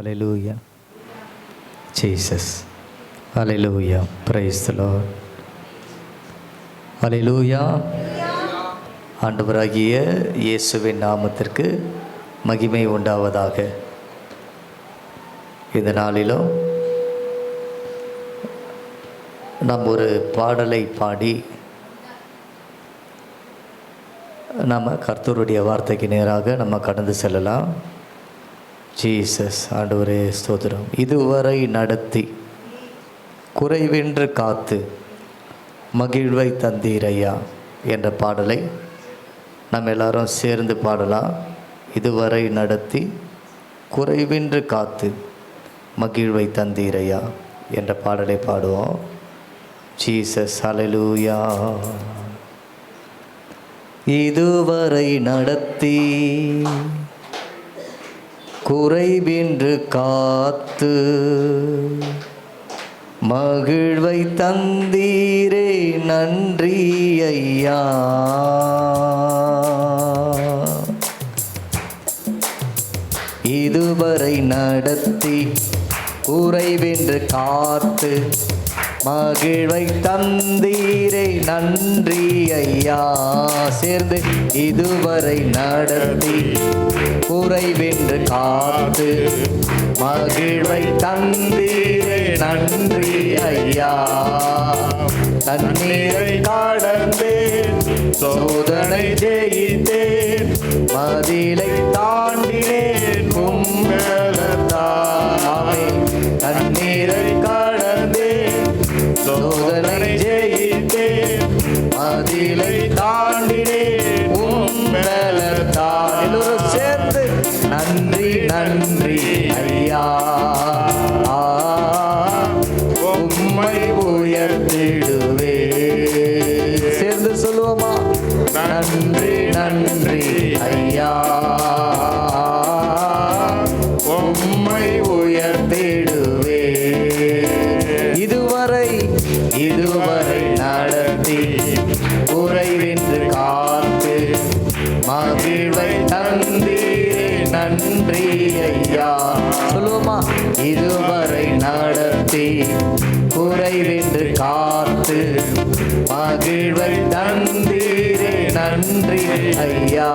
Hallelujah. Jesus. Hallelujah. Praise the Lord. Hallelujah. ஆண்டவராகிய இயேசுவின் நாமத்திற்கு மகிமை உண்டாவதாக. இந்த நாளிலும் நாம் ஒரு பாடலை பாடி நம்ம கர்த்தருடைய வார்த்தைக்கு நேராக நம்ம கடந்து செல்லலாம். ஜீசஸ். ஆண்டவரே ஸ்தோத்திரம். இதுவரை நடத்தி குறைவின்றி காத்து மகிழ்வை தந்தீரையா என்ற பாடலை நம்ம எல்லாரும் சேர்ந்து பாடலாம். இதுவரை நடத்தி குறைவின்றி காத்து மகிழ்வை தந்தீரையா என்ற பாடலை பாடுவோம். ஜீசஸ். ஹல்லேலூயா. இதுவரை நடத்தி குறைவின்றி காத்து மகிழ்வை தந்தீரே நன்றி ஐயா. இதுவரை நடத்தி குறைவின்றி காத்து மகிழ்வை தந்தீரே நன்றி ஐயா. சேர்ந்து இதுவரை நடத்தி குறைவின்றி காத்து மகிழ்வை தந்தீரே நன்றி ஐயா. தண்ணீரை கடந்தேன், சோதனை ஜெயித்தேன், மதிலை தாண்டினேன் கும்பலத்தாமே. தண்ணீரை கடந்தேன், சோதனை ஜெயித்தேன், மதிலை தாண்டினேன் கும்பலத்தான். எல்லோரும் சேர்ந்து நன்றி நன்றி ஐயா. உம்மை உயர்த்திடுவே. சேர்ந்து சொல்லுவோமா? நன்றி நன்றி ஐயா. உம்மை உயர்த்திடுவே. இதுவரை நடத்தி குறைவின்றி காத்து மகிழ்வை தந்தீரே நன்றி ஐயா. சொல்லுவோமா? இதுவரை நடத்தி குறைவின்றி காத்து மகிழ்வை தந்தீரே நன்றி ஐயா.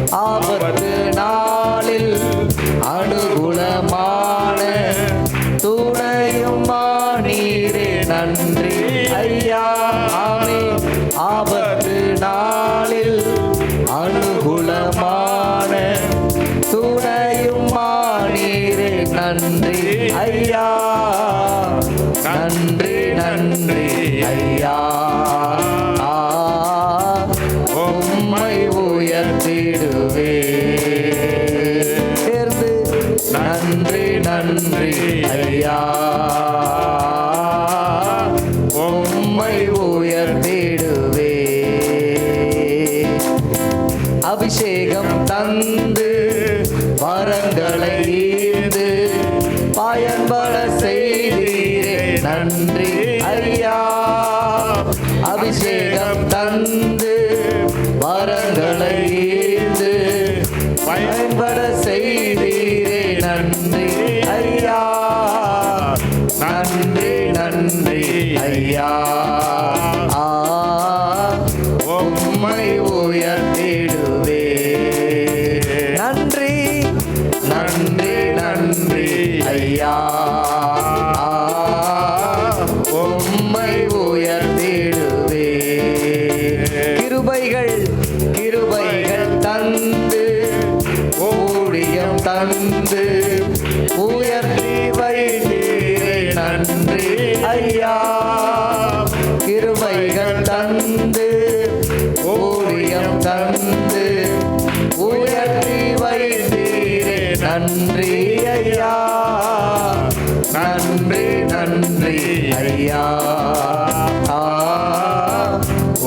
ஆபத்து நாளில் அனுகூலமான துணையும் நீரே நன்றி ஐயா. ஆமென். ஆபத்து நாளில் அனுகூலமான துணையும் நீரே நன்றி ஐயா. நன்றி நன்றி ஐயா. உம்மை உயர்த்திடுவே. சேர்ந்து நன்றி நன்றி ஐயா. உம்மை உயர்த்திடுவே. அபிஷேகம் தந்து வரங்களை ஈர்ந்து பயன்பட செய்தீரே நன்றி ஐயா. அபிஷேகம் தந்து வரங்களை ஈர்ந்து பயன்பட செய்தீரே நன்றி ஐயா. நன்றி நன்றி ஐயா. உம்மை உயர்த்திடுவே. நன்றி நன்றி நன்றி ஐயா. உம்மை உயர்த்திடுவே. கிருபைகள் தந்து ஊழியம் தந்து உயர்த்தி வைத்தீரே நன்றி ஐயா. கிருபைகள் தந்து ஊழியம் தந்து உயர்த்தி வைத்தீரே நன்றி ஐயா. நன்றி நன்றி ஐயா.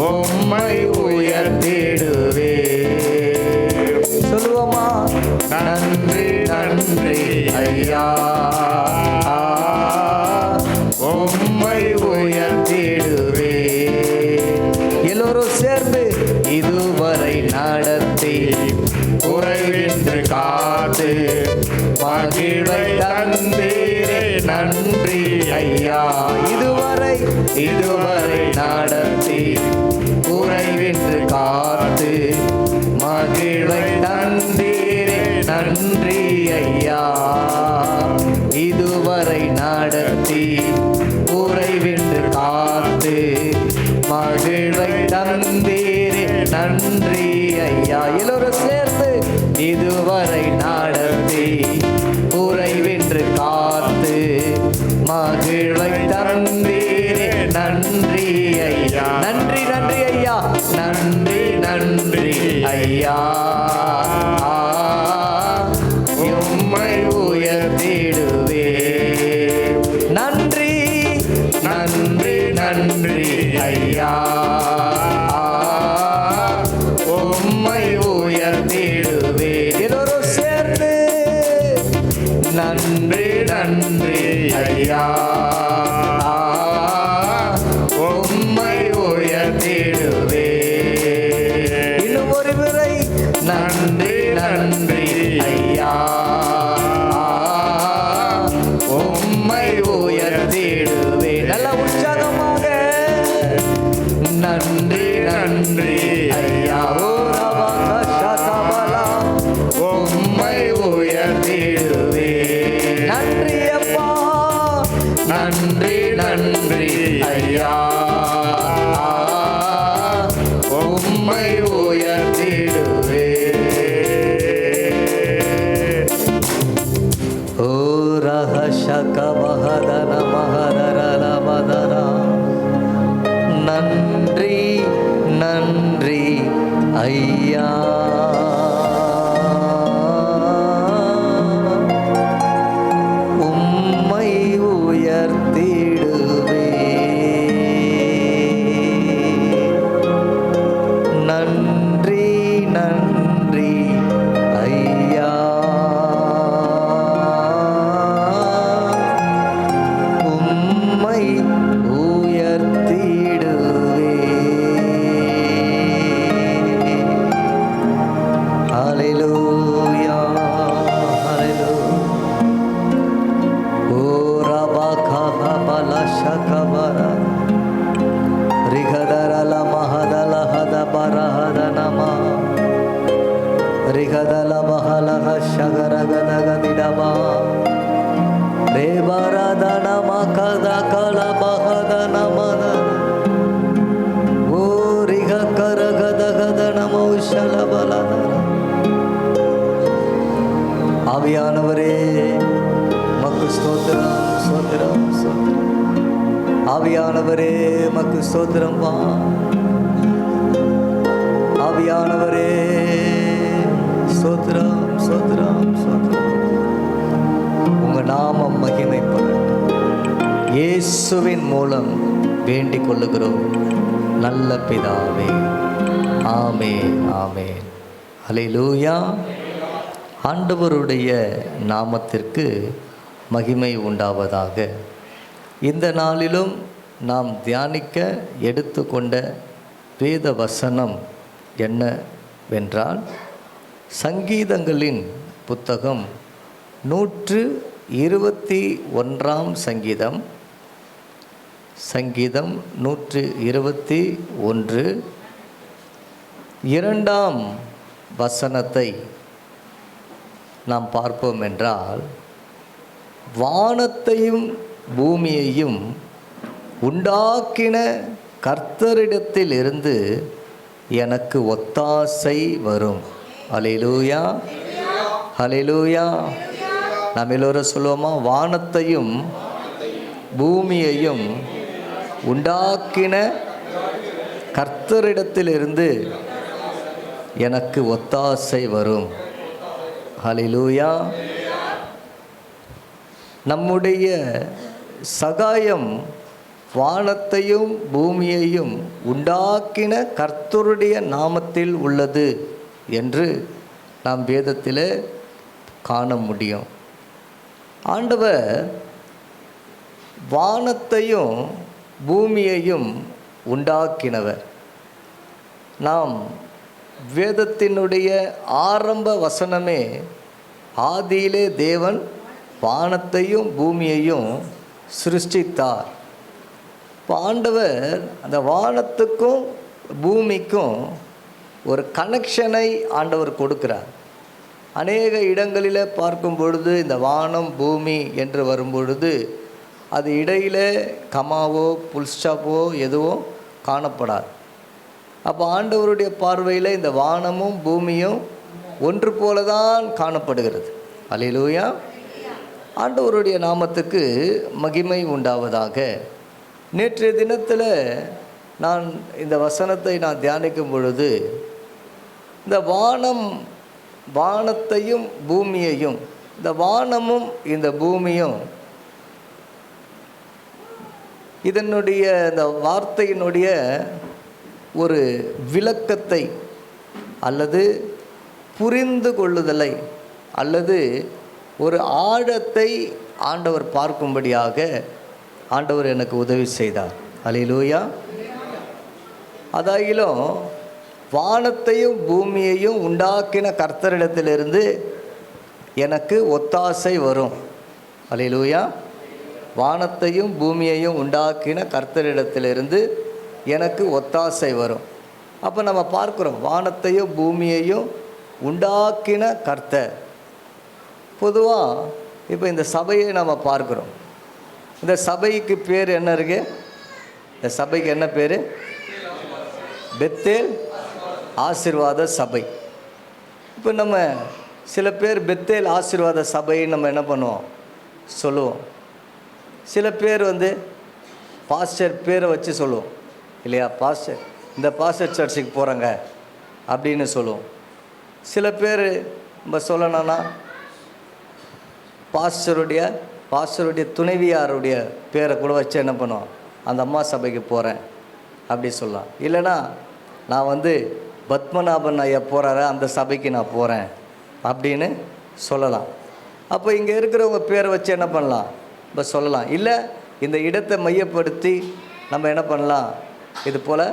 உம்மை உயர்த்திடுவே. சொல்லுவோமா? நன்றி நன்றி ஐயா. உம்மை உயர்த்திடுவே. எல்லோரும் சேர்ந்து இதுவரை நடத்தி குறைவின்றி காத்து மகிழ்வை நன்றி ஐயா. இதுவரை நடத்தி குறைவின்றி காத்து மகிழ்வை தந்தீரே நன்றி ஐயா. இதுவரை நடத்தி குறைவின்றி காத்து மகிழ்வை தந்தீரே நன்றி ஐயா. எல்லோரும் சேர்ந்து இதுவரை நடத்தி குறைவின்றி காத்து மகிழ்வை தந்தீரே நன்றி ஐயா. நன்றி நன்றி ஐயா. நன்றி நன்றி ஐயா. உம்மை உயர்த்திடுவே. நன்றி நன்றி நன்றி ஐயா. உம்மை உயர்த்திடுவே. எல்லோரும் சேர்ந்து நன்றி நன்றி ஐயா. உம்மை உயர்த்திடுவே. இன்னும் ஒரு முறை நன்றி நன்றி ஐயா. உம்மை உயர்த்திடுவே. நல்ல உற்சாகமாக நன்றி நன்றி ஐயா. உம்மை உயர்த்திடுவே. நன்றி அப்பா. நன்றி நன்றி ஐயா. உம்மை உயர்த்திடுவே. ஓ ரஹஷக மஹதன மஹதரல மதரா. நன்றி நன்றி ஐயா. உம்மை உயர்த்திடுவே. நன்றி நன்றி ஐயா. உம்மை உயர்த்திடுவே. ஹல்லேலூயா ஹல்லேலூயா. ஓ ரபகஹ பலஷகபர ரிகதரல மஹதல ஹத பரஹத நம ரிகதல மஹலஹ ஷகரகதகதிடபா ரேபரதன மகத கல பஹத நமத ஓ ரிக கரகதகத நமோ ஷலபலத. ஆவியானவரே மக்கு ஸ்தோத்திரம் ஸ்தோத்திரம் ஸ்தோத்திரம். ஆவியானவரே மக்கு ஸ்தோத்திரம் வா. ஆவியானவரே ஸ்தோத்திரம் ஸ்தோத்திரம் ஸ்தோத்திரம். உங்க நாமம் மகிமைப்படட்டும். இயேசுவின் மூலம் வேண்டிக் கொள்ளுகிறோம் நல்ல பிதாவே. ஆமென் ஆமென். ஹல்லேலூயா. ஆண்டவருடைய நாமத்திற்கு மகிமை உண்டாவதாக. இந்த நாளிலும் நாம் தியானிக்க எடுத்துக்கொண்ட வேத வசனம் என்னவென்றால் சங்கீதங்களின் புத்தகம் 121 சங்கீதம். சங்கீதம் 121 2ஆம் வசனத்தை நாம் பார்ப்போம் என்றால், வானத்தையும் பூமியையும் உண்டாக்கின கர்த்தரிடத்தில் இருந்து எனக்கு ஒத்தாசை வரும். ஹல்லேலூயா ஹல்லேலூயா. நாம் எல்லோரும் சொல்லுவோமா? வானத்தையும் பூமியையும் உண்டாக்கின கர்த்தரிடத்திலிருந்து எனக்கு ஒத்தாசை வரும். ஹல்லேலூயா. நம்முடைய சகாயம் வானத்தையும் பூமியையும் உண்டாக்கின கர்த்தருடைய நாமத்தில் உள்ளது என்று நாம் வேதத்தில் காண முடியும். ஆண்டவர் வானத்தையும் பூமியையும் உண்டாக்கினவர். நாம் வேதத்தினுடைய ஆரம்ப வசனமே, ஆதியிலே தேவன் வானத்தையும் பூமியையும் சிருஷ்டித்தார். இப்போ ஆண்டவர் அந்த வானத்துக்கும் பூமிக்கும் ஒரு கனெக்ஷனை ஆண்டவர் கொடுக்கிறார். அநேக இடங்களில் பார்க்கும் பொழுது இந்த வானம் பூமி என்று வரும்பொழுது அது இடையில் கமாவோ புல்ஸ்டாப்போ எதுவும் காணப்படாது. அப்போ ஆண்டவருடைய பார்வையில் இந்த வானமும் பூமியும் ஒன்று போல தான் காணப்படுகிறது. அல்லேலூயா. ஆண்டவருடைய நாமத்துக்கு மகிமை உண்டாவதாக. நேற்றைய தினத்தில் நான் இந்த வசனத்தை தியானிக்கும் பொழுது இந்த வானத்தையும் பூமியையும், இந்த வானமும் இந்த பூமியும் இதனுடைய இந்த வார்த்தையினுடைய ஒரு விளக்கத்தை அல்லது புரிந்து கொள்ளுதலை அல்லது ஒரு ஆழத்தை ஆண்டவர் பார்க்கும்படியாக ஆண்டவர் எனக்கு உதவி செய்தார். அல்லேலூயா. அதாகிலும் வானத்தையும் பூமியையும் உண்டாக்கின கர்த்தரிடத்திலிருந்து எனக்கு ஒத்தாசை வரும். அல்லேலூயா. வானத்தையும் பூமியையும் உண்டாக்கின கர்த்தரிடத்திலிருந்து எனக்கு ஒத்தாசை வரும். அப்போ நம்ம பார்க்குறோம், வானத்தையும் பூமியையும் உண்டாக்கின கர்த்தர். பொதுவாக இப்போ இந்த சபையை நம்ம பார்க்குறோம். இந்த சபைக்கு பேர் என்ன இருக்கு? இந்த சபைக்கு என்ன பேர்? பெத்தேல் ஆசீர்வாத சபை. இப்போ நம்ம சில பேர் பெத்தேல் ஆசீர்வாத சபைன்னு நம்ம என்ன பண்ணுவோம், சொல்லுவோம். சில பேர் பாஸ்டர் பேரை வச்சு சொல்லுவோம் இல்லையா? பாஸ்டர், இந்த பாஸ்டர் சர்ச்சுக்கு போகிறாங்க அப்படின்னு சொல்லுவோம். சில பேர் நம்ம சொல்லணும்னா பாஸ்டருடைய துணைவியாருடைய பேரை கூட வச்சு என்ன பண்ணுவோம், அந்த அம்மா சபைக்கு போகிறேன் அப்படி சொல்லலாம். இல்லைனா நான் பத்மநாபன் ஐயா போகிறார அந்த சபைக்கு நான் போகிறேன் அப்படின்னு சொல்லலாம். அப்போ இங்கே இருக்கிறவங்க பேரை வச்சு என்ன பண்ணலாம், இப்போ சொல்லலாம். இல்லை இந்த இடத்தை மையப்படுத்தி நம்ம என்ன பண்ணலாம், இது போல்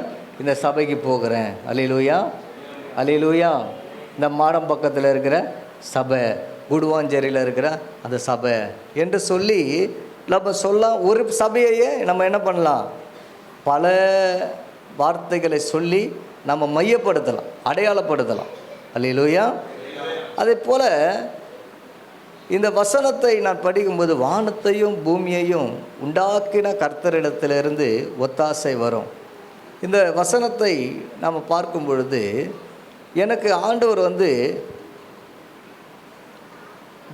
இந்த சபைக்கு போகிறேன். அல்லேலூயா. அல்லேலூயா. இந்த மாடம் பக்கத்தில் இருக்கிற சபை, குடுவாஞ்சேரியில் இருக்கிற அந்த சபை என்று சொல்லி நம்ம சொல்லலாம். ஒரு சபையையே நம்ம என்ன பண்ணலாம், பல வார்த்தைகளை சொல்லி நம்ம மையப்படுத்தலாம், அடையாளப்படுத்தலாம். அல்லேலூயா. அதே போல் இந்த வசனத்தை நான் படிக்கும்போது வானத்தையும் பூமியையும் உண்டாக்கின கர்த்தரிடத்திலிருந்து ஒத்தாசை வரும். இந்த வசனத்தை நாம் பார்க்கும் பொழுது எனக்கு ஆண்டவர்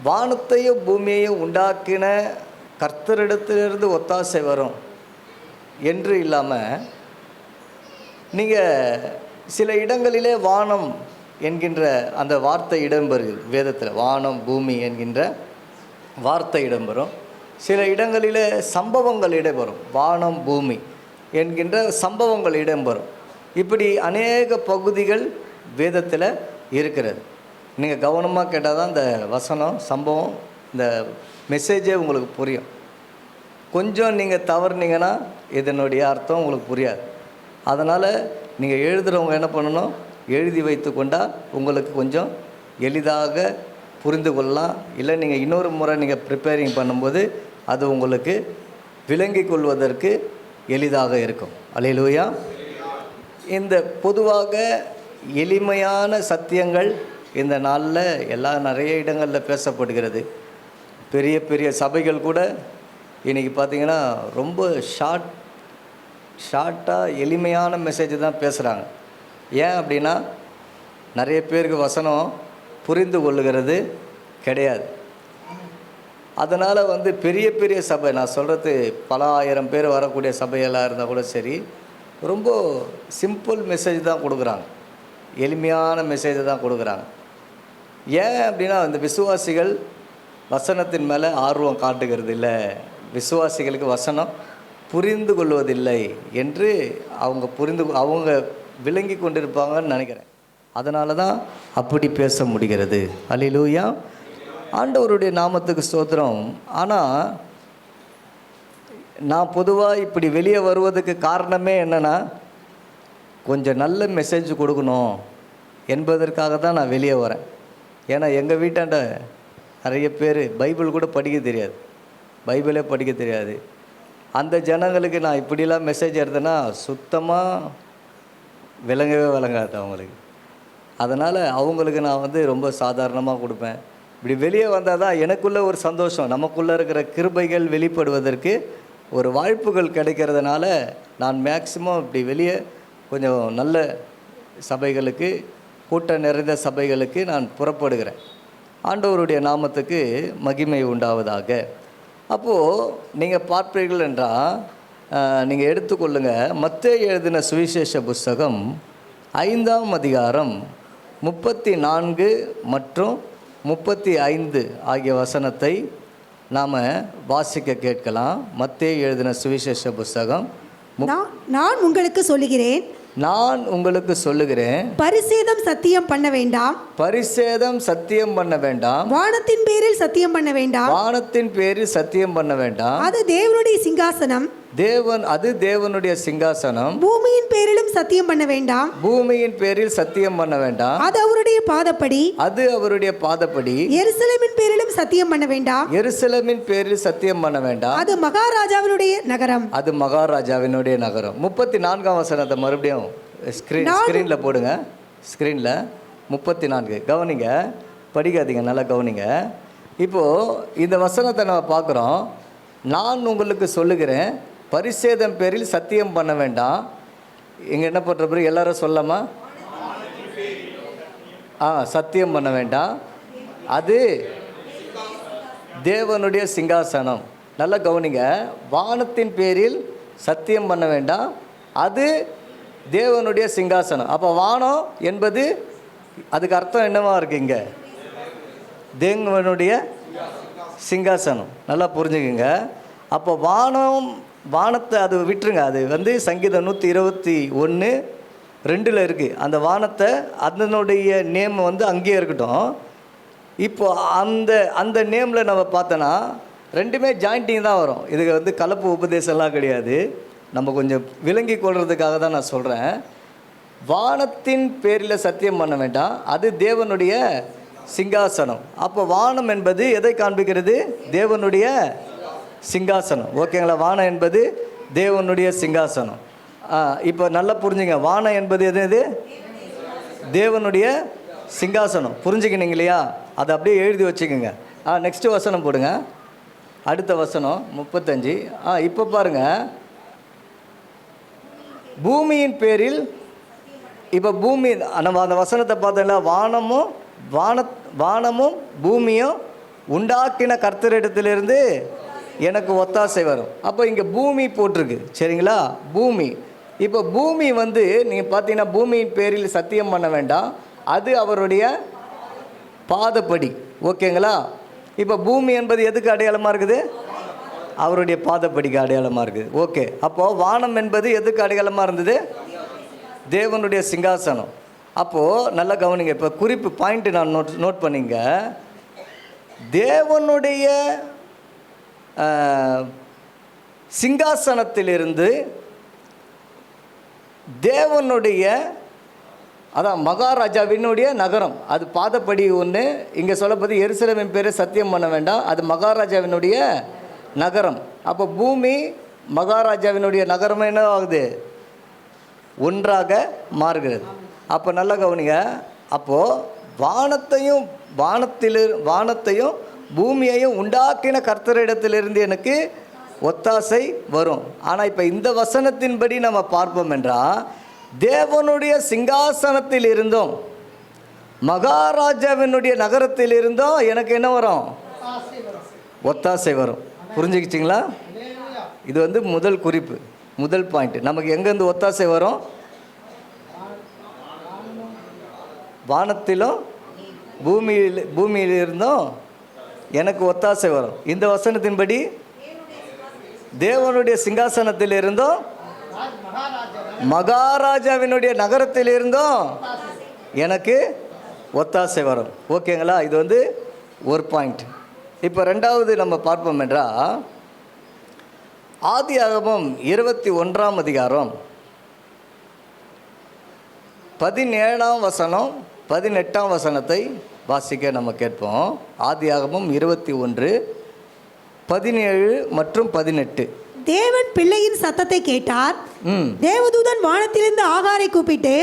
வானத்தையும் பூமியையும் உண்டாக்கின கர்த்தரிடத்திலிருந்து ஒத்தாசை வரும் என்று இல்லாமல், நீங்கள் சில இடங்களிலே வானம் என்கின்ற அந்த வார்த்தை இடம்பெறுகிறது வேதத்தில். வானம் பூமி என்கின்ற வார்த்தை இடம்பெறும். சில இடங்களிலே சம்பவங்கள் இடம்பெறும். வானம் பூமி என்கின்ற சம்பவங்கள் இடம்பெறும். இப்படி அநேக பகுதிகள் வேதத்தில் இருக்கிறது. நீங்கள் கவனமாக கேட்டால் தான் இந்த வசனம், சம்பவம், இந்த மெசேஜே உங்களுக்கு புரியும். கொஞ்சம் நீங்கள் தவறுனீங்கன்னா இதனுடைய அர்த்தம் உங்களுக்கு புரியாது. அதனால் நீங்கள் எழுதுகிறவங்க என்ன பண்ணணும், எழுதி வைத்து கொண்டால் உங்களுக்கு கொஞ்சம் எளிதாக புரிந்து கொள்ளலாம். இல்லை நீங்கள் இன்னொரு முறை நீங்கள் ப்ரிப்பேரிங் பண்ணும்போது அது உங்களுக்கு விளங்கி கொள்வதற்கு எளிதாக இருக்கும். அல்லேலூயா. இந்த பொதுவாக எளிமையான சத்தியங்கள் இந்த நாளில் நிறைய இடங்களில் பேசப்படுகிறது. பெரிய பெரிய சபைகள் கூட இன்றைக்கி பார்த்திங்கன்னா ரொம்ப ஷார்ட்டாக எளிமையான மெசேஜ் தான் பேசுகிறாங்க. ஏன் அப்படின்னா நிறைய பேருக்கு வசனம் புரிந்து கொள்ளுகிறது கிடையாது. அதனால் பெரிய பெரிய சபை, நான் சொல்கிறது பல ஆயிரம் பேர் வரக்கூடிய சபையெல்லாம் இருந்தால் கூட சரி, ரொம்ப சிம்பிள் மெசேஜ் தான் கொடுக்குறாங்க, எளிமையான மெசேஜை தான் கொடுக்குறாங்க. ஏன் அப்படின்னா இந்த விசுவாசிகள் வசனத்தின் மேலே ஆர்வம் காட்டுகிறது இல்லை, விசுவாசிகளுக்கு வசனம் புரிந்து கொள்வதில்லை என்று அவங்க விளங்கி கொண்டிருப்பாங்கன்னு நினைக்கிறேன். அதனால தான் அப்படி பேச முடிகிறது. அல்லேலூயா. ஆண்டவருடைய நாமத்துக்கு ஸ்தோத்திரம். ஆனால் நான் பொதுவாக இப்படி வெளியே வருவதுக்கு காரணமே என்னென்னா, கொஞ்சம் நல்ல மெசேஜ் கொடுக்கணும் என்பதற்காக தான் நான் வெளியே வரேன். ஏன்னா எங்கள் வீட்டாண்ட நிறைய பேர் பைபிள் கூட படிக்க தெரியாது, பைபிளே படிக்க தெரியாது. அந்த ஜனங்களுக்கு நான் இப்படிலாம் மெசேஜ் எடுத்தேன்னா சுத்தமாக விளங்கவே விளங்காது அவங்களுக்கு. அதனால் அவங்களுக்கு நான் வந்து ரொம்ப சாதாரணமாக கொடுப்பேன். இப்படி வெளியே வந்தால் தான் எனக்குள்ளே ஒரு சந்தோஷம், நமக்குள்ளே இருக்கிற கிருபைகள் வெளிப்படுவதற்கு ஒரு வாய்ப்புகள் கிடைக்கிறதுனால நான் மேக்சிமம் இப்படி வெளியே கொஞ்சம் நல்ல சபைகளுக்கு, கூட்டம் நிறைந்த சபைகளுக்கு நான் புறப்படுகிறேன். ஆண்டவருடைய நாமத்துக்கு மகிமை உண்டாவதாக. அப்போது நீங்கள் பார்ப்பீர்கள் என்றால் நீங்கள் எடுத்துக்கொள்ளுங்கள், மத்தேயு எழுதின சுவிசேஷ புஸ்தகம் 5ஆம் அதிகாரம் 34 மற்றும் 35 ஆகிய வசனத்தை நாம் வாசிக்க கேட்கலாம். மத்தேயு எழுதின சுவிசேஷ புஸ்தகம். நான் உங்களுக்கு சொல்லுகிறேன், நான் உங்களுக்கு சொல்லுகிறேன், பரிசேதம் சத்தியம் பண்ண வேண்டாம், பரிசேதம் சத்தியம் பண்ண வேண்டாம், வானத்தின் பேரில் சத்தியம் பண்ண வேண்டாம், வானத்தின் பேரில் சத்தியம் பண்ண வேண்டாம், அது தேவனுடைய சிங்காசனம், அது தேவனுடைய சிங்காசனம், பூமியின் பேரிலும் சத்தியம் பண்ண வேண்டாம், பூமியின் பேரில் சத்தியம் பண்ண வேண்டாம், அது அவருடைய பாதப்படி, அது அவருடைய பாதப்படி, எருசலேமின் பேரிலும் சத்தியம் பண்ண வேண்டாம், எருசலேமின் பேரில் சத்தியம் பண்ண வேண்டாம், அது மகாராஜாவினுடைய நகரம், அது மகாராஜாவினுடைய நகரம். 34ஆம் வசனத்தை மறுபடியும் ஸ்கிரீனில் போடுங்க. ஸ்கிரீனில் 34 கவனிங்க, படிக்காதீங்க, நல்லா கவனிங்க. இப்போது இந்த வசனத்தை நம்ம பார்க்குறோம். நான் உங்களுக்கு சொல்லுகிறேன், பரிசேதம் பேரில் சத்தியம் பண்ண வேண்டாம். இங்கே என்ன பண்ணுற பிறகு எல்லாரும் சொல்லாமா? சத்தியம் பண்ண வேண்டாம், அது தேவனுடைய சிங்காசனம். நல்லா கவனிங்க, வானத்தின் பேரில் சத்தியம் பண்ண வேண்டாம், அது தேவனுடைய சிங்காசனம். அப்போ வானம் என்பது அதுக்கு அர்த்தம் என்னவா இருக்கு? இங்கே தேவனுடைய சிங்காசனம். நல்லா புரிஞ்சுக்குங்க. அப்போ வானத்தை அது விட்டுருங்க. அது வந்து சங்கீதம் 121:2 இருக்குது. அந்த வானத்தை அதனுடைய நேம் வந்து அங்கேயே இருக்கட்டும். இப்போ அந்த நேமில் நம்ம பார்த்தோன்னா ரெண்டுமே ஜாயிண்டிங் தான் வரும். இதுக்கு வந்து கலப்பு உபதேசம்லாம் கிடையாது. நம்ம கொஞ்சம் விளங்கி கொள்றதுக்காக தான் நான் சொல்கிறேன். வானத்தின் பேரில் சத்தியம் பண்ண வேண்டாம், அது தேவனுடைய சிங்காசனம். அப்போ வானம் என்பது எதை காண்பிக்கிறது? தேவனுடைய சிங்காசனம். ஓகேங்களா? வானம் என்பது தேவனுடைய சிங்காசனம். இப்போ நல்லா புரிஞ்சுங்க, வானம் என்பது எது? தேவனுடைய சிங்காசனம். புரிஞ்சுக்கினீங்க இல்லையா? அதை அப்படியே எழுதி வச்சுக்கோங்க. நெக்ஸ்ட்டு வசனம் போடுங்க. அடுத்த வசனம் 35. இப்போ பாருங்கள், பூமியின் பேரில். இப்போ பூமி நம்ம அந்த வசனத்தை பார்த்தோம்ல, வானமும் பூமியும் உண்டாக்கின கர்த்தரிடத்திலிருந்து எனக்கு ஒத்தாசை வரும். அப்போ இங்கே பூமி போட்டிருக்கு, சரிங்களா? பூமி. இப்போ பூமி வந்து நீங்கள் பார்த்தீங்கன்னா பூமியின் பேரில் சத்தியம் பண்ண வேண்டாம், அது அவருடைய பாதப்படி. ஓகேங்களா? இப்போ பூமி என்பது எதுக்கு அடையாளமாக இருக்குது? அவருடைய பாதப்படிக்கு அடையாளமாக இருக்குது. ஓகே. அப்போது வானம் என்பது எதுக்கு அடையாளமாக இருந்தது? தேவனுடைய சிங்காசனம். அப்போது நல்லா கவனிங்க. இப்போ குறிப்பு பாயிண்ட்டு நான் நோட் பண்ணிங்க. தேவனுடைய சிங்காசனத்திலிருந்து தேவனுடைய மகாராஜாவினுடைய நகரம், அது பாதப்படி ஒன்று. இங்கே சொல்லப்போது எருசலேமின் பேரை சத்தியம் பண்ண வேண்டாம், அது மகாராஜாவினுடைய நகரம். அப்போ பூமி மகாராஜாவினுடைய நகரம் என்ன ஆகுது? ஒன்றாக மாறுகிறது. அப்போ நல்லா கவனிங்க. அப்போது வானத்தையும் பூமியையும் உண்டாக்கின கர்த்தரிடத்திலிருந்து எனக்கு ஒத்தாசை வரும். ஆனால் இப்போ இந்த வசனத்தின்படி நம்ம பார்ப்போம் என்றால், தேவனுடைய சிங்காசனத்தில் இருந்தும் மகாராஜாவினுடைய நகரத்தில் இருந்தும் எனக்கு என்ன வரும்? ஒத்தாசை வரும். புரிஞ்சுக்கிச்சிங்களா? இது வந்து முதல் குறிப்பு, முதல் பாயிண்ட். நமக்கு எங்கேருந்து ஒத்தாசை வரும்? வானத்திலும் பூமியில் இருந்தும் எனக்கு ஒத்தாசை வரும். இந்த வசனத்தின்படி தேவனுடைய சிங்காசனத்தில் இருந்தும் மகாராஜாவினுடைய நகரத்தில் இருந்தும் எனக்கு ஒத்தாசை வரும். ஓகேங்களா? இது வந்து ஒரு பாயிண்ட். இப்போ ரெண்டாவது நம்ம பார்ப்போம் என்றால், ஆதியாகமம் 21ஆம் அதிகாரம் 17ஆம் வசனம் 18ஆம் வசனத்தை வாசிக்க நம்ம கேட்போம். ஆதியாகமம் 21:17 மற்றும் 18. தேவன் பிள்ளையின் சத்தத்தை கேட்டார். தேவதூதன் வானத்திலிருந்து ஆகாரை கூப்பிட்டு,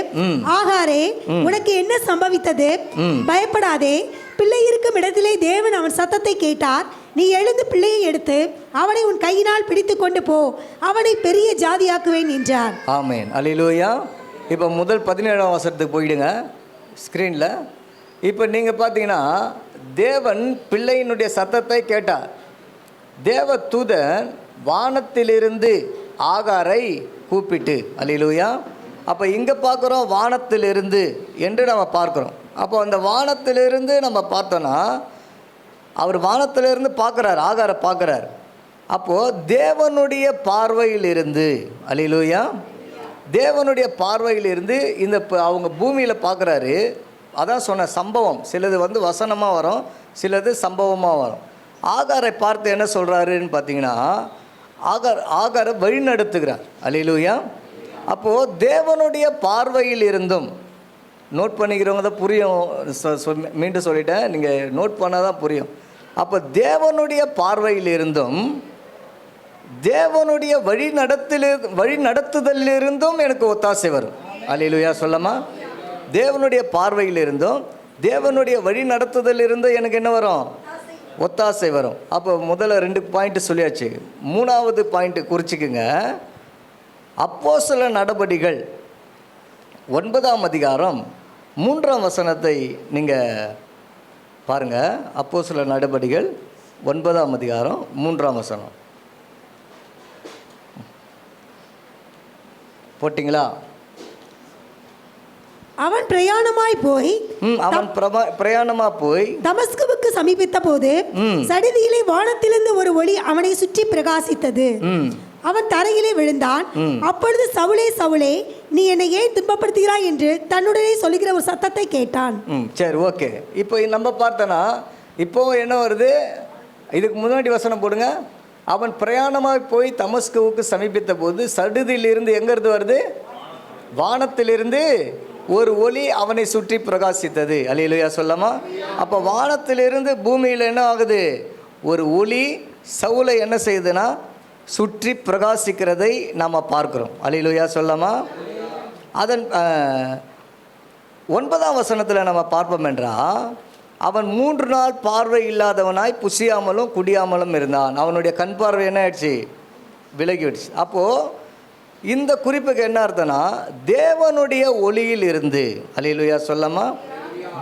ஆகாரே, உனக்கு என்ன சம்பவித்தது? பயப்படாதே, பிள்ளை இருக்கும் இடத்திலே தேவன் அவன் சத்தத்தை கேட்டார். நீ எழுந்து பிள்ளையை எடுத்து அவனை உன் கையினால் பிடித்து கொண்டு போ, அவனை பெரிய ஜாதியாக்குவேன் என்றார். ஆமென், அல்லேலூயா. இப்போ முதல் 17ஆம் வசனத்துக்கு போயிடுங்க ஸ்க்ரீனில். இப்போ நீங்கள் பார்த்தீங்கன்னா தேவன் பிள்ளையினுடைய சத்தத்தை கேட்டார். தேவ தூதன் வானத்திலிருந்து ஆகாரை கூப்பிட்டு, அல்லேலூயா. அப்போ இங்கே பார்க்குறோம் வானத்திலிருந்து என்று நம்ம பார்க்குறோம். அப்போ அந்த வானத்திலிருந்து நம்ம பார்த்தோன்னா அவர் வானத்திலிருந்து பார்க்குறார், ஆகாரை பார்க்குறார். அப்போது தேவனுடைய பார்வையிலிருந்து, அல்லேலூயா, தேவனுடைய பார்வையிலிருந்து இந்த அவங்க பூமியில் பார்க்குறாரு. அதான் சொன்ன சம்பவம், சிலது வசனமாக வரும், சிலது சம்பவமாக வரும். ஆகாரை பார்த்து என்ன சொல்கிறாருன்னு பார்த்தீங்கன்னா, ஆகாரை வழி நடத்துகிறார். அல்லேலூயா. அப்போது தேவனுடைய பார்வையில் இருந்தும், நோட் பண்ணிக்கிறவங்க தான் புரியும், மீண்டும் சொல்லிட்டேன், நீங்கள் நோட் பண்ணால் தான் புரியும். அப்போ தேவனுடைய பார்வையில் இருந்தும், தேவனுடைய வழி நடத்துதலிருந்தும் எனக்கு ஒத்தாசை வரும். அல்லேலூயா சொல்லமா. தேவனுடைய பார்வையில் இருந்தும் தேவனுடைய வழி நடத்துதலிருந்தும் எனக்கு என்ன வரும்? ஒத்தாசை வரும். அப்போ முதல்ல 2 பாயிண்ட் சொல்லியாச்சு. 3வது பாயிண்ட் குறிச்சிக்குங்க. அப்போஸ்தலர் நடபடிகள் 9ஆம் அதிகாரம் 3ஆம் வசனத்தை நீங்கள் பாருங்கள். அப்போஸ்தலர் நடபடிகள் 9ஆம் அதிகாரம் 3ஆம் வசனம் போட்டிங்களா? அவன் பிரயாணமாய் போய் தமஸ்குவுக்கு சமீபித்த போது சடிதியிலே வானத்திலிருந்து ஒரு ஒளி அவனை சுற்றி பிரகாசித்தது. அவன் தரையிலே விழுந்தான். அப்பொழுது சவுலே, சவுலே, நீ என்னை ஏன் துன்பப்படுத்துகிறாய் என்று தன்னுடனே சொல்லுகிற ஒரு சத்தத்தை கேட்டான். சரி, ஓகே. இப்போ நம்ம பார்த்தோன்னா இப்போ என்ன வருது? இதுக்கு முன்னாடி வசனம் போடுங்க. அவன் பிரயாணமாக போய் தமஸ்குவுக்கு சமீபித்த போது சடுதியிலிருந்து எங்கேருந்து வருது? வானத்திலிருந்து ஒரு ஒளி அவனை சுற்றி பிரகாசித்தது. அல்லேலூயா சொல்லமா. அப்போ வானத்திலிருந்து பூமியில் என்ன ஆகுது? ஒரு ஒளி சவுலை என்ன செய்யுதுன்னா சுற்றி பிரகாசிக்கிறதை நாம் பார்க்குறோம். அல்லேலூயா சொல்லமா. அதன் 9ஆம் வசனத்தில் நம்ம பார்ப்போம் என்றால், அவன் 3 நாள் பார்வை இல்லாதவனாய் புசியாமலும் குடியாமலும் இருந்தான். அவனுடைய கண் பார்வை என்ன ஆயிடுச்சு? விலகிடுச்சு. அப்போது இந்த குறிப்புக்கு என்ன அர்த்தம்னா, தேவனுடைய ஒளியில் இருந்து, அல்லேலூயா சொல்லமா,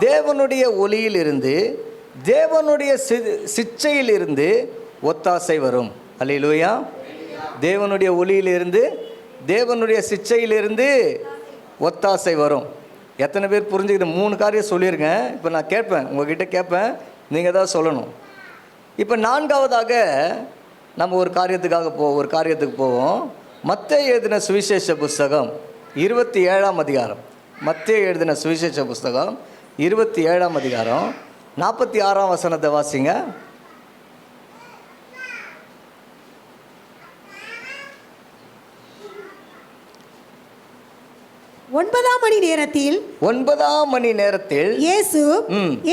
தேவனுடைய ஒளியில் இருந்து, தேவனுடைய சிச்சையில் இருந்து ஒத்தாசை வரும். அல்லேலூயா. தேவனுடைய ஒளியிலிருந்து, தேவனுடைய சிச்சையிலிருந்து ஒத்தாசை வரும். எத்தனை பேர் புரிஞ்சுக்கிற? 3 காரியம் சொல்லியிருக்கேன். இப்போ நான் கேட்பேன், உங்ககிட்ட கேட்பேன், நீங்கள் தான் சொல்லணும். இப்போ 4வதாக நம்ம ஒரு காரியத்துக்கு போவோம். மத்தேயு எழுதின சுவிசேஷ புஸ்தகம் 27ஆம் அதிகாரம். மத்தேயு எழுதின சுவிசேஷ புஸ்தகம் 27ஆம் அதிகாரம் 46ஆம் வசனத்தை வாசிங்க. 9ஆம் மணி நேரத்தில் இயேசு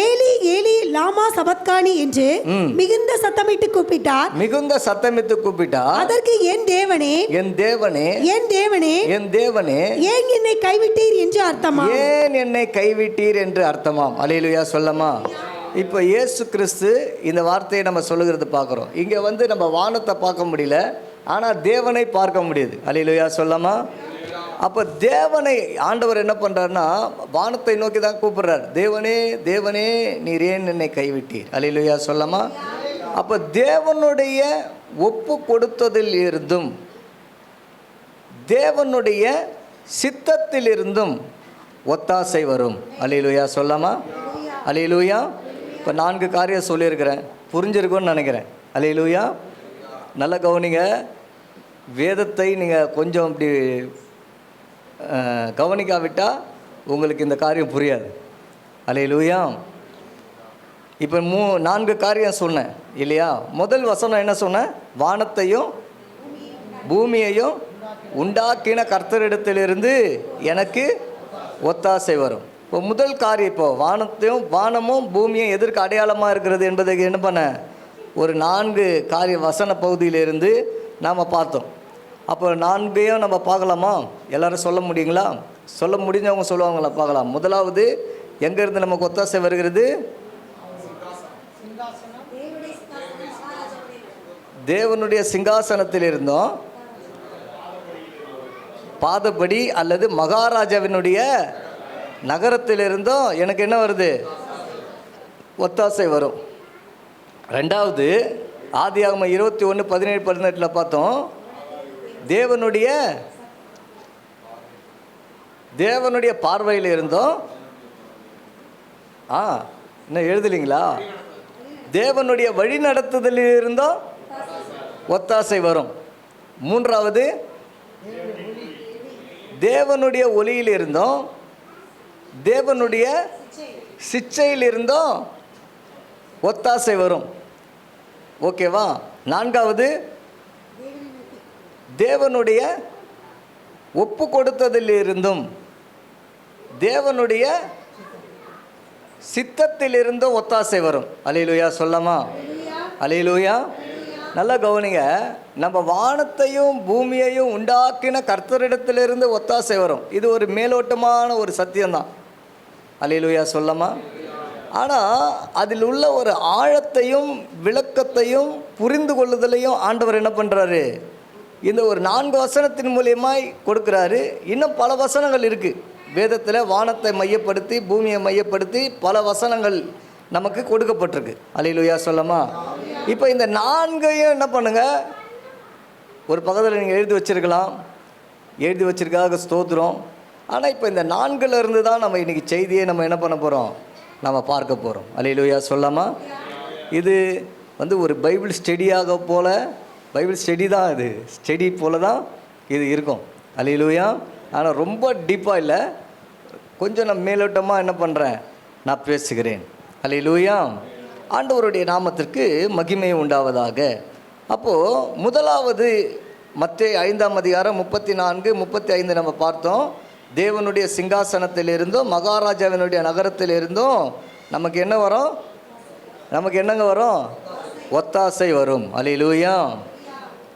ஏலி ஏலி லாமா சபத்கானி என்று மிகுந்த சத்தமிட்டு கூப்பிட்டார். அதற்கு என் தேவனே, என் தேவனே, என் தேவனே, என் தேவனே, ஏன் என்னை கைவிட்டீர் என்று அர்த்தமாம். ஏன் என்னை கைவிட்டீர் என்று அர்த்தமாம். அல்லேலூயா சொல்லமா. இப்போ இயேசு கிறிஸ்து இந்த வார்த்தையை நம்ம சொல்லுகிறது பார்க்குறோம். இங்கே நம்ம வானத்தை பார்க்க முடியல, ஆனால் தேவனை பார்க்க முடியுது. அல்லேலூயா சொல்லமா. அப்போ தேவனை ஆண்டவர் என்ன பண்ணுறாருன்னா வானத்தை நோக்கி தான் கூப்பிடுறார். தேவனே, தேவனே, நீர் ஏன் என்னை கைவிட்டீர்? அல்லேலூயா சொல்லமா. அப்போ தேவனுடைய ஒப்பு கொடுத்ததில் இருந்தும் தேவனுடைய சித்தத்தில் இருந்தும் ஒத்தாசை வரும். அல்லேலூயா சொல்லமா. அல்லேலூயா. இப்போ 4 காரியம் சொல்லியிருக்கிறேன், புரிஞ்சிருக்கும்னு நினைக்கிறேன். அல்லேலூயா. நல்லா கவனிங்க. வேதத்தை நீங்கள் கொஞ்சம் இப்படி கவனிக்காவிட்டால் உங்களுக்கு இந்த காரியம் புரியாது. அல்லேலூயா. இப்போ 4 காரியம் சொன்னேன் இல்லையா? முதல் வசனம் என்ன சொன்னேன்? வானத்தையும் பூமியையும் உண்டாக்கின கர்த்தரிடத்திலிருந்து எனக்கு ஒத்தாசை வரும். இப்போ முதல் காரியம், இப்போ வானமும் பூமியும் எதற்கு அடையாளமாக இருக்கிறது என்பதை என்ன பண்ண ஒரு 4 காரிய வசன பகுதியிலிருந்து நாம் பார்த்தோம். அப்போ 4ஐயும் நம்ம பார்க்கலாமா? எல்லோரும் சொல்ல முடியுங்களா? சொல்ல முடிஞ்சவங்க சொல்லுவாங்களா? பார்க்கலாம். முதலாவது எங்கேருந்து நமக்கு ஒத்தாசை வருகிறது? தேவனுடைய சிங்காசனத்தில் இருந்தோம், பாதப்படி அல்லது மகாராஜாவினுடைய நகரத்தில் இருந்தோம் எனக்கு என்ன வருது? ஒத்தாசை வரும். ரெண்டாவது ஆதியாகமம் 21:17-18 பார்த்தோம். தேவனுடைய பார்வையில் இருந்தோம். இன்னும் எழுதலிங்களா? தேவனுடைய வழி நடத்துதலில் இருந்தோம் ஒத்தாசை வரும். மூன்றாவது தேவனுடைய ஒளியில் இருந்தோம், தேவனுடைய சிச்சையில் இருந்தோம் ஒத்தாசை வரும். ஓகேவா? நான்காவது தேவனுடைய ஒப்பு கொடுத்ததில் இருந்தும் தேவனுடைய சித்தத்தில் இருந்தும் ஒத்தாசை வரும். அல்லேலூயா சொல்லாமா? அல்லேலூயா. நல்லா கவனிங்க. நம்ம வானத்தையும் பூமியையும் உண்டாக்கின கர்த்தரிடத்திலிருந்து ஒத்தாசை வரும். இது ஒரு மேலோட்டமான ஒரு சத்தியம்தான். அல்லேலூயா சொல்லாமா? ஆனால் அதில் உள்ள ஒரு ஆழத்தையும் விளக்கத்தையும் புரிந்து கொள்ளுதலையும் ஆண்டவர் என்ன பண்ணுறாரு? இந்த ஒரு 4 வசனத்தின் மூலியமாய் கொடுக்குறாரு. இன்னும் பல வசனங்கள் இருக்குது வேதத்தில். வானத்தை மையப்படுத்தி பூமியை மையப்படுத்தி பல வசனங்கள் நமக்கு கொடுக்கப்பட்டிருக்கு. அல்லேலூயா சொல்லாமா? இப்போ இந்த 4ஐயும் என்ன பண்ணுங்க, ஒரு பக்கத்தில் நீங்கள் எழுதி வச்சிருக்கலாம், எழுதி வச்சிருக்காக ஸ்தோத்திரம். ஆனால் இப்போ இந்த 4ல் இருந்து தான் நம்ம இன்றைக்கி செய்தியை நம்ம என்ன பண்ண போகிறோம்? நம்ம பார்க்க போகிறோம். அல்லேலூயா சொல்லாமா? இது ஒரு பைபிள் ஸ்டடியாக போல, பைபிள் ஸ்டடி தான், இது ஸ்டடி போல தான் இது இருக்கும். அல்லேலூயா. ஆனால் ரொம்ப டீப்பாக இல்லை, கொஞ்சம் நான் மேலோட்டமாக என்ன பண்ணுறேன், நான் பேசுகிறேன். அல்லேலூயா. ஆண்டவருடைய நாமத்திற்கு மகிமை உண்டாவதாக. அப்போது முதலாவது மத்தேயு 5:34-35 நம்ம பார்த்தோம். தேவனுடைய சிங்காசனத்தில் இருந்தும் மகாராஜாவினுடைய நகரத்தில் இருந்தும் நமக்கு என்ன வரும்? நமக்கு என்னங்க வரும்? ஒத்தாசை வரும். அல்லேலூயா.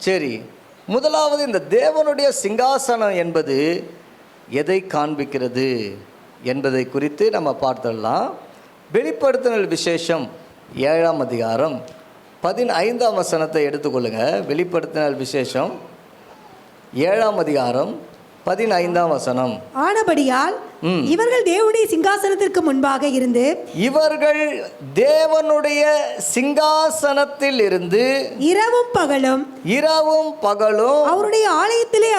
சரி, முதலாவது இந்த தேவனுடைய சிங்காசனம் என்பது எதை காண்பிக்கிறது என்பதை குறித்து நம்ம பார்த்துடலாம். வெளிப்படுத்தினல் விசேஷம் 7ஆம் அதிகாரம் 15ஆம் வசனத்தை எடுத்துக்கொள்ளுங்கள். வெளிப்படுத்தினல் விசேஷம் 7ஆம் அதிகாரம் 15ஆம் வசனம். ஆனபடியால் இவர்கள் தேவனுடைய சிங்காசனத்திற்கு முன்பாக இருந்து இரவும் பகலும் அவருடைய ஆலயத்திலே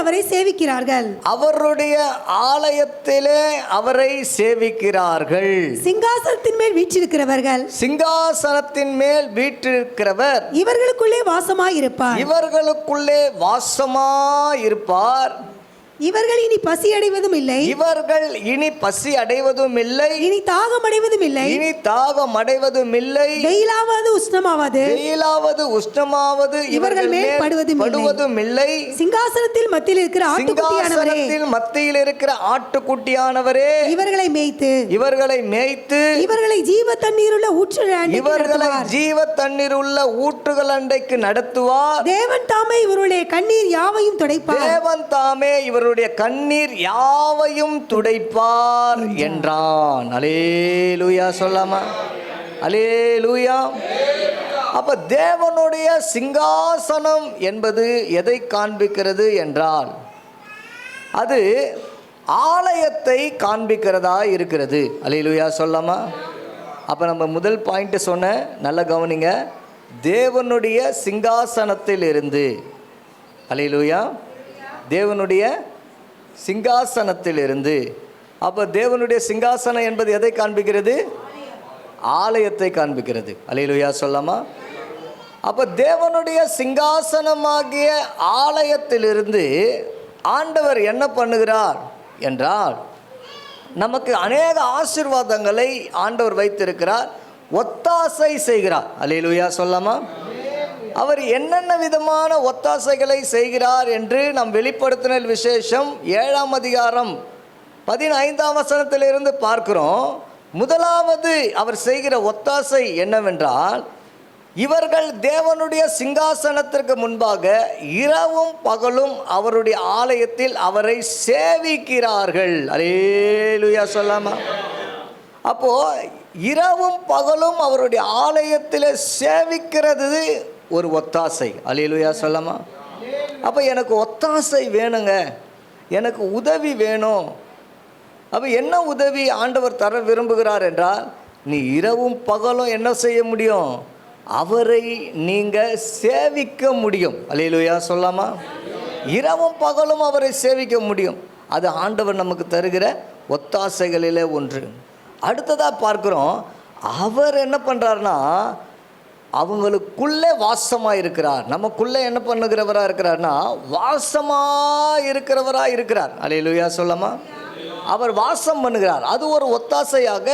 அவரை சேவிக்கிறார்கள். சிங்காசனத்தின் மேல் வீற்றிருக்கிறவர் இவர்களுக்குள்ளே வாசமாயிருப்பார். இவர்கள் இனி பசி அடைவதும் இல்லை, இனி தாகம் அடைவதும் இல்லை, வெயிலாவது உஷ்ணமாவது இவர்கள் மேல் படுவதும் இல்லை. சிங்காசனத்தில் மத்தியில் இருக்கிற ஆட்டுக்குட்டியானவரே இவர்களை மேய்த்து இவர்களை ஜீவ தண்ணீருள்ள ஊற்றுகள் அண்டைக்கு நடத்துவார். தேவன் தாமே இவருடைய கண்ணீர் யாவையும் துடைப்பார். கண்ணீர் யாவையும் துடைப்பார் என்றான். அல்லேலூயா சொல்லாமா? அல்லேலூயா. அப்ப தேவனுடைய சிங்காசனம் என்பது எதை காண்பிக்கிறது என்றால் அது ஆலயத்தை காண்பிக்கிறதா இருக்கிறது. அல்லேலூயா சொல்லாமா? அப்ப நம்ம முதல் பாயிண்ட் சொன்ன நல்ல கவனிங்க. தேவனுடைய சிங்காசனத்தில் இருந்து, அல்லேலூயா, தேவனுடைய சிங்காசனத்தில் இருந்து. அப்போ தேவனுடைய சிங்காசனம் என்பது எதை காண்பிக்கிறது? ஆலயத்தை காண்பிக்கிறது. அல்லேலூயா சொல்லாமா? அப்போ தேவனுடைய சிங்காசனமாகிய ஆலயத்திலிருந்து ஆண்டவர் என்ன பண்ணுகிறார் என்றால் நமக்கு அநேக ஆசீர்வாதங்களை ஆண்டவர் வைத்திருக்கிறார், ஒத்தாசை செய்கிறார். அல்லேலூயா சொல்லாமா? அவர் என்னென்ன விதமான ஒத்தாசைகளை செய்கிறார் என்று நாம் வெளிப்படுத்தினல் விசேஷம் 7ஆம் அதிகாரம் 15ஆம் வசனத்திலிருந்து பார்க்கிறோம். முதலாவது அவர் செய்கிற ஒத்தாசை என்னவென்றால், இவர்கள் தேவனுடைய சிங்காசனத்திற்கு முன்பாக இரவும் பகலும் அவருடைய ஆலயத்தில் அவரை சேவிக்கிறார்கள். அல்லேலூயா சொல்லாமா? அப்போ இரவும் பகலும் அவருடைய ஆலயத்தில் சேவிக்கிறது ஒரு ஒத்தாசை. அல்லேலூயா சொல்லாமா? அப்போ எனக்கு ஒத்தாசை வேணுங்க, எனக்கு உதவி வேணும். அப்போ என்ன உதவி ஆண்டவர் தர விரும்புகிறார் என்றால், நீ இரவும் பகலும் என்ன செய்ய முடியும்? அவரை நீங்கள் சேவிக்க முடியும். அல்லேலூயா சொல்லாமா? இரவும் பகலும் அவரை சேவிக்க முடியும். அது ஆண்டவர் நமக்கு தருகிற ஒத்தாசைகளிலே ஒன்று. அடுத்ததாக பார்க்குறோம், அவர் என்ன பண்ணுறாருனா அவங்களுக்குள்ளே வாசமாக இருக்கிறார். நமக்குள்ளே என்ன பண்ணுகிறவராக இருக்கிறார்னா வாசமாக இருக்கிறவராக இருக்கிறார். அல்லேலூயா சொல்லாமா? அவர் வாசம் பண்ணுகிறார். அது ஒரு ஒத்தாசையாக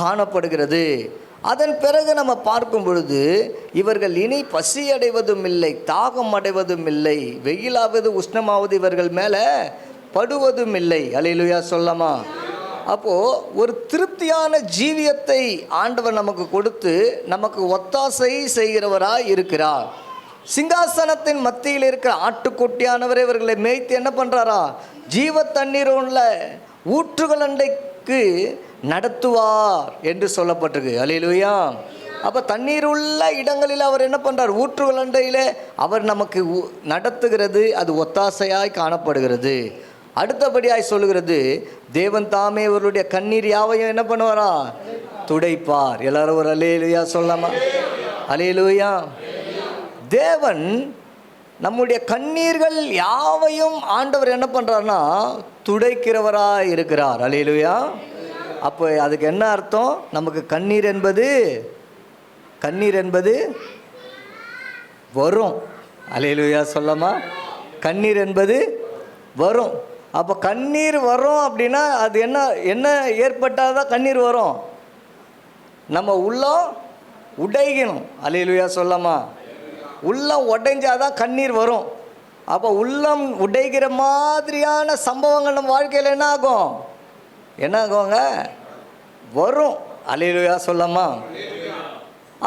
காணப்படுகிறது. அதன் பிறகு நம்ம பார்க்கும் பொழுது, இவர்கள் இனி பசி அடைவதும் இல்லை, தாகம் அடைவதும் இல்லை, வெயிலாவது உஷ்ணமாவது இவர்கள் மேலே படுவதும் இல்லை. அல்லேலூயா சொல்லாமா? அப்போது ஒரு திருப்தியான ஜீவியத்தை ஆண்டவர் நமக்கு கொடுத்து நமக்கு ஒத்தாசை செய்கிறவராக இருக்கிறார். சிங்காசனத்தின் மத்தியில் இருக்கிற ஆட்டுக்குட்டியானவரை இவர்களை மேய்த்து என்ன பண்ணுறாரா? ஜீவ தண்ணீர் உள்ள ஊற்றுகள் அண்டைக்கு நடத்துவார் என்று சொல்லப்பட்டிருக்கு. அல்லேலூயா. அப்போ தண்ணீர் உள்ள இடங்களில் அவர் என்ன பண்ணுறார்? ஊற்றுகள் அண்டையில் அவர் நமக்கு நடத்துகிறது. அது ஒத்தாசையாய் காணப்படுகிறது. அடுத்தபடியாய் சொல்லுகிறது, தேவன் தாமே இவருடைய கண்ணீர் யாவையும் என்ன பண்ணுவாரா? துடைப்பார். எல்லாரும் ஒரு அல்லேலூயா சொல்லாமா? அல்லேலூயா. தேவன் நம்முடைய கண்ணீர்கள் யாவையும் ஆண்டவர் என்ன பண்ணுறாருனா துடைக்கிறவராக இருக்கிறார். அல்லேலூயா. அப்போ அதுக்கு என்ன அர்த்தம்? நமக்கு கண்ணீர் என்பது வரும். அல்லேலூயா சொல்லாமா? கண்ணீர் என்பது வரும். அப்போ கண்ணீர் வரும் அப்படின்னா அது என்ன ஏற்பட்டால் தான் கண்ணீர் வரும்? நம்ம உள்ளம் உடைக்கணும். அல்லேலூயா சொல்லாமா? உள்ளம் உடைஞ்சாதான் கண்ணீர் வரும். அப்போ உள்ளம் உடைகிற மாதிரியான சம்பவங்கள் நம்ம வாழ்க்கையில் என்ன ஆகுங்க? வரும். அல்லேலூயா சொல்லாமா?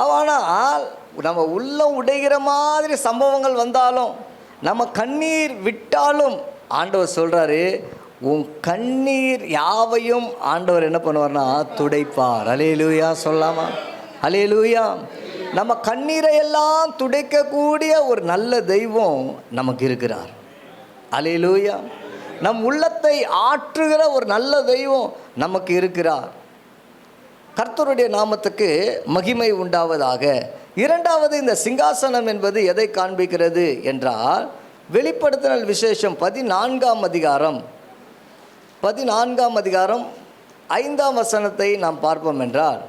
ஆனால் நம்ம உள்ளம் உடைகிற மாதிரி சம்பவங்கள் வந்தாலும், நம்ம கண்ணீர் விட்டாலும் ஆண்டவர் சொல்கிறாரு, உன் கண்ணீர் யாவையும் ஆண்டவர் என்ன பண்ணுவார்னா துடைப்பார். அல்லேலூயா சொல்லாமா? அல்லேலூயா. நம்ம கண்ணீரை எல்லாம் துடைக்கக்கூடிய ஒரு நல்ல தெய்வம் நமக்கு இருக்கிறார். அல்லேலூயா. நம் உள்ளத்தை ஆற்றுகிற ஒரு நல்ல தெய்வம் நமக்கு இருக்கிறார். கர்த்தருடைய நாமத்துக்கு மகிமை உண்டாவதாக. இரண்டாவது, இந்த சிங்காசனம் என்பது எதை காண்பிக்கிறது என்றால், வெளிப்படுத்தினல் விசேஷம் 14ஆம் அதிகாரம் 5ஆம் வசனத்தை நாம் பார்ப்போம் என்றால்,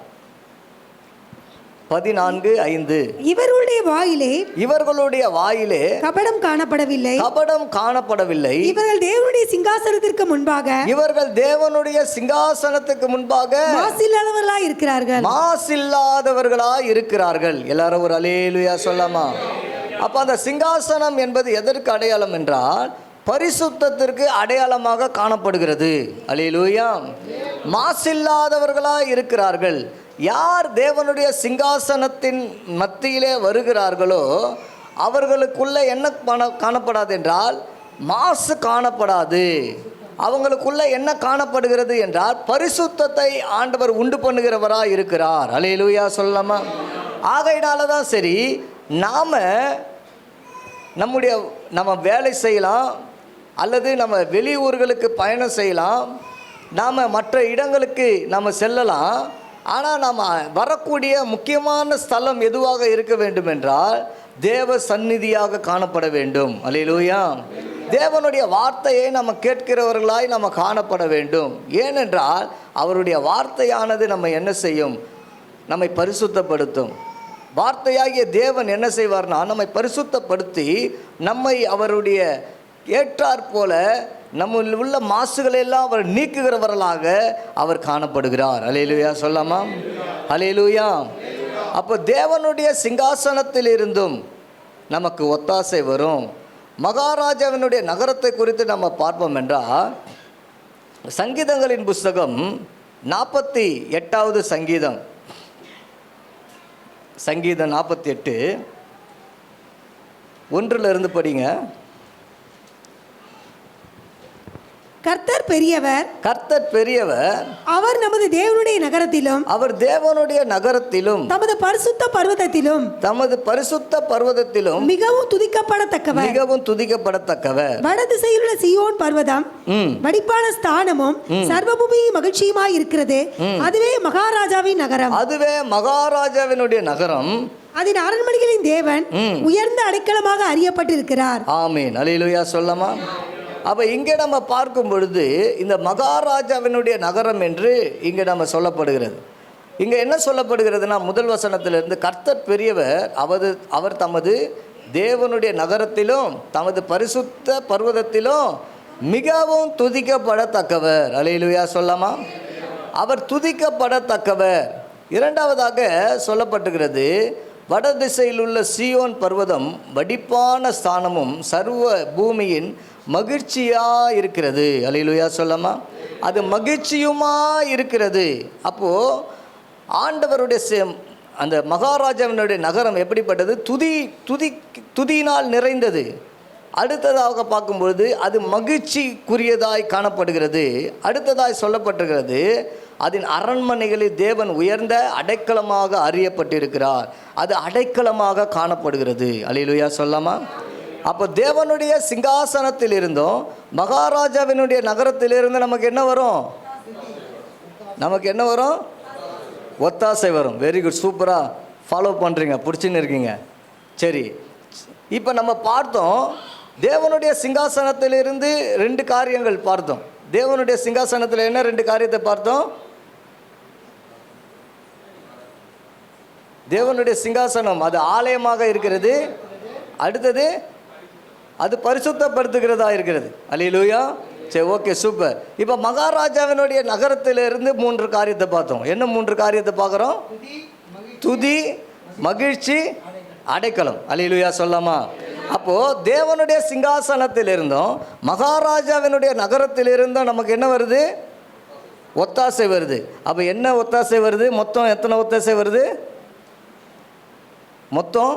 14:5, இவர்களுடைய வாயிலே கபடம் காணப்படவில்லை. இவர்கள் தேவனுடைய சிங்காசனத்திற்கு முன்பாக மாசில்லாதவர்களாய் இருக்கிறார்கள். எல்லாரும் ஒரு அல்லேலூயா சொல்லாமா? அப்போ அந்த சிங்காசனம் என்பது எதற்கு அடையாளம் என்றால், பரிசுத்தத்திற்கு அடையாளமாக காணப்படுகிறது. அல்லேலூயா. மாசில்லாதவர்களாய் இருக்கிறார்கள். யார் தேவனுடைய சிங்காசனத்தின் மத்தியிலே வருகிறார்களோ அவர்களுக்குள்ள என்ன காணப்படாது என்றால் மாசு காணப்படாது. அவங்களுக்குள்ள என்ன காணப்படுகிறது என்றால் பரிசுத்தத்தை ஆண்டவர் உண்டு பண்ணுகிறவராக இருக்கிறார். அல்லேலூயா சொல்லலாமா? ஆகையினால தான் சரி, நம்ம வேலை செய்யலாம், அல்லது நம்ம வெளியூர்களுக்கு பயணம் செய்யலாம், நாம் மற்ற இடங்களுக்கு நம்ம செல்லலாம். ஆனால் நாம் வரக்கூடிய முக்கியமான ஸ்தலம் எதுவாக இருக்க வேண்டும் என்றால் தேவ சந்நிதியாக காணப்பட வேண்டும். அல்லேலூயா. தேவனுடைய வார்த்தையை நம்ம கேட்கிறவர்களாய் நம்ம காணப்பட வேண்டும். ஏனென்றால் அவருடைய வார்த்தையானது நம்ம என்ன செய்யும்? நம்மை பரிசுத்தப்படுத்தும். வார்த்தையாகிய தேவன் என்ன செய்வார்னா நம்மை பரிசுத்தப்படுத்தி நம்மை அவருடைய ஏற்றாற்போல நம்ம உள்ள மாசுகளை எல்லாம் அவர் நீக்குகிறவர்களாக அவர் காணப்படுகிறார். அல்லேலூயா சொல்லாமா? அல்லேலூயா. அப்போ தேவனுடைய சிங்காசனத்தில் இருந்தும் நமக்கு ஒத்தாசை வரும். மகாராஜாவினுடைய நகரத்தை குறித்து நம்ம பார்ப்போம் என்றால், சங்கீதங்களின் புஸ்தகம் 48வது சங்கீதம், சங்கீதம் 48 1 படிங்க. கர்த்தர் பெரியவர், கர்த்தர் பெரியவர், அவர் நமது தேவனுடைய நகரத்திலும், அவர் தேவனுடைய நகரத்திலும், தமது பரிசுத்த பர்வதத்திலும், தமது பரிசுத்த பர்வதத்திலும் மிகவும் துதிக்கப்படத்தக்கவர், மிகவும் துதிக்கப்படத்தக்கவர். வடதிசையில் உள்ள சீயோன் பர்வதம் வடிப்பான ஸ்தானமும் சர்வபூமி மகிழ்ச்சியுமாய் இருக்கிறது. அதுவே மகாராஜாவின் நகரம், அதுவே மகாராஜாவினுடைய நகரம், அதன் அரண்மனைகளின் தேவன் உயர்ந்த அடைக்கலமாக அறியப்பட்டிருக்கிறார். ஆமீன், அல்லேலூயா சொல்லமா. அப்போ இங்கே நம்ம பார்க்கும் பொழுது இந்த மகாராஜாவினுடைய நகரம் என்று இங்கே நம்ம சொல்லப்படுகிறது. இங்கே என்ன சொல்லப்படுகிறதுனா, முதல் வசனத்திலிருந்து கர்த்தர் பெரியவர், அவர் தமது தேவனுடைய நகரத்திலும் தமது பரிசுத்த பர்வதத்திலும் மிகவும் துதிக்கப்படத்தக்கவர். அல்லேலூயா சொல்லமா. அவர் துதிக்கப்படத்தக்கவர். இரண்டாவதாக சொல்லப்பட்டுகிறது, வடதிசையில் உள்ள சீயோன் பர்வதம் வடிப்பான ஸ்தானமும் சர்வ பூமியின் மகிழ்ச்சியாக இருக்கிறது. அல்லேலூயா சொல்லமா. அது மகிழ்ச்சியுமாக இருக்கிறது. அப்போது ஆண்டவருடைய அந்த மகாராஜாவினுடைய நகரம் எப்படிப்பட்டது? துதியினால் நிறைந்தது. அடுத்ததாக பார்க்கும்பொழுது அது மகிழ்ச்சிக்குரியதாய் காணப்படுகிறது. அடுத்ததாய் சொல்லப்பட்டிருக்கிறது, அதன் அரண்மனைகளில் தேவன் உயர்ந்த அடைக்கலமாக அறியப்பட்டிருக்கிறார். அது அடைக்கலமாக காணப்படுகிறது. அல்லேலூயா சொல்லாமா. அப்போ தேவனுடைய சிங்காசனத்தில் இருந்தும் மகாராஜாவினுடைய நகரத்திலிருந்து நமக்கு என்ன வரும்? நமக்கு என்ன வரும்? ஒத்தாசை வரும். வெரி குட், சூப்பராக ஃபாலோ பண்ணுறீங்க, பிடிச்சின்னு இருக்கீங்க. சரி, இப்போ நம்ம பார்த்தோம், தேவனுடைய சிங்காசனத்திலிருந்து 2 காரியங்கள் பார்த்தோம். தேவனுடைய சிங்காசனத்தில் என்ன 2 காரியத்தை பார்த்தோம்? தேவனுடைய சிங்காசனம் அது ஆலயமாக இருக்கிறது. அடுத்தது அது பரிசுத்தப்படுத்துகிறதா இருக்கிறது. அல்லேலூயா. சரி, ஓகே, சூப்பர். இப்போ மகாராஜாவினுடைய நகரத்திலிருந்து 3 காரியத்தை பார்த்தோம். என்ன 3 காரியத்தை பார்க்குறோம்? துதி, மகிழ்ச்சி, அடைக்கலம். அல்லேலூயா சொல்லாமா. அப்போது தேவனுடைய சிங்காசனத்தில் இருந்தோம் மகாராஜாவினுடைய நகரத்திலிருந்தும் நமக்கு என்ன வருது? ஒத்தாசை வருது. அப்போ என்ன ஒத்தாசை வருது? மொத்தம் எத்தனை ஒத்தாசை வருது? மொத்தம்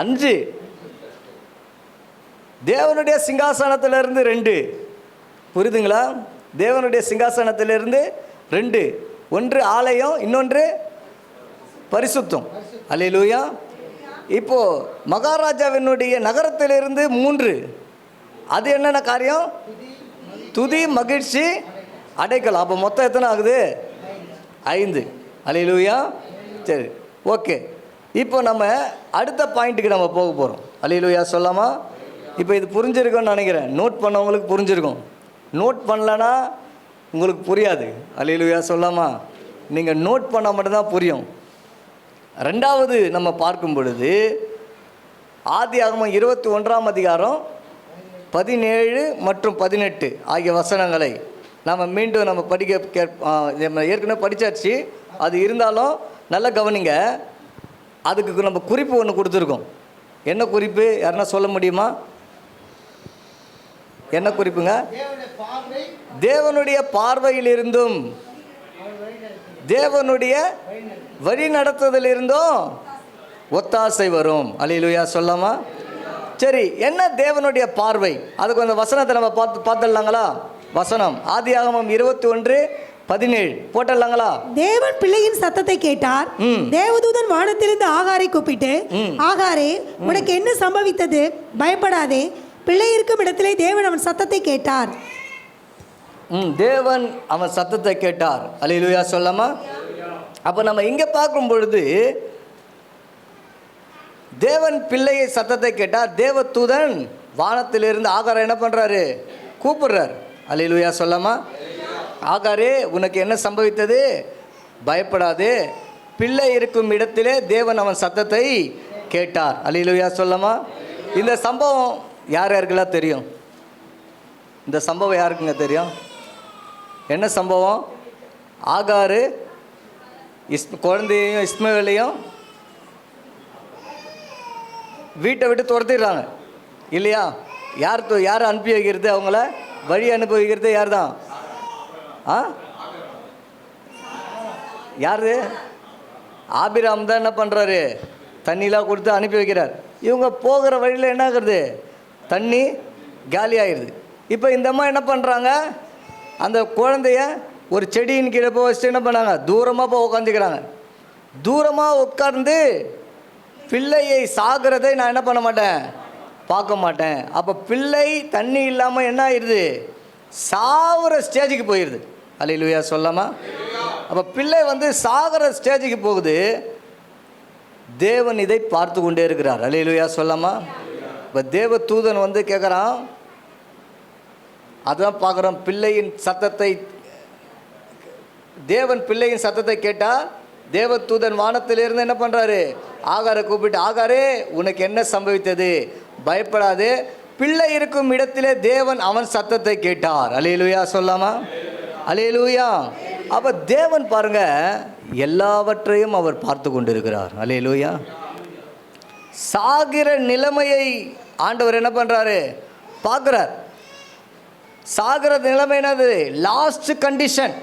5. தேவனுடைய சிங்காசனத்திலிருந்து 2. புரியுதுங்களா? தேவனுடைய சிங்காசனத்திலிருந்து 2. ஒன்று ஆலயம், இன்னொன்று பரிசுத்தம். அல்லேலூயா. இப்போ மகாராஜாவினுடைய நகரத்திலிருந்து 3. அது என்னென்ன காரியம்? துதி, மகிழ்ச்சி, அடைக்கலம். அப்போ மொத்தம் எத்தனை ஆகுது? 5. அல்லேலூயா. சரி, ஓகே. இப்போ நம்ம அடுத்த பாயிண்ட்டுக்கு நம்ம போக போகிறோம். அல்லேலூயா சொல்லாமா. இப்போ இது புரிஞ்சிருக்கும்னு நினைக்கிறேன். நோட் பண்ணவங்களுக்கு புரிஞ்சிருக்கும். நோட் பண்ணலன்னா உங்களுக்கு புரியாது. அல்லேலூயா சொல்லாமா. நீங்கள் நோட் பண்ணால் மட்டும்தான் புரியும். ரெண்டாவது நம்ம பார்க்கும் பொழுது ஆதியாகமம் 21ஆம் அதிகாரம் 17 மற்றும் 18 ஆகிய வசனங்களை நம்ம மீண்டும் நம்ம ஏற்கனவே படித்தாச்சு. அது இருந்தாலும் நல்லா கவனிங்க. அதுக்கு நம்ம குறிப்பு ஒன்று கொடுத்துருக்கோம். என்ன குறிப்பு? யாருன்னா சொல்ல முடியுமா? என்ன குறிப்புங்க? தேவனுடைய பார்வையிலிருந்தும் தேவனுடைய வழி நடத்துதலிருந்தும் ஒத்தாசை வரும். அல்லேலூயா சொல்லாமா. சரி, என்ன தேவனுடைய பார்வை? அதுக்கு அந்த வசனத்தை நம்ம பார்த்துடலாங்களா? வசனம் ஆதியாகமம் 21:17 போட்டுடலாங்களா? தேவன் பிள்ளையின் சத்தத்தை கேட்டார். தேவதூதன் வானத்திலிருந்து ஆகாரை கூப்பிட்டு, ஆகாரே, உனக்கு என்ன சம்பவித்தது? பயப்படாதே, பிள்ளை இருக்கும் இடத்திலே தேவன் அவன் சத்தத்தை கேட்டார். தேவன் அவன் சத்தத்தை கேட்டார். அல்லேலூயா சொல்லாமா. அப்போ நம்ம இங்கே பார்க்கும் பொழுது தேவன் பிள்ளையை சத்தத்தை கேட்டார். தேவதூதன் வானத்திலிருந்து ஆகாரை என்ன பண்ணுறாரு? கூப்பிடுறார். அல்லேலூயா சொல்லாமா. ஆகாரே, உனக்கு என்ன சம்பவித்தது? பயப்படாதே, பிள்ளை இருக்கும் இடத்திலே தேவன் அவன் சத்தத்தை கேட்டார். அல்லேலூயா சொல்லாமா. இந்த சம்பவம் யாருக்கெல்லாம் தெரியும்? இந்த சம்பவம் யாருக்குங்க தெரியும்? என்ன சம்பவம்? ஆகாரு குழந்தையும் இஸ்மவேலையும் வீட்டை விட்டு துரத்திடுறாங்க இல்லையா? யார் அனுப்பி வைக்கிறது? அவங்கள வழி அனுப்பி வைக்கிறது யார் தான்? யாரு? ஆபிராம் தான் என்ன பண்ணுறாரு? தண்ணிலாம் கொடுத்து அனுப்பி வைக்கிறார். இவங்க போகிற வழியில் என்ன ஆகுறது? தண்ணி காலி ஆகிடுது. இப்போ இந்த அம்மா என்ன பண்ணுறாங்க? அந்த குழந்தைய ஒரு செடியின் கீழே போய் வச்சுட்டு என்ன பண்ணாங்க? தூரமாக போய் உட்காந்துக்கிறாங்க. தூரமாக உட்கார்ந்து பிள்ளையை சாகிறதை நான் என்ன பண்ண மாட்டேன்? பார்க்க மாட்டேன். அப்போ பிள்ளை தண்ணி இல்லாமல் என்ன ஆயிடுது? சாகிற ஸ்டேஜுக்கு போயிடுது. அல்லேலூயா சொல்லாமா? அப்போ பிள்ளை வந்து சாகிற ஸ்டேஜுக்கு போகுது. தேவன் இதை பார்த்து கொண்டே இருக்கிறார். அல்லேலூயா சொல்லாமா? இப்போ தேவ தூதன் வந்து கேட்குறான். அதுதான் பார்க்குறோம். பிள்ளையின் சத்தத்தை தேவன் பிள்ளையின் சத்தத்தை கேட்டால் தேவ தூதன் வானத்திலிருந்து என்ன பண்ணுறாரு? ஆகாரை கூப்பிட்டு, ஆகாரே உனக்கு என்ன சம்பவித்தது? பயப்படாது. பிள்ளை இருக்கும் இடத்திலே தேவன் அவன் சத்தத்தை கேட்டார். அல்லேலூயா சொல்லாமா? அல்லேலூயா. அப்போ தேவன் பாருங்க எல்லாவற்றையும் அவர் பார்த்து கொண்டிருக்கிறார். அல்லேலூயா. சாகிற நிலைமையை ஆண்டவர் என்ன பண்ணுறாரு? பார்க்குறார். சாகிற நிலைமை என்னது? Last condition.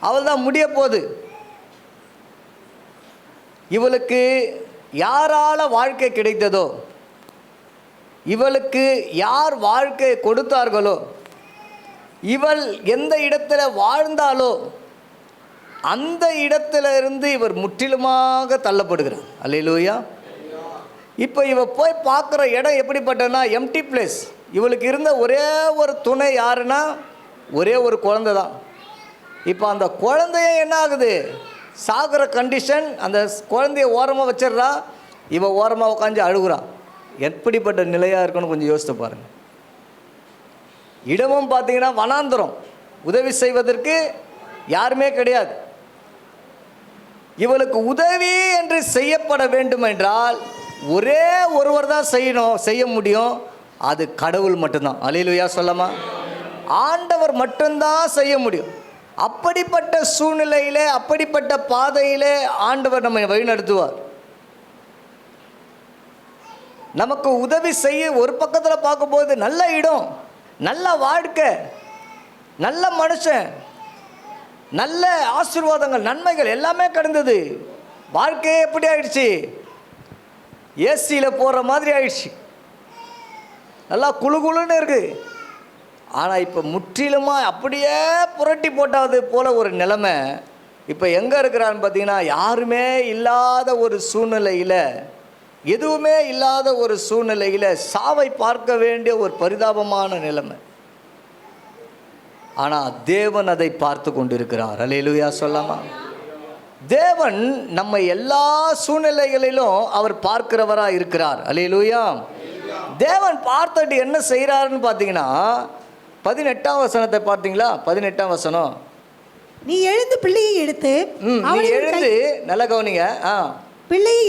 அவள் தான் முடிய போகுது. இவளுக்கு யாரால வாழ்க்கை கிடைத்ததோ, இவளுக்கு யார் வாழ்க்கை கொடுத்தார்களோ, இவள் எந்த இடத்துல வாழ்ந்தாலோ அந்த இடத்துல இருந்து இவர் முற்றிலுமாக தள்ளப்படுகிறார். அல்லேலூயா. இப்போ இவ போய் பார்க்குற இடம் எப்படிப்பட்டனா? Empty place. இவளுக்கு இருந்த ஒரே ஒரு துணை யாருன்னா ஒரே ஒரு குழந்தை தான். இப்போ அந்த குழந்தைய என்ன ஆகுது? சாகிற கண்டிஷன். அந்த குழந்தைய ஓரமாக வச்சிடுறா. இவ ஓரமாக உட்காந்து அழுகுறான். எப்படிப்பட்ட நிலையாக இருக்குன்னு கொஞ்சம் யோசித்து பாருங்கள். இடமும் பார்த்தீங்கன்னா வனாந்தரம். உதவி செய்வதற்கு யாருமே கிடையாது. இவளுக்கு உதவி என்று செய்யப்பட வேண்டும் என்றால் ஒரே ஒருவர் தான் செய்ய முடியும். அது கடவுள் மட்டும்தான். அல்லேலூயா சொல்லாமா? ஆண்டவர் மட்டும்தான் செய்ய முடியும். அப்படிப்பட்ட சூழ்நிலையிலே, அப்படிப்பட்ட பாதையிலே ஆண்டவர் நம்மை வழிநடத்துவார். நமக்கு உதவி செய்ய ஒரு பக்கத்தில் பார்க்கும்போது நல்ல இடம், நல்ல வாழ்க்கை, நல்ல மனுஷன், நல்ல ஆசீர்வாதங்கள், நன்மைகள் எல்லாமே கடந்தது. வாழ்க்கையே எப்படி ஆயிடுச்சு? ஏசியில் போகிற மாதிரி ஆயிடுச்சு. நல்லா குழு குழுன்னு இருக்குது. ஆனால் இப்போ முற்றிலுமாக அப்படியே புரட்டி போட்டாது போல ஒரு நிலைமை. இப்போ எங்கே இருக்கிறான்னு பார்த்தீங்கன்னா, யாருமே இல்லாத ஒரு சூழ்நிலையில், எதுவுமே இல்லாத ஒரு சூழ்நிலையில் சாவை பார்க்க வேண்டிய ஒரு பரிதாபமான நிலைமை. ஆனால் தேவன் அதை பார்த்து கொண்டிருக்கிறார். அல்லேலூயா சொல்லாமா? தேவன் நம்ம எல்லா சூழ்நிலைகளிலும் அவர் பார்க்கிறவராக இருக்கிறார். அல்லேலூயா. தேவன் பார்த்துட்டு என்ன செய்கிறாருன்னு பார்த்தீங்கன்னா, 18ஆம் வசனத்தை பார்த்தீங்களா? 18ஆம் வசனம். நீ எழுந்து பிள்ளையை எடுத்து, நீ எழுந்து, நல்ல கவனிங்க. பிள்ளையை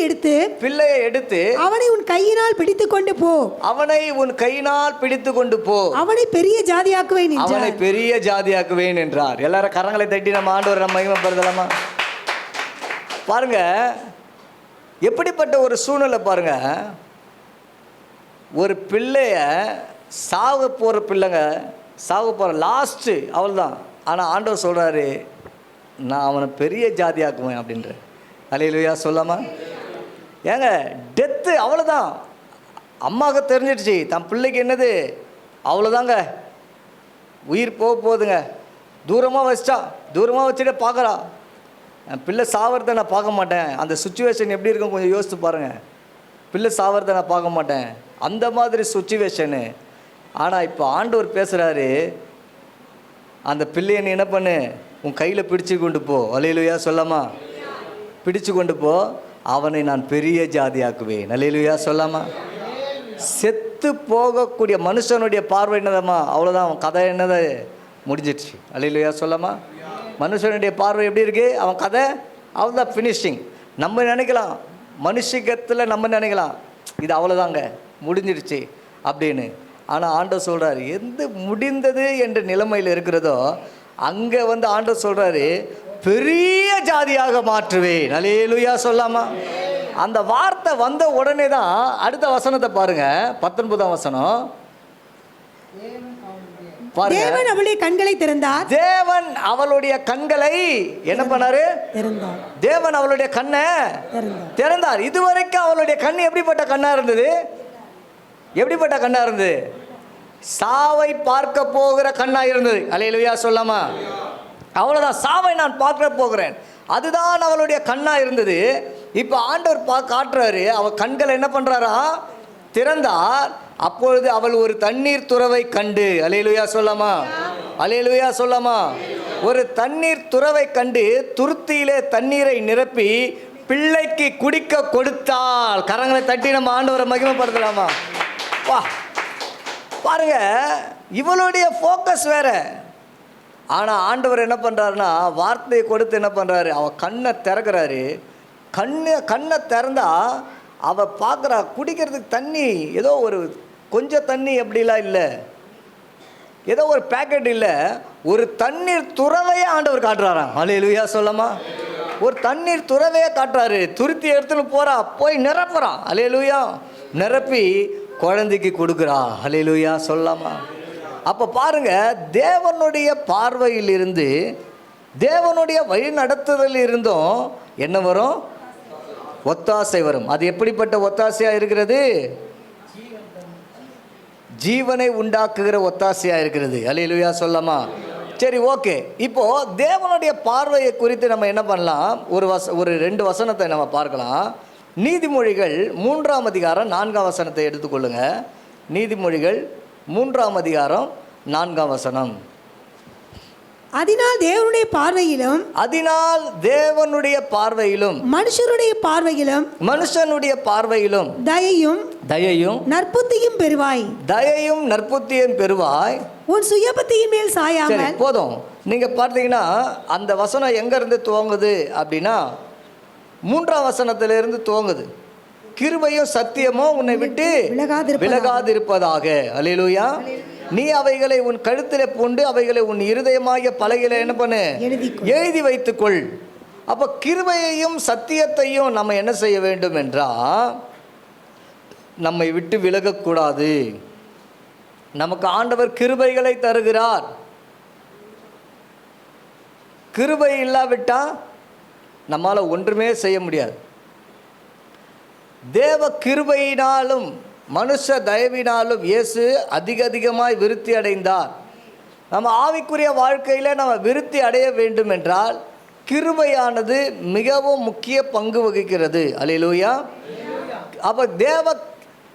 எடுத்து அவனை உன் கையினால் பிடித்து கொண்டு போ. அவனை உன் கையினால் பிடித்து கொண்டு போ. அவனை பெரிய ஜாதியாக்குவேன் என்றார். அவனை பெரிய ஜாதியாக்குவேன் என்றார். எல்லாரும் கரங்களை தட்டி நம்ம ஆண்டவர் நம்ம மகிமைப்படுத்தலாமா? பாருங்க எப்படிப்பட்ட ஒரு சூழ்நிலை பாருங்க. ஒரு பிள்ளைய சாக போகிற பிள்ளைங்க, சாக போகிற லாஸ்ட்டு அவள் தான். ஆனால் ஆண்டவர் சொல்கிறாரு, நான் அவனை பெரிய ஜாதியாக்குவேன் அப்படின்ற. அல்லேலூயா சொல்லாமா? ஏங்க டெத்து அவ்வளோதான். அம்மாவுக்கு தெரிஞ்சிடுச்சு தன் பிள்ளைக்கு என்னது, அவ்வளோதாங்க, உயிர் போக போகுதுங்க. தூரமாக வச்சிட்டா, தூரமாக வச்சுட்டு பார்க்குறா. என் பிள்ளை சாவறதை நான் பார்க்க மாட்டேன். அந்த சுச்சுவேஷன் எப்படி இருக்கும் கொஞ்சம் யோசித்து பாருங்கள். பிள்ளை சாவறதை நான் பார்க்க மாட்டேன், அந்த மாதிரி சுச்சுவேஷனு. ஆனால் இப்போ ஆண்டவர் பேசுகிறாரு, அந்த பிள்ளையை நீ என்ன பண்ணு, உன் கையில் பிடிச்சு கொண்டு போ. அல்லேலூயா சொல்லாமா? பிடிச்சு கொண்டு போ, அவனை நான் பெரிய ஜாதியாக்குவேன். அல்லேலூயா சொல்லாமா? செத்து போகக்கூடிய மனுஷனுடைய பார்வை என்னதாம்மா? அவ்வளோதான், அவன் கதை என்னது முடிஞ்சிடுச்சு. அல்லேலூயா சொல்லாமா? மனுஷனுடைய பார்வை எப்படி இருக்குது? அவன் கதை அவ்வளோதான், ஃபினிஷிங். நம்ம நினைக்கலாம், மனுஷகத்தில் நம்ம நினைக்கலாம் இது அவ்வளோதாங்க முடிஞ்சிடுச்சு அப்படின்னு. ஆனால் ஆண்டவர் சொல்கிறார், எந்த முடிந்தது என்ற நிலைமையில் இருக்கிறதோ அங்கே வந்து ஆண்டவர் சொல்கிறாரு, பெரிய ஜாதியாக மாற்றுவேன். அல்லேலூயா சொல்லாமா? அந்த வார்த்தை வந்த உடனே தான் அடுத்த வசனத்தை பாருங்கள், 19ஆம் வசனம். பாருங்க, தேவன் அவளுடைய கண்களை திறந்தார். தேவன் அவளுடைய கண்களை என்ன பண்ணாரு? திறந்தார். தேவன் அவளுடைய கண்ணை திறந்தார். இதுவரைக்கும் அவளுடைய கண் எப்படிப்பட்ட கண்ணா இருந்தது? எப்படிப்பட்ட கண்ணா இருந்தது? சாவை பார்க்க போகிற கண்ணா இருந்தது. அல்லேலூயா சொல்லாமா? அவ்வளவுதான், சாவை நான் பார்க்க போகிறேன், அதுதான் அவளுடைய கண்ணா இருந்தது. இப்போ ஆண்டவர் காட்டுறாரு, அவள் கண்கள் என்ன பண்றாரா? திறந்தார். அப்பொழுது அவள் ஒரு தண்ணீர் துறவை கண்டு, அல்லேலூயா சொல்லாமா? அல்லேலூயா சொல்லாமா? ஒரு தண்ணீர் துறவை கண்டு துருத்தியிலே தண்ணீரை நிரப்பி பிள்ளைக்கு குடிக்க கொடுத்தாள். கரங்களை தட்டி நம்ம ஆண்டவரை மகிமைப்படுத்தலாமா? வா பாருங்க, இவளுடைய ஃபோக்கஸ் வேற. ஆனால் ஆண்டவர் என்ன பண்ணுறாருன்னா, வார்த்தையை கொடுத்து என்ன பண்ணுறாரு? அவள் கண்ணை திறக்கிறாரு. கண்ணை திறந்தா அவள் பார்க்குறா, குடிக்கிறதுக்கு தண்ணி ஏதோ ஒரு கொஞ்சம் தண்ணி அப்படிலாம் இல்லை, ஏதோ ஒரு பேக்கெட் இல்லை, ஒரு தண்ணீர் துறவையே ஆண்டவர் காட்டுறாராம். அல்லேலூயா சொல்லாமா? ஒரு தண்ணீர் துறவையே காட்டுறாரு. துருத்தி எடுத்துன்னு போகிறா, போய் நிரப்புறான். அல்லேலூயா, நிரப்பி குழந்தைக்கு கொடுக்குறா. அல்லேலூயா சொல்லாமா? அப்போ பாருங்க, தேவனுடைய பார்வையில் இருந்து, தேவனுடைய வழி நடத்துதல் இருந்தும் என்ன வரும்? ஒத்தாசை வரும். அது எப்படிப்பட்ட ஒத்தாசையாக இருக்கிறது? ஜீவனை உண்டாக்குகிற ஒத்தாசையாக இருக்கிறது. அல்லேலூயா சொல்லாமா? சரி, ஓகே. இப்போ தேவனுடைய பார்வையை குறித்து நம்ம என்ன பண்ணலாம்? ஒரு 2 வசனத்தை நம்ம பார்க்கலாம். நீதிமொழிகள் 3ஆம் அதிகாரம் 4ஆம் வசனத்தை எடுத்துக்கொள்ளுங்க. நீதிமொழிகள் 3ஆம் அதிகாரம் 4ஆம் வசனம். அதனால் தேவனுடைய பார்வையிலும், அதனால் தேவனுடைய பார்வையிலும், மனுஷருடைய பார்வையிலும், மனுஷனுடைய பார்வையிலும் தயையும் தயையும் நற்புத்தியும் பெறுவாய். தயையும் நற்புத்தியும் பெறுவாய். உன் சுயபுத்தியின் மேல் சாயாமல். போதும். நீங்க பார்த்தீங்கன்னா அந்த வசனம் எங்க இருந்து துவங்குது அப்படின்னா 3ஆம் வசனத்திலிருந்து துவங்குது. கிருபையும் சத்தியமும் உன்னை விட்டு விலகாதிருப்பதாக. அல்லேலூயா. நீ அவைகளை உன் கழுத்திலே பூண்டு அவைகளை உன் இருதயமாகிய பலகையில என்ன பண்ணு? எழுதி வைத்துக்கொள். அப்போ கிருபையையும் சத்தியத்தையும் நம்ம என்ன செய்ய வேண்டும் என்றால், நம்மை விட்டு விலகக்கூடாது. நமக்கு ஆண்டவர் கிருபைகளை தருகிறார். கிருபை இல்லாவிட்டால் நம்மால் ஒன்றுமே செய்ய முடியாது. தேவ கிருபையினாலும் மனுஷ தயவினாலும் இயேசு அதிகமாய் விருத்தி அடைந்தார். நம்ம ஆவிக்குரிய வாழ்க்கையில் நம்ம விருத்தி அடைய வேண்டும் என்றால் கிருபையானது மிகவும் முக்கிய பங்கு வகிக்கிறது. அல்லேலூயா. அப்போ தேவ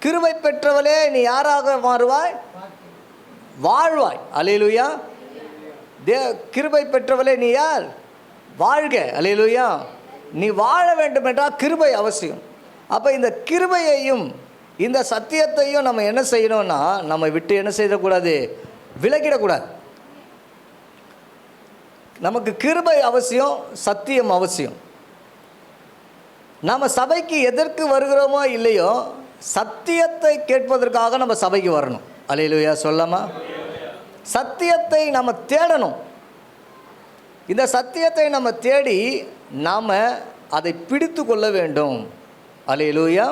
கிருபை பெற்றவளே நீ யாராக மாறுவாய்? வாழ்வாய். அல்லேலூயா. கிருபை பெற்றவளே நீ யார்? வாழ்க. அல்லேலூயா. நீ வாழ வேண்டும் என்றால் கிருபை அவசியம். அப்போ இந்த கிருபையையும் இந்த சத்தியத்தையும் நம்ம என்ன செய்யணும்னா, நம்ம விட்டு என்ன செய்யக்கூடாது? விலகிடக்கூடாது. நமக்கு கிருபை அவசியம், சத்தியம் அவசியம். நம்ம சபைக்கு எதற்கு வருகிறோமோ இல்லையோ, சத்தியத்தை கேட்பதற்காக நம்ம சபைக்கு வரணும். அல்லேலூயா சொல்லாமா? சத்தியத்தை நம்ம தேடணும். இந்த சத்தியத்தை நம்ம தேடி நாம் அதை பிடித்து கொள்ள வேண்டும். அல்லேலூயா.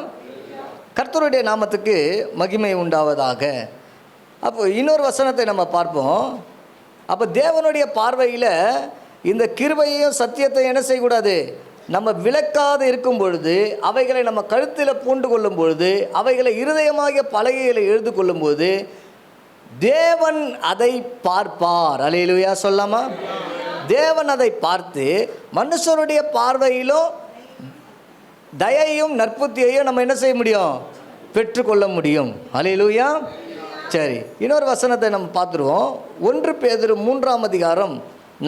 கர்த்தருடைய நாமத்துக்கு மகிமை உண்டாவதாக. அப்போ இன்னொரு வசனத்தை நம்ம பார்ப்போம். அப்போ தேவனுடைய பார்வையில் இந்த கிருபையையும் சத்தியத்தையும் என்ன செய்யக்கூடாது? நம்ம விலக்காது இருக்கும் பொழுது, அவைகளை நம்ம கழுத்தில் பூண்டு கொள்ளும் பொழுது, அவைகளை இருதயமாகிய பலகைகளை எழுது கொள்ளும் போது தேவன் அதை பார்ப்பார். அல்லேலூயா சொல்லாமா? தேவன் அதை பார்த்து மனுஷருடைய பார்வையிலும் தயையும் நற்புத்தியையும் நம்ம என்ன செய்ய முடியும்? பெற்றுக்கொள்ள முடியும். அல்லேலூயா. சரி, இன்னொரு வசனத்தை நம்ம பார்த்துருவோம். 1 பேதுரு 3ஆம் அதிகாரம்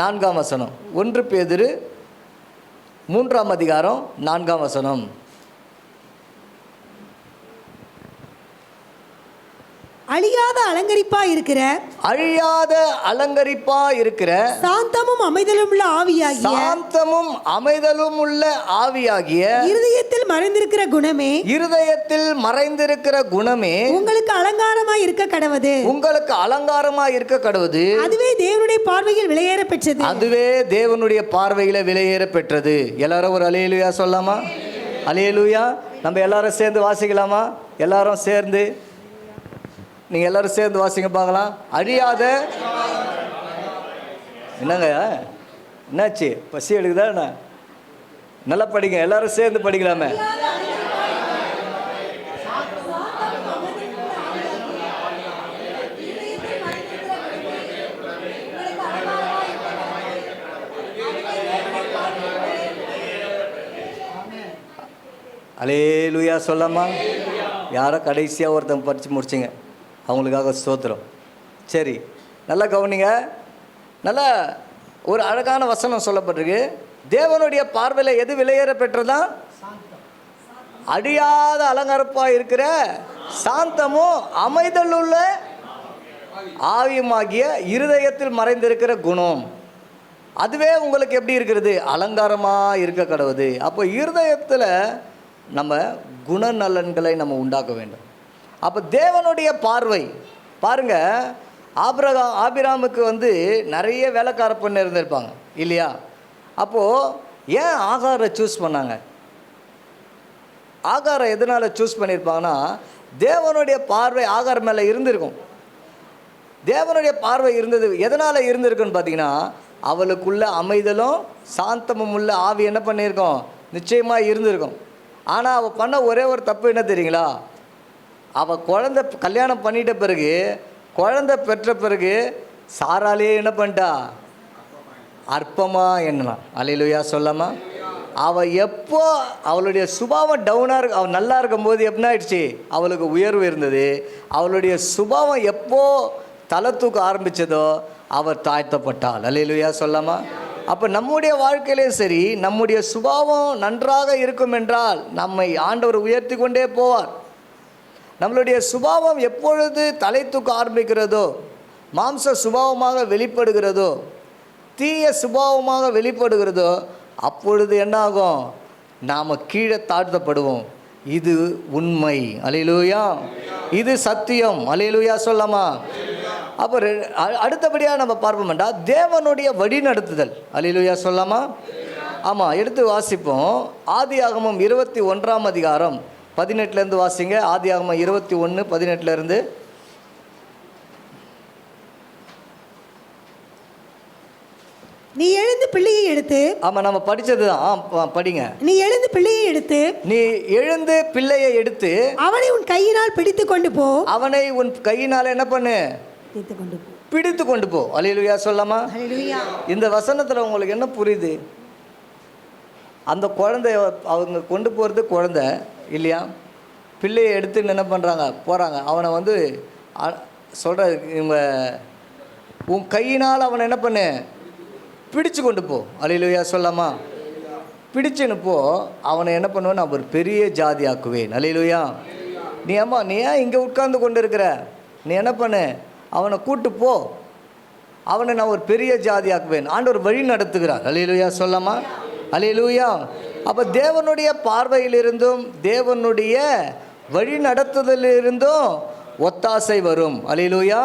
4ஆம் வசனம். 1 பேதுரு 3ஆம் அதிகாரம் 4ஆம் வசனம். அழியாத அலங்கரிப்பா இருக்கிற, அழியாத அலங்கரிப்பா இருக்கிற, சாந்தமும் அமைதலும் உள்ள ஆவியாகிய, சாந்தமும் அமைதலும் உள்ள ஆவியாகிய, இருதயத்தில் மறைந்திருக்கிற குணமே, இருதயத்தில் மறைந்திருக்கிற குணமே உங்களுக்கு அலங்காரமாய் இருக்க கடவது, உங்களுக்கு அலங்காரமாய் இருக்க கடவது. அதுவே தேவனுடைய பார்வையில் விலையேற பெற்றது. அதுவே தேவனுடைய பார்வையில விலையேற பெற்றது. எல்லாரும் ஒரு அல்லேலூயா சொல்லாமா? அல்லேலூயா. நம்ம எல்லாரும் சேர்ந்து வாசிக்கலாமா? எல்லாரும் சேர்ந்து நீங்கள் எல்லோரும் சேர்ந்து வாசிங்க பார்க்கலாம். அழியாத என்னங்க என்னாச்சு, பசி எடுக்குதா என்ன? நல்லா படிங்க, எல்லாரும் சேர்ந்து படிக்கலாமே. அல்லேலூயா சொல்லாமா? யாரோ கடைசியாக ஒருத்தங்க படித்து முடிச்சிங்க, அவங்களுக்காக ஸ்தோத்திரம். சரி, நல்லா கவனிங்க. நல்லா ஒரு அழகான வசனம் சொல்லப்பட்டிருக்கு. தேவனுடைய பார்வையில் எது விலையேற பெற்றதான்? அழியாத அலங்கரப்பாக இருக்கிற சாந்தமும் அமைதலுள்ள ஆவியுமாகிய இருதயத்தில் மறைந்திருக்கிற குணம். அதுவே உங்களுக்கு எப்படி இருக்கிறது? அலங்காரமாக இருக்க கடவுது. அப்போ இருதயத்தில் நம்ம குணநலன்களை நம்ம உண்டாக்க வேண்டும். அப்போ தேவனுடைய பார்வை பாருங்க, ஆபிராமுக்கு நிறைய வேலைக்கார பொண்ணு இருந்திருப்பாங்க இல்லையா? அப்போது ஏன் ஆகாரை சூஸ் பண்ணாங்க? ஆகாரை எதனால் சூஸ் பண்ணியிருப்பாங்கன்னா, தேவனுடைய பார்வை ஆகார் மேலே இருந்திருக்கும். தேவனுடைய பார்வை இருந்தது எதனால் இருந்திருக்குன்னு பார்த்தீங்கன்னா, அவளுக்குள்ள அமைதலும் சாந்தமும் உள்ள ஆவி என்ன பண்ணியிருக்கோம்? நிச்சயமாக இருந்திருக்கும். ஆனால் அவள் பண்ண ஒரே ஒரு தப்பு என்ன தெரியுங்களா? அவள் குழந்தை கல்யாணம் பண்ணிட்ட பிறகு, குழந்தை பெற்ற பிறகு சாராலே என்ன பண்ணிட்டா? அற்பமாக எண்ணலாம். அல்லேலூயா சொல்லாமா? அவள் எப்போ அவளுடைய சுபாவம் டவுனாக இருக்கு, அவள் நல்லா இருக்கும்போது எப்படி ஆயிடுச்சு? அவளுக்கு உயர்வு இருந்தது. அவளுடைய சுபாவம் எப்போ தலை தூக்க ஆரம்பித்ததோ அவர் தாழ்த்தப்பட்டாள். அல்லேலூயா சொல்லாமா? அப்போ நம்முடைய வாழ்க்கையிலே சரி, நம்முடைய சுபாவம் நன்றாக இருக்கும் என்றால் நம்மை ஆண்டவர் உயர்த்தி கொண்டே போவார். நம்மளுடைய சுபாவம் எப்பொழுது தலை தூக்க ஆரம்பிக்கிறதோ, மாம்ச சுபாவமாக வெளிப்படுகிறதோ, தீய சுபாவமாக வெளிப்படுகிறதோ, அப்பொழுது என்ன ஆகும்? நாம் கீழே தாழ்த்தப்படுவோம். இது உண்மை. அல்லேலூயா. இது சத்தியம். அல்லேலூயா சொல்லாமா? அப்போ அடுத்தபடியாக நம்ம பார்ப்போம்டா, தேவனுடைய வழி நடத்துதல். அல்லேலூயா சொல்லாமா? ஆமாம், எடுத்து வாசிப்போம். ஆதியாகமம் 21ஆம் அதிகாரம் 18 வாசிங்க. ஆதியாகமம் 21:18. நீ எழுந்து பிள்ளையை எடுத்து. ஆமாம், நம்ம படித்தது தான். படிங்க. நீ எழுந்து பிள்ளையை எடுத்து. நீ எழுந்து பிள்ளையை எடுத்து அவனை உன் கையினால் பிடித்து கொண்டு போ. அவனை உன் கையினால் என்ன பண்ணு? பிடித்து கொண்டு போ. அல்லேலூயா சொல்லாமா? இந்த வசனத்தில் உங்களுக்கு என்ன புரியுது? அந்த குழந்தைய அவங்க கொண்டு போகிறது குழந்தை இல்லையா? பிள்ளையை எடுத்து என்ன பண்ணுறாங்க? போகிறாங்க. அவனை சொல்கிற, இவங்க உன் கையினால் அவனை என்ன பண்ணு? பிடிச்சு கொண்டு போ. அல்லேலூயா சொல்லாமா? பிடிச்சுன்னு போ. அவனை என்ன பண்ணுவேன்? நான் ஒரு பெரிய ஜாதி ஆக்குவேன். அல்லேலூயா. நீ ஏன் இங்கே உட்கார்ந்து கொண்டு இருக்கிற? நீ என்ன பண்ணு? அவனை கூட்டு போ. அவனை நான் ஒரு பெரிய ஜாதி ஆக்குவேன். ஆண்டவர் வழி நடத்துகிறார். அல்லேலூயா சொல்லாமா? அல்லேலூயா. அப்போ தேவனுடைய பார்வையிலிருந்தும் தேவனுடைய வழி நடத்துதலிருந்தும் ஒத்தாசை வரும். அல்லேலூயா.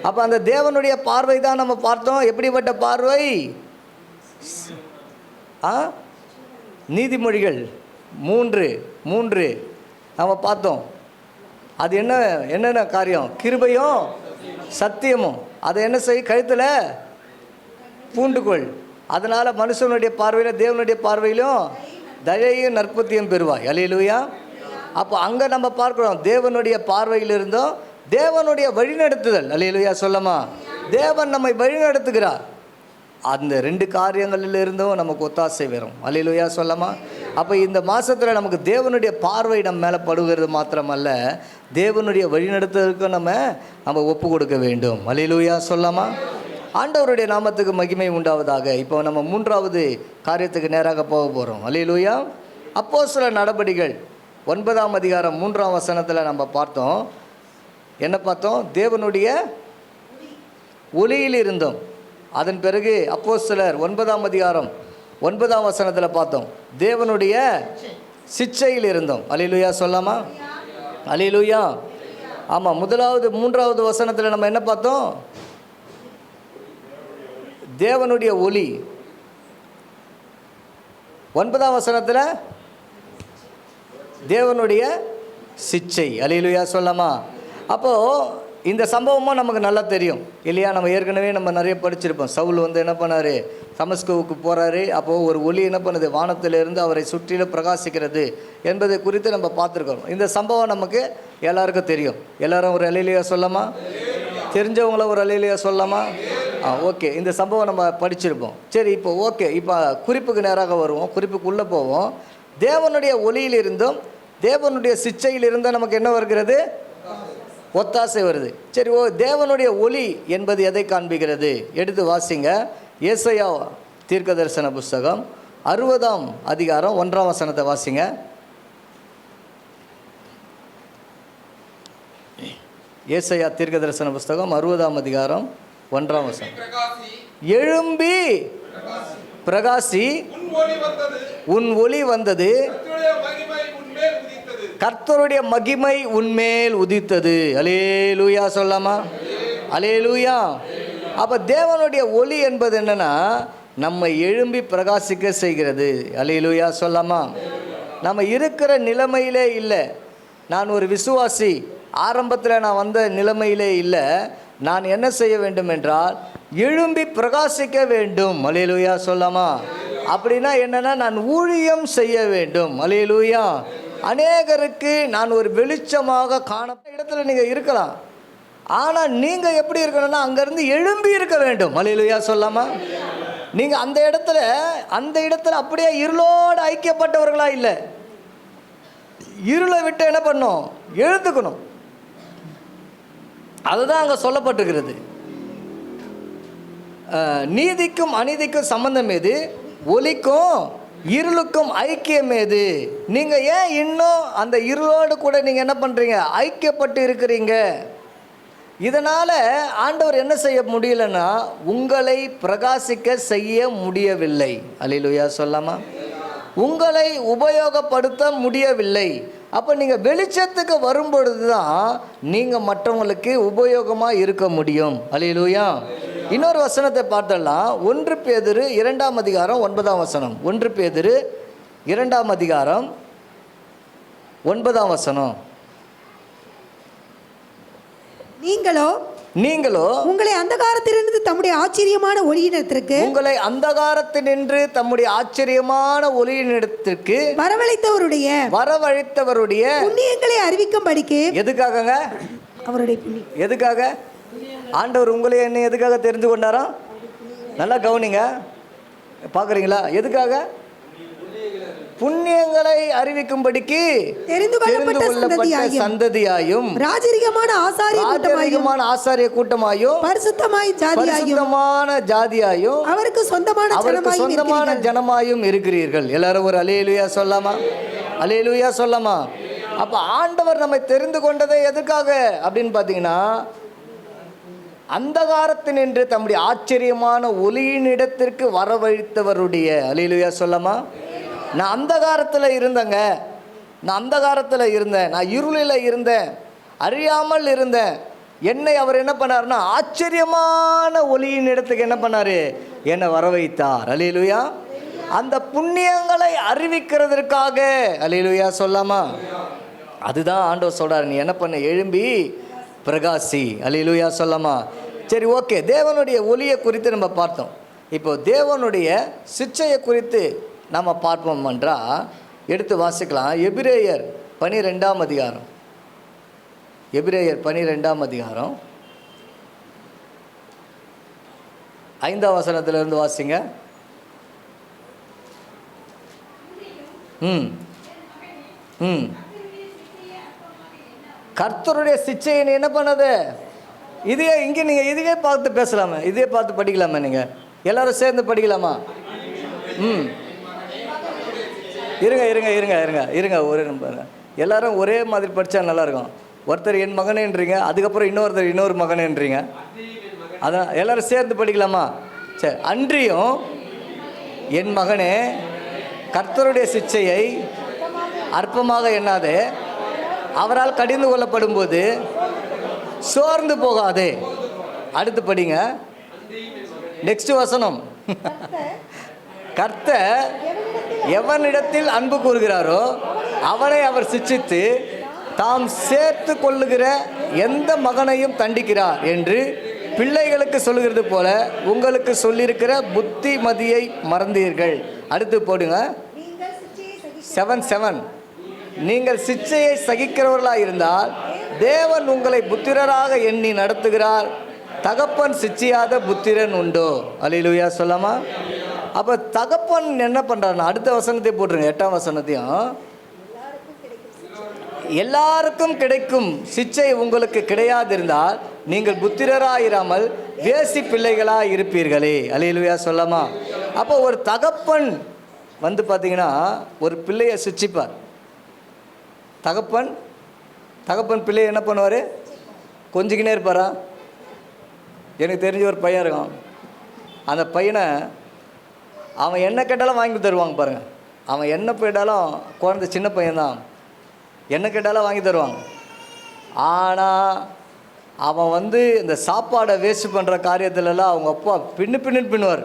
அப்போ அந்த தேவனுடைய பார்வை தான் நம்ம பார்த்தோம். எப்படிப்பட்ட பார்வை? நீதிமொழிகள் 3:3 நம்ம பார்த்தோம். அது என்னென்ன காரியம்? கிருபையும் சத்தியமும். அதை என்ன செய்ய? கழுத்தில் பூண்டுகொள். அதனால் மனுஷனுடைய பார்வையில் தேவனுடைய பார்வையிலும் தயையும் நற்பத்தியும் பெறுவாய். அல்லேலூயா. அப்போ அங்கே நம்ம பார்க்குறோம், தேவனுடைய பார்வையிலிருந்தும் தேவனுடைய வழிநடத்துதல். அல்லேலூயா சொல்லமா? தேவன் நம்மை வழிநடத்துகிறார். அந்த 2 காரியங்களிலிருந்தும் நமக்கு ஒத்தாசை வரும். அல்லேலூயா சொல்லமா? அப்போ இந்த மாதத்தில் நமக்கு தேவனுடைய பார்வை நம்ம மேலே படுகிறது மாத்திரமல்ல, தேவனுடைய வழிநடத்துதலுக்கும் நம்ம ஒப்பு கொடுக்க வேண்டும். அல்லேலூயா சொல்லமா? ஆண்டவருடைய நாமத்துக்கு மகிமை உண்டாவதாக. இப்போ நம்ம 3வது காரியத்துக்கு நேராக போக போகிறோம். அல்லேலூயா. அப்போஸ்தலர் நடபடிகள் 9ஆம் அதிகாரம் 3ஆம் வசனத்தில் நம்ம பார்த்தோம். என்ன பார்த்தோம்? தேவனுடைய ஒளியில் இருந்தோம். அதன் பிறகு அப்போஸ்தலர் 9ஆம் அதிகாரம் 9ஆம் வசனத்தில் பார்த்தோம், தேவனுடைய சிச்சையில் இருந்தோம். அல்லேலூயா சொல்லாமா? அல்லேலூயா. ஆமாம், 3வது வசனத்தில் நம்ம என்ன பார்த்தோம்? தேவனுடைய ஒளி. 9ஆம் வசனத்தில் தேவனுடைய சிச்சை. அல்லேலூயா சொல்லாமா? அப்போது இந்த சம்பவமும் நமக்கு நல்லா தெரியும் இல்லையா? நம்ம ஏற்கனவே நம்ம நிறைய படிச்சிருப்போம். சவுல் வந்து என்ன பண்ணார், தமஸ்குவுக்கு போகிறாரு. அப்போது ஒரு ஒளி என்ன பண்ணுது, வானத்திலிருந்து அவரை சுற்றிலும் பிரகாசிக்கிறது என்பதை குறித்து நம்ம பார்த்துருக்கோம். இந்த சம்பவம் நமக்கு எல்லாருக்கும் தெரியும். எல்லாரும் ஒரு அல்லேலூயா சொல்லலாமா? தெரிஞ்சவங்கள ஒரு அல்லேலூயா சொல்லலாமா? ஓகே, இந்த சம்பவம் நம்ம படிச்சிருப்போம். சரி, இப்போ ஓகே, இப்போ குறிப்புக்கு நேராக வருவோம், குறிப்புக்குள்ளே போவோம். தேவனுடைய ஒளியிலிருந்தும் தேவனுடைய சிச்சையிலிருந்தும் நமக்கு என்ன வருகிறது? ஒத்தாசை வருது. சரி, தேவனுடைய ஒளி என்பது எதை காண்பிக்கிறது? எடுத்து வாசிங்க. ஏசாயா தீர்க்கதரிசன புஸ்தகம் 60ஆம் அதிகாரம் 1ஆம் வசனத்தை வாசிங்க. ஏசாயா தீர்க்கதரிசன புஸ்தகம் 60ஆம் அதிகாரம் 1ஆம் வசனம். எழும்பி பிரகாசி, உன் ஒளி வந்தது, கர்த்தருடைய மகிமை உன்மேல் உதித்தது. அல்லேலூயா சொல்லாமா? அல்லேலூயா. அப்போ தேவனுடைய ஒளி என்பது என்னன்னா, நம்ம எழும்பி பிரகாசிக்க செய்கிறது. அல்லேலூயா சொல்லாமா? நம்ம இருக்கிற நிலைமையிலே இல்லை. நான் ஒரு விசுவாசி, ஆரம்பத்தில் நான் வந்த நிலைமையிலே இல்லை. நான் என்ன செய்ய வேண்டும் என்றால் எழும்பி பிரகாசிக்க வேண்டும். அல்லேலூயா சொல்லாமா? அப்படின்னா என்னன்னா, நான் ஊழியம் செய்ய வேண்டும். அல்லேலூயா. அநேகருக்கு நான் ஒரு வெளிச்சமாக காண இடத்துல நீங்கள் இருக்கலாம். ஆனால் நீங்கள் எப்படி இருக்கணும்னா, அங்கேருந்து எழும்பி இருக்க வேண்டும். அல்லேலூயா சொல்லாமா? நீங்கள் அந்த இடத்துல அப்படியே இருளோடு ஐக்கியப்பட்டவர்களா இல்லை. இருளை விட்டு என்ன பண்ணணும்? எழுந்துக்கணும். அதுதான் அங்கே சொல்லப்பட்டிருக்கிறது. நீதிக்கும் அநீதிக்கும் சம்பந்தம் ஏது? ஒளிக்கும் இருளுக்கும் ஐக்கியம் ஏது? நீங்கள் ஏன் இன்னும் அந்த இருளோடு கூட நீங்கள் என்ன பண்ணுறீங்க? ஐக்கியப்பட்டு இருக்கிறீங்க. இதனால் ஆண்டவர் என்ன செய்ய முடியலன்னா, உங்களை பிரகாசிக்க செய்ய முடியவில்லை. அல்லேலூயா சொல்லாமா? உங்களை உபயோகப்படுத்த முடியவில்லை. அப்போ நீங்கள் வெளிச்சத்துக்கு வரும்பொழுது தான் நீங்கள் மற்றவங்களுக்கு உபயோகமாக இருக்க முடியும். அல்லேலூயா. இன்னொரு வசனத்தை பார்த்தலாம். 1 பேதுரு 2ஆம் அதிகாரம் 9ஆம் வசனம். 1 பேதுரு 2ஆம் அதிகாரம் 9ஆம் வசனம். நீங்களோ உங்களை அந்தகாரத்திலிருந்து தம்முடைய ஆச்சரியமான ஒளியிடத்திற்கு ஆச்சரியமான ஒளியினிடத்திற்கு வரவழைத்தவருடைய புண்ணியங்களை அறிவிக்கும்படிக்கு. எதுக்காகங்க? அவருடைய புண்ணியம். எதுக்காக? ஆண்டவர் உங்களை என்ன எதுக்காக தெரிந்து கொண்டாரா? நல்லா கவனிங்க, பார்க்குறீங்களா? எதுக்காக? புண்ணியங்களை அறிவிக்கும்படிக்கு தெரிந்து கொள்ளப்பட்ட சந்ததியாயும் ராஜரிகமான ஆசாரிய கூட்டமாயும் பரிசுத்தமான ஜாதியாயும் அவருக்கு சொந்தமான ஜனமாயும் இருக்கிறீர்கள். எல்லாரும் ஒரு அல்லேலூயா சொல்லாமா? அல்லேலூயா சொல்லாமா? அப்ப ஆண்டவர் நம்மை தெரிந்து கொண்டதை எதுக்காக அப்படின்னு பார்த்தீங்கன்னா, அந்தகாரத்தினின்று தம்முடைய ஆச்சரியமான ஒளியினிடத்திற்கு வரவழைத்தவருடைய. அல்லேலூயா சொல்லாமா? நான் அந்தகாரத்தில் இருந்தேங்க, நான் இருளில் இருந்தேன், அறியாமல் இருந்தேன். என்னை அவர் என்ன பண்ணார்னா, ஆச்சரியமான ஒளியின் இடத்துக்கு என்ன பண்ணார்? என்னை வர வைத்தார். அல்லேலூயா. அந்த புண்ணியங்களை அறிவிக்கிறதற்காக. அல்லேலூயா சொல்லாமா? அதுதான் ஆண்டவர் சொல்கிறார், நீ என்ன பண்ண? எழும்பி பிரகாசி. அல்லேலூயா சொல்லாமா? சரி, ஓகே. தேவனுடைய ஒளியை குறித்து நம்ம பார்த்தோம். இப்போ தேவனுடைய சிச்சையை குறித்து நம்ம பார்ப்போம் என்றால் எடுத்து வாசிக்கலாம். எபிரேயர் 12ஆம் அதிகாரம். எபிரேயர் 12ஆம் அதிகாரம் 5ஆம் வசனத்திலிருந்து வாசிங்க. கர்த்தருடைய சிச்சையை என்ன பண்ணது? இதே இங்கே நீங்கள் இதையே பார்த்து பேசலாமே, இதே பார்த்து படிக்கலாமா? நீங்கள் எல்லாரும் சேர்ந்து படிக்கலாமா? இருங்க ஒரு எல்லாரும் ஒரே மாதிரி படித்தா நல்லாயிருக்கும். ஒருத்தர் என் மகனேன்றீங்க, அதுக்கப்புறம் இன்னொருத்தர் இன்னொரு மகனேன்றீங்க. அதான் எல்லாரும் சேர்ந்து படிக்கலாமா? சரி. அன்றியும் என் மகனே, கர்த்தருடைய சிச்சையை அற்பமாக எண்ணாதே, அவரால் கடிந்து கொள்ளப்படும் போது சோர்ந்து போகாதே. அடுத்து படிங்க. நெக்ஸ்ட் வசனம். கர்த்தர் எவனிடத்தில் அன்பு கூறுகிறாரோ அவனை அவர் சிட்சித்து தாம் சேர்த்து கொள்ளுகிற எந்த மகனையும் தண்டிக்கிறார் என்று பிள்ளைகளுக்கு சொல்லுகிறது போல உங்களுக்கு சொல்லியிருக்கிற புத்திமதியை மறந்தீர்கள். அடுத்து போடுங்க 7:7. நீங்கள் சிச்சையை சகிக்கிறவர்களாக இருந்தால் தேவன் உங்களை புத்திரராக எண்ணி நடத்துகிறார். தகப்பன் சிச்சியாத புத்திரன் உண்டோ? அல்லேலூயா சொல்லாமா? அப்போ தகப்பன் என்ன பண்ணுறாருன்னா, அடுத்த வசனத்தை போட்டுருங்க, 8ஆம் வசனத்தையும், எல்லாருக்கும் கிடைக்கும் சிச்சை உங்களுக்கு கிடையாதிருந்தால் நீங்கள் புத்திரராயிராமல் வேசி பிள்ளைகளாக இருப்பீர்களே. அல்லேலூயா சொல்லாமா? அப்போ ஒரு தகப்பன் வந்து பார்த்தீங்கன்னா ஒரு பிள்ளையை சிச்சிப்பார். தகப்பன் பிள்ளையை என்ன பண்ணுவார்? கொஞ்சிக்கினே இருப்பாரா? எனக்கு தெரிஞ்ச ஒரு பையன் இருக்கான். அந்த பையனை அவன் என்ன கேட்டாலும் வாங்கி தருவாங்க பாருங்கள். அவன் என்ன கேட்டாலும், குழந்தை சின்ன பையன்தான், என்ன கேட்டாலும் வாங்கி தருவாங்க. ஆனால் அவன் வந்து இந்த சாப்பாடை வேஸ்ட் பண்ணுற காரியத்திலலாம் அவங்க அப்பா பின்னுவார்.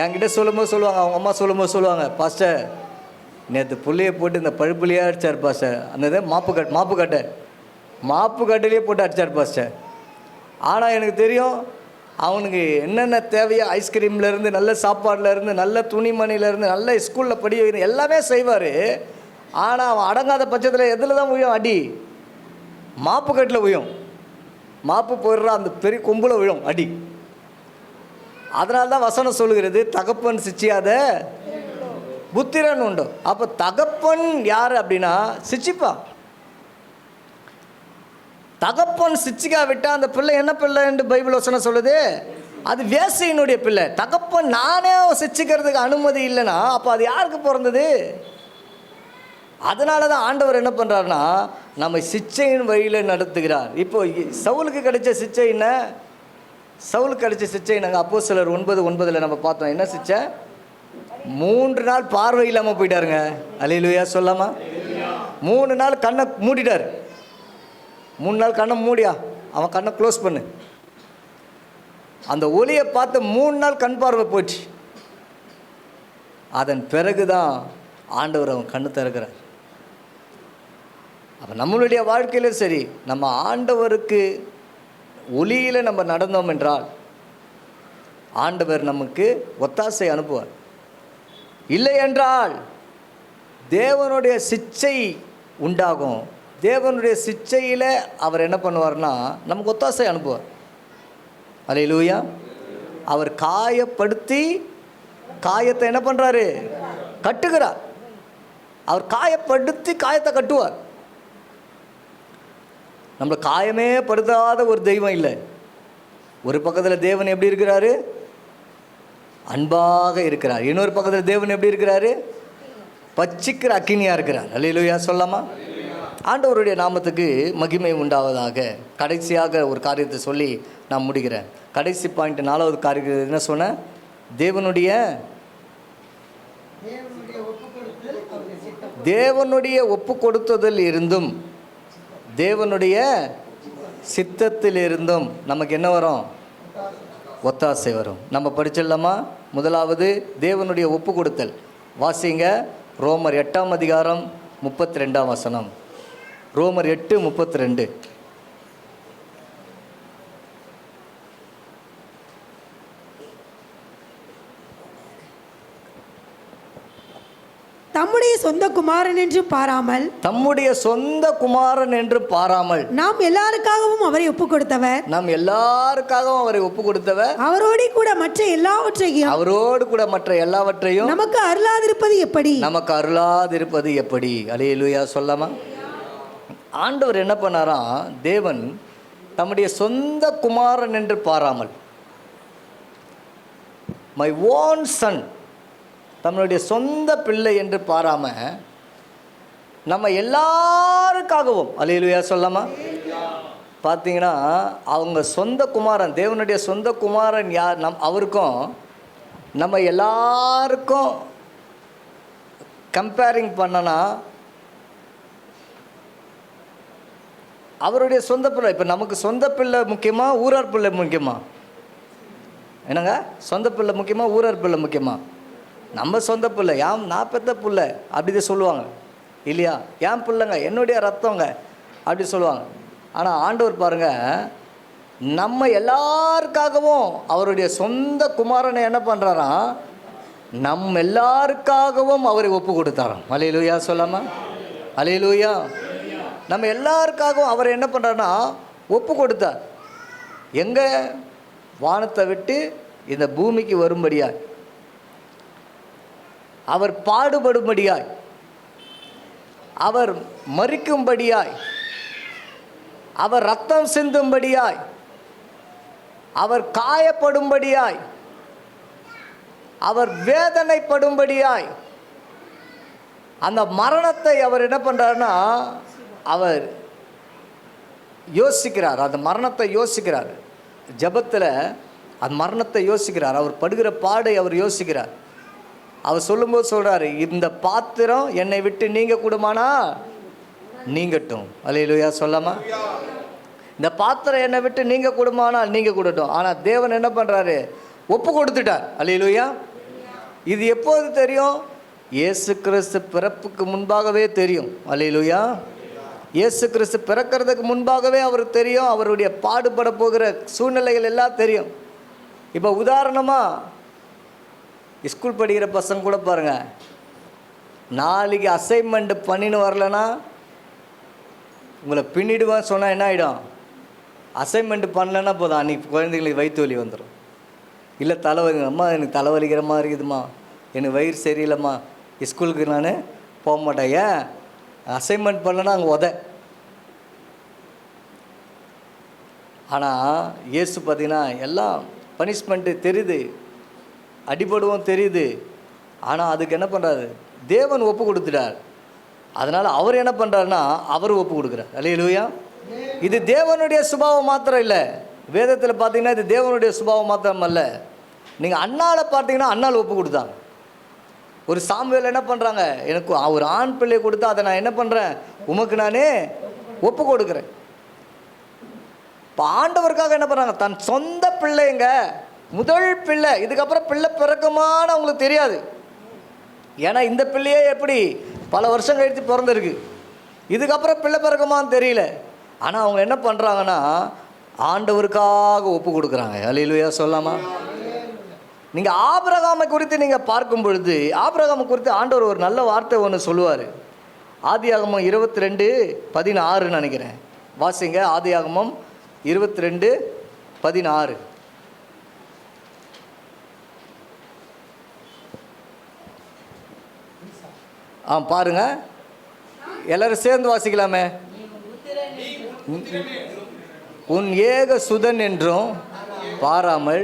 என்கிட்ட சொல்லும்போது சொல்லுவாங்க, அவங்க அம்மா சொல்லும்போது சொல்லுவாங்க, பாஸ்டர் நேற்று புள்ளையை போட்டு இந்த பழுப்புலையே அடித்தார் பாஸ்டர், அந்த மாப்பு கட்டிலேயே போட்டு அடித்தார் பாஸ்டர். ஆனால் எனக்கு தெரியும் அவனுக்கு என்னென்ன தேவையோ, ஐஸ்கிரீம்லேருந்து நல்ல சாப்பாடுலேருந்து நல்ல துணிமணிலேருந்து நல்ல ஸ்கூலில் படி வைக்கணும் எல்லாமே செய்வார். ஆனால் அவன் அடங்காத பட்சத்தில் எதில் தான் விழும்? அடி மாப்பு கட்டில் விழும். மாப்பு போயிடுற அந்த பெரிய கொம்பில் விழும் அடி. அதனால தான் வசனம் சொல்லுகிறது, தகப்பன் சிச்சியாத புத்திரன் உண்டு. அப்போ தகப்பன் யார் அப்படின்னா சிச்சிப்பா. தகப்பன் சிச்சிக்கா விட்டால் அந்த பிள்ளை என்ன பிள்ளை என்று பைபிள் வசனம் சொல்லுது? அது வேசையினுடைய பிள்ளை. தகப்பன் நானே சிச்சிக்கிறதுக்கு அனுமதி இல்லைன்னா அப்போ அது யாருக்கு பிறந்தது? அதனால தான் ஆண்டவர் என்ன பண்ணுறாருன்னா நம்ம சிச்சையின் வழியில் நடத்துகிறார். இப்போ சவுலுக்கு கிடைச்ச சிச்சை என்ன? சவுலுக்கு கிடைச்ச சிச்சை நாங்கள் அப்போஸ்தலர் 9:9 நம்ம பார்த்தோம். என்ன சிச்சை? 3 நாள் பார்வை இல்லாமல் போயிட்டாருங்க. அல்லேலூயா சொல்லாமா? 3 நாள் கண்ணை மூடிட்டார். 3 நாள் கண்ணை மூடியா, அவன் கண்ணை க்ளோஸ் பண்ணு. அந்த ஒளியை பார்த்து 3 நாள் கண் பார்வை போச்சு. அதன் பிறகு தான் ஆண்டவர் அவன் கண்ணு திறக்கிறார். அப்போ நம்மளுடைய வாழ்க்கையிலும் சரி, நம்ம ஆண்டவருக்கு ஒளியில் நம்ம நடந்தோம் என்றால் ஆண்டவர் நமக்கு ஒத்தாசை அனுப்புவார். இல்லை என்றால் தேவனுடைய சிச்சை உண்டாகும். தேவனுடைய சிச்சையில் அவர் என்ன பண்ணுவார்னா நமக்கு ஒத்தாசை அனுப்புவார். அல்லேலூயா. அவர் காயப்படுத்தி காயத்தை என்ன பண்ணுறாரு? கட்டுகிறார். அவர் காயப்படுத்தி காயத்தை கட்டுவார். நம்மளை காயமே படுத்தாத ஒரு தெய்வம் இல்லை. ஒரு பக்கத்தில் தேவன் எப்படி இருக்கிறாரு? அன்பாக இருக்கிறார். இன்னொரு பக்கத்தில் தேவன் எப்படி இருக்கிறாரு? பச்சிக்கிற அக்கினியாக இருக்கிறார். அல்லேலூயா சொல்லாமா? ஆண்டவருடைய நாமத்துக்கு மகிமை உண்டாவதாக. கடைசியாக ஒரு காரியத்தை சொல்லி நான் முடிக்கிறேன். கடைசி பாயிண்ட் 4வது காரியம் என்ன சொன்னேன்? தேவனுடைய ஒப்பு கொடுத்ததில் இருந்தும் தேவனுடைய சித்தத்தில் இருந்தும் நமக்கு என்ன வரும்? ஒத்தாசை வரும். நம்ம படிச்சிடலாமா? முதலாவது தேவனுடைய ஒப்பு கொடுத்தல். வாசிங்க ரோமர் 8ஆம் அதிகாரம் 32ஆம் வசனம். ரோமர் 8:32. தம்முடைய சொந்த குமாரன் என்று பாராமல் நாம் எல்லாருக்காகவும் அவரை ஒப்பு கொடுத்தவர் அவரோடு கூட மற்ற எல்லாவற்றையும் நமக்கு அருளாதிருப்பது எப்படி? அல்லேலூயா சொல்லாமா? ஆண்டவர் என்ன பண்ணாராம்? தேவன் தம்முடைய சொந்த குமாரன் என்று பாராமல், மை ஓன் சன், தம்முடைய சொந்த பிள்ளை என்று பாராமல் நம்ம எல்லாருக்காகவும், அல்லேலூயா சொல்லாமா? பார்த்தீங்கன்னா அவங்க சொந்த குமாரன், தேவனுடைய சொந்த குமாரன் யார்? அவருக்கும் நம்ம எல்லாருக்கும் கம்பேரிங் பண்ணனா அவருடைய சொந்த பிள்ளை. இப்போ நமக்கு சொந்த பிள்ளை முக்கியமா, ஊரார் பிள்ளை முக்கியமா? என்னங்க, சொந்த பிள்ளை முக்கியமா, ஊரார் பிள்ளை முக்கியமா? நம்ம சொந்த பிள்ளை, நான் பெத்த பிள்ளை அப்படிதான் சொல்லுவாங்க. இல்லையா? என் பிள்ளைங்க, என்னுடைய ரத்தங்க அப்படி சொல்லுவாங்க. ஆனால் ஆண்டவர் பாருங்கள், நம்ம எல்லாருக்காகவும் அவருடைய சொந்த குமாரனை என்ன பண்ணுறாராம், நம்ம எல்லாருக்காகவும் அவரை ஒப்பு கொடுத்தாராம். அல்லேலூயா சொல்லாமா? அல்லேலூயா. நம்ம எல்லாருக்காகவும் அவர் என்ன பண்ணுறாருன்னா ஒப்பு கொடுத்தார். எங்கே? வானத்தை விட்டு இந்த பூமிக்கு வரும்படியாய், அவர் பாடுபடும்படியாய், அவர் மரிக்கும்படியாய், அவர் ரத்தம் சிந்தும்படியாய், அவர் காயப்படும்படியாய், அவர் வேதனைப்படும்படியாய், அந்த மரணத்தை அவர் என்ன பண்ணுறாருன்னா அவர் யோசிக்கிறார். அந்த மரணத்தை யோசிக்கிறார். ஜெபத்தில் அந்த மரணத்தை யோசிக்கிறார். அவர் படுகிற பாடை அவர் யோசிக்கிறார். அவர் சொல்லும்போது சொல்கிறாரு, இந்த பாத்திரம் என்னை விட்டு நீங்க கூடுமானா நீங்கட்டும். அல்லேலூயா சொல்லாமா? இந்த பாத்திரம் என்னை விட்டு நீங்க கூடுமானால் நீங்க கூடட்டும். ஆனால் தேவன் என்ன பண்ணுறாரு? ஒப்பு கொடுத்துட்டார். அல்லேலூயா. இது எப்போது தெரியும்? இயேசு கிறிஸ்து பிறப்புக்கு முன்பாகவே தெரியும். அல்லேலூயா. இயேசு கிறிஸ்து பிறக்கிறதுக்கு முன்பாகவே அவருக்கு தெரியும். அவருடைய பாடுபட போகிற சூழ்நிலைகள் எல்லாம் தெரியும். இப்போ உதாரணமாக ஸ்கூல் படிக்கிற பசங்க கூட பாருங்கள், நாளைக்கு அசைன்மெண்ட் பண்ணின்னு வரலன்னா உங்களை பின்னிடுவேன் சொன்னால் என்ன ஆகிடும்? அசைன்மெண்ட் பண்ணலன்னா போதும், அன்றைக்கி குழந்தைங்களுக்கு வயிற்று வலி வந்துடும். இல்லை தலைவலி, அம்மா எனக்கு தலைவலிக்கிற மாதிரி இருக்குதும்மா, எனக்கு வயிறு சரியில்லைம்மா, ஸ்கூலுக்கு நான் போக மாட்டேன். ஏன்? அசைன்மெண்ட் பண்ணலன்னா அங்கே உத. ஆனால் இயேசு பார்த்திங்கன்னா எல்லாம் பனிஷ்மெண்ட்டு தெரியுது, அடிபடுவோம் தெரியுது. ஆனால் அதுக்கு என்ன பண்ணுறாரு? தேவன் ஒப்பு கொடுத்துட்டார். அதனால் அவர் என்ன பண்ணுறாருன்னா அவர் ஒப்பு கொடுக்குறார். அல்லேலூயா. இது தேவனுடைய சுபாவம் மாத்திரம் இல்லை. வேதத்தில் பார்த்தீங்கன்னா இது தேவனுடைய சுபாவம் மாத்திரம் அல்ல. நீங்கள் அண்ணாவை பார்த்தீங்கன்னா அண்ணால் ஒப்பு கொடுத்தாங்க. ஒரு சாமுவேல் என்ன பண்ணுறாங்க, எனக்கு ஒரு ஆண் பிள்ளை கொடுத்தா அதை நான் என்ன பண்ணுறேன், உமக்கு நானே ஒப்பு கொடுக்குறேன். இப்போ ஆண்டவருக்காக என்ன பண்ணுறாங்க, தன் சொந்த பிள்ளைங்க, முதல் பிள்ளை, இதுக்கப்புறம் பிள்ளை பிறக்குமான்னு அவங்களுக்கு தெரியாது. ஏன்னா இந்த பிள்ளையே எப்படி பல வருஷம் கழித்து பிறந்திருக்கு, இதுக்கப்புறம் பிள்ளை பிறக்குமான்னு தெரியல. ஆனால் அவங்க என்ன பண்ணுறாங்கன்னா ஆண்டவருக்காக ஒப்பு கொடுக்குறாங்க. அல்லேலூயா சொல்லாமா? நீங்கள் ஆபிரகாமை குறித்து நீங்கள் பார்க்கும் பொழுது, ஆபிரகாமை குறித்து ஆண்டவர் ஒரு நல்ல வார்த்தை ஒன்று சொல்லுவார். ஆதியாகமம் 22:16 நினைக்கிறேன். வாசிங்க. ஆதியாகமம் 22:16. பாருங்க, எல்லாரும் சேர்ந்து வாசிக்கலாமே. உன் ஏக சுதன் என்றும் பாராமல்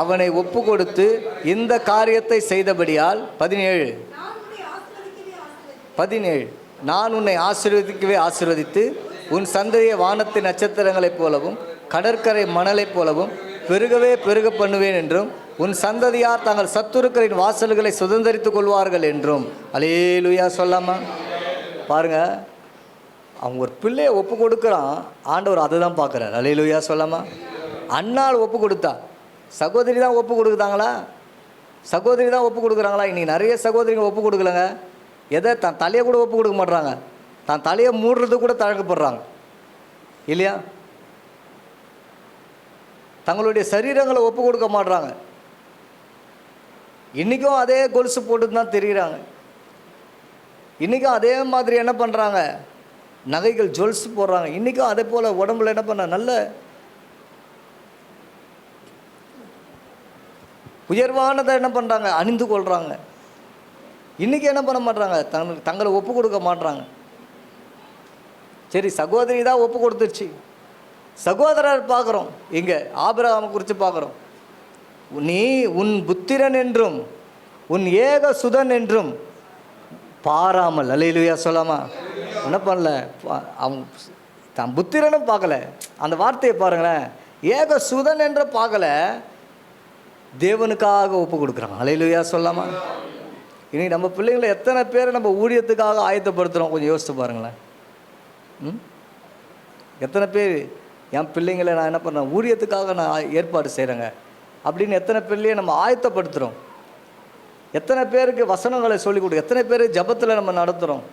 அவனை ஒப்பு கொடுத்து இந்த காரியத்தை செய்தபடியால் 17 நான் உன்னை ஆசீர்வதிக்கவே ஆசீர்வதித்து உன் சந்ததியை வானத்தின் நட்சத்திரங்களைப் போலவும் கடற்கரை மணலைப் போலவும் பெருகவே பெருக பண்ணுவேன் என்றும் உன் சந்ததியார் தங்கள் சத்துருக்களின் வாசல்களை சுதந்திரித்துக் கொள்வார்கள் என்றும். அல்லேலூயா சொல்லாமா? பாருங்க, அவங்க ஒரு பிள்ளையை ஒப்பு கொடுக்குறான், ஆண்டவர் அதை தான் பார்க்குறார். அல்லேலூயா சொல்லாமா? அண்ணாள் ஒப்பு கொடுத்தா, சகோதரி தான் ஒப்பு கொடுக்குறாங்களா? சகோதரி தான் ஒப்பு கொடுக்குறாங்களா? இன்றைக்கி நிறைய சகோதரிகள் ஒப்பு கொடுக்கலங்க. எதை தன் தலையை கூட ஒப்பு கொடுக்க மாட்றாங்க, தான் தலையை மூடுறது கூட தழக்கப்படுறாங்க இல்லையா? தங்களுடைய சரீரங்களை ஒப்பு கொடுக்க மாட்றாங்க. இன்றைக்கும் அதே கொலுசு போட்டு தான் தெரிகிறாங்க. இன்றைக்கும் அதே மாதிரி என்ன பண்ணுறாங்க, நகைகள் ஜுவல்ஸ் போடுறாங்க. இன்றைக்கும் அதே போல் உடம்புல என்ன பண்ண நல்ல உயர்வானதை என்ன பண்ணுறாங்க, அணிந்து கொள்கிறாங்க. இன்றைக்கி என்ன பண்ண மாட்றாங்க, தங்களை ஒப்பு கொடுக்க மாட்றாங்க. சரி, சகோதரி தான் ஒப்பு கொடுத்துருச்சு. சகோதரர் பார்க்குறோம், இங்கே ஆபிரகாமை குறித்து பார்க்குறோம். நீ உன் புத்திரன் என்றும் உன் ஏக சுதன் என்றும் பாராமல். அல்லேலூயா சொல்லாமா? என்ன பண்ணல, அவன் தன் புத்திரனும் பார்க்கல. அந்த வார்த்தையை பாருங்களேன், ஏக சுதன் என்று பார்க்கல, தேவனுக்காக ஒப்பு கொடுக்குறாங்க. அல்லேலூயா சொல்லாமா? இன்றைக்கி நம்ம பிள்ளைங்களை எத்தனை பேர் நம்ம ஊழியத்துக்காக ஆயத்தப்படுத்துகிறோம், கொஞ்சம் யோசித்து பாருங்களேன். எத்தனை பேர் என் பிள்ளைங்களை நான் என்ன பண்ணுறேன், ஊழியத்துக்காக நான் ஏற்பாடு செய்கிறேங்க அப்படின்னு எத்தனை பிள்ளையை நம்ம ஆயத்தப்படுத்துகிறோம். எத்தனை பேருக்கு வசனங்களை சொல்லிக் கொடுக்கும், எத்தனை பேர் ஜபத்தில் நம்ம நடத்துகிறோம்.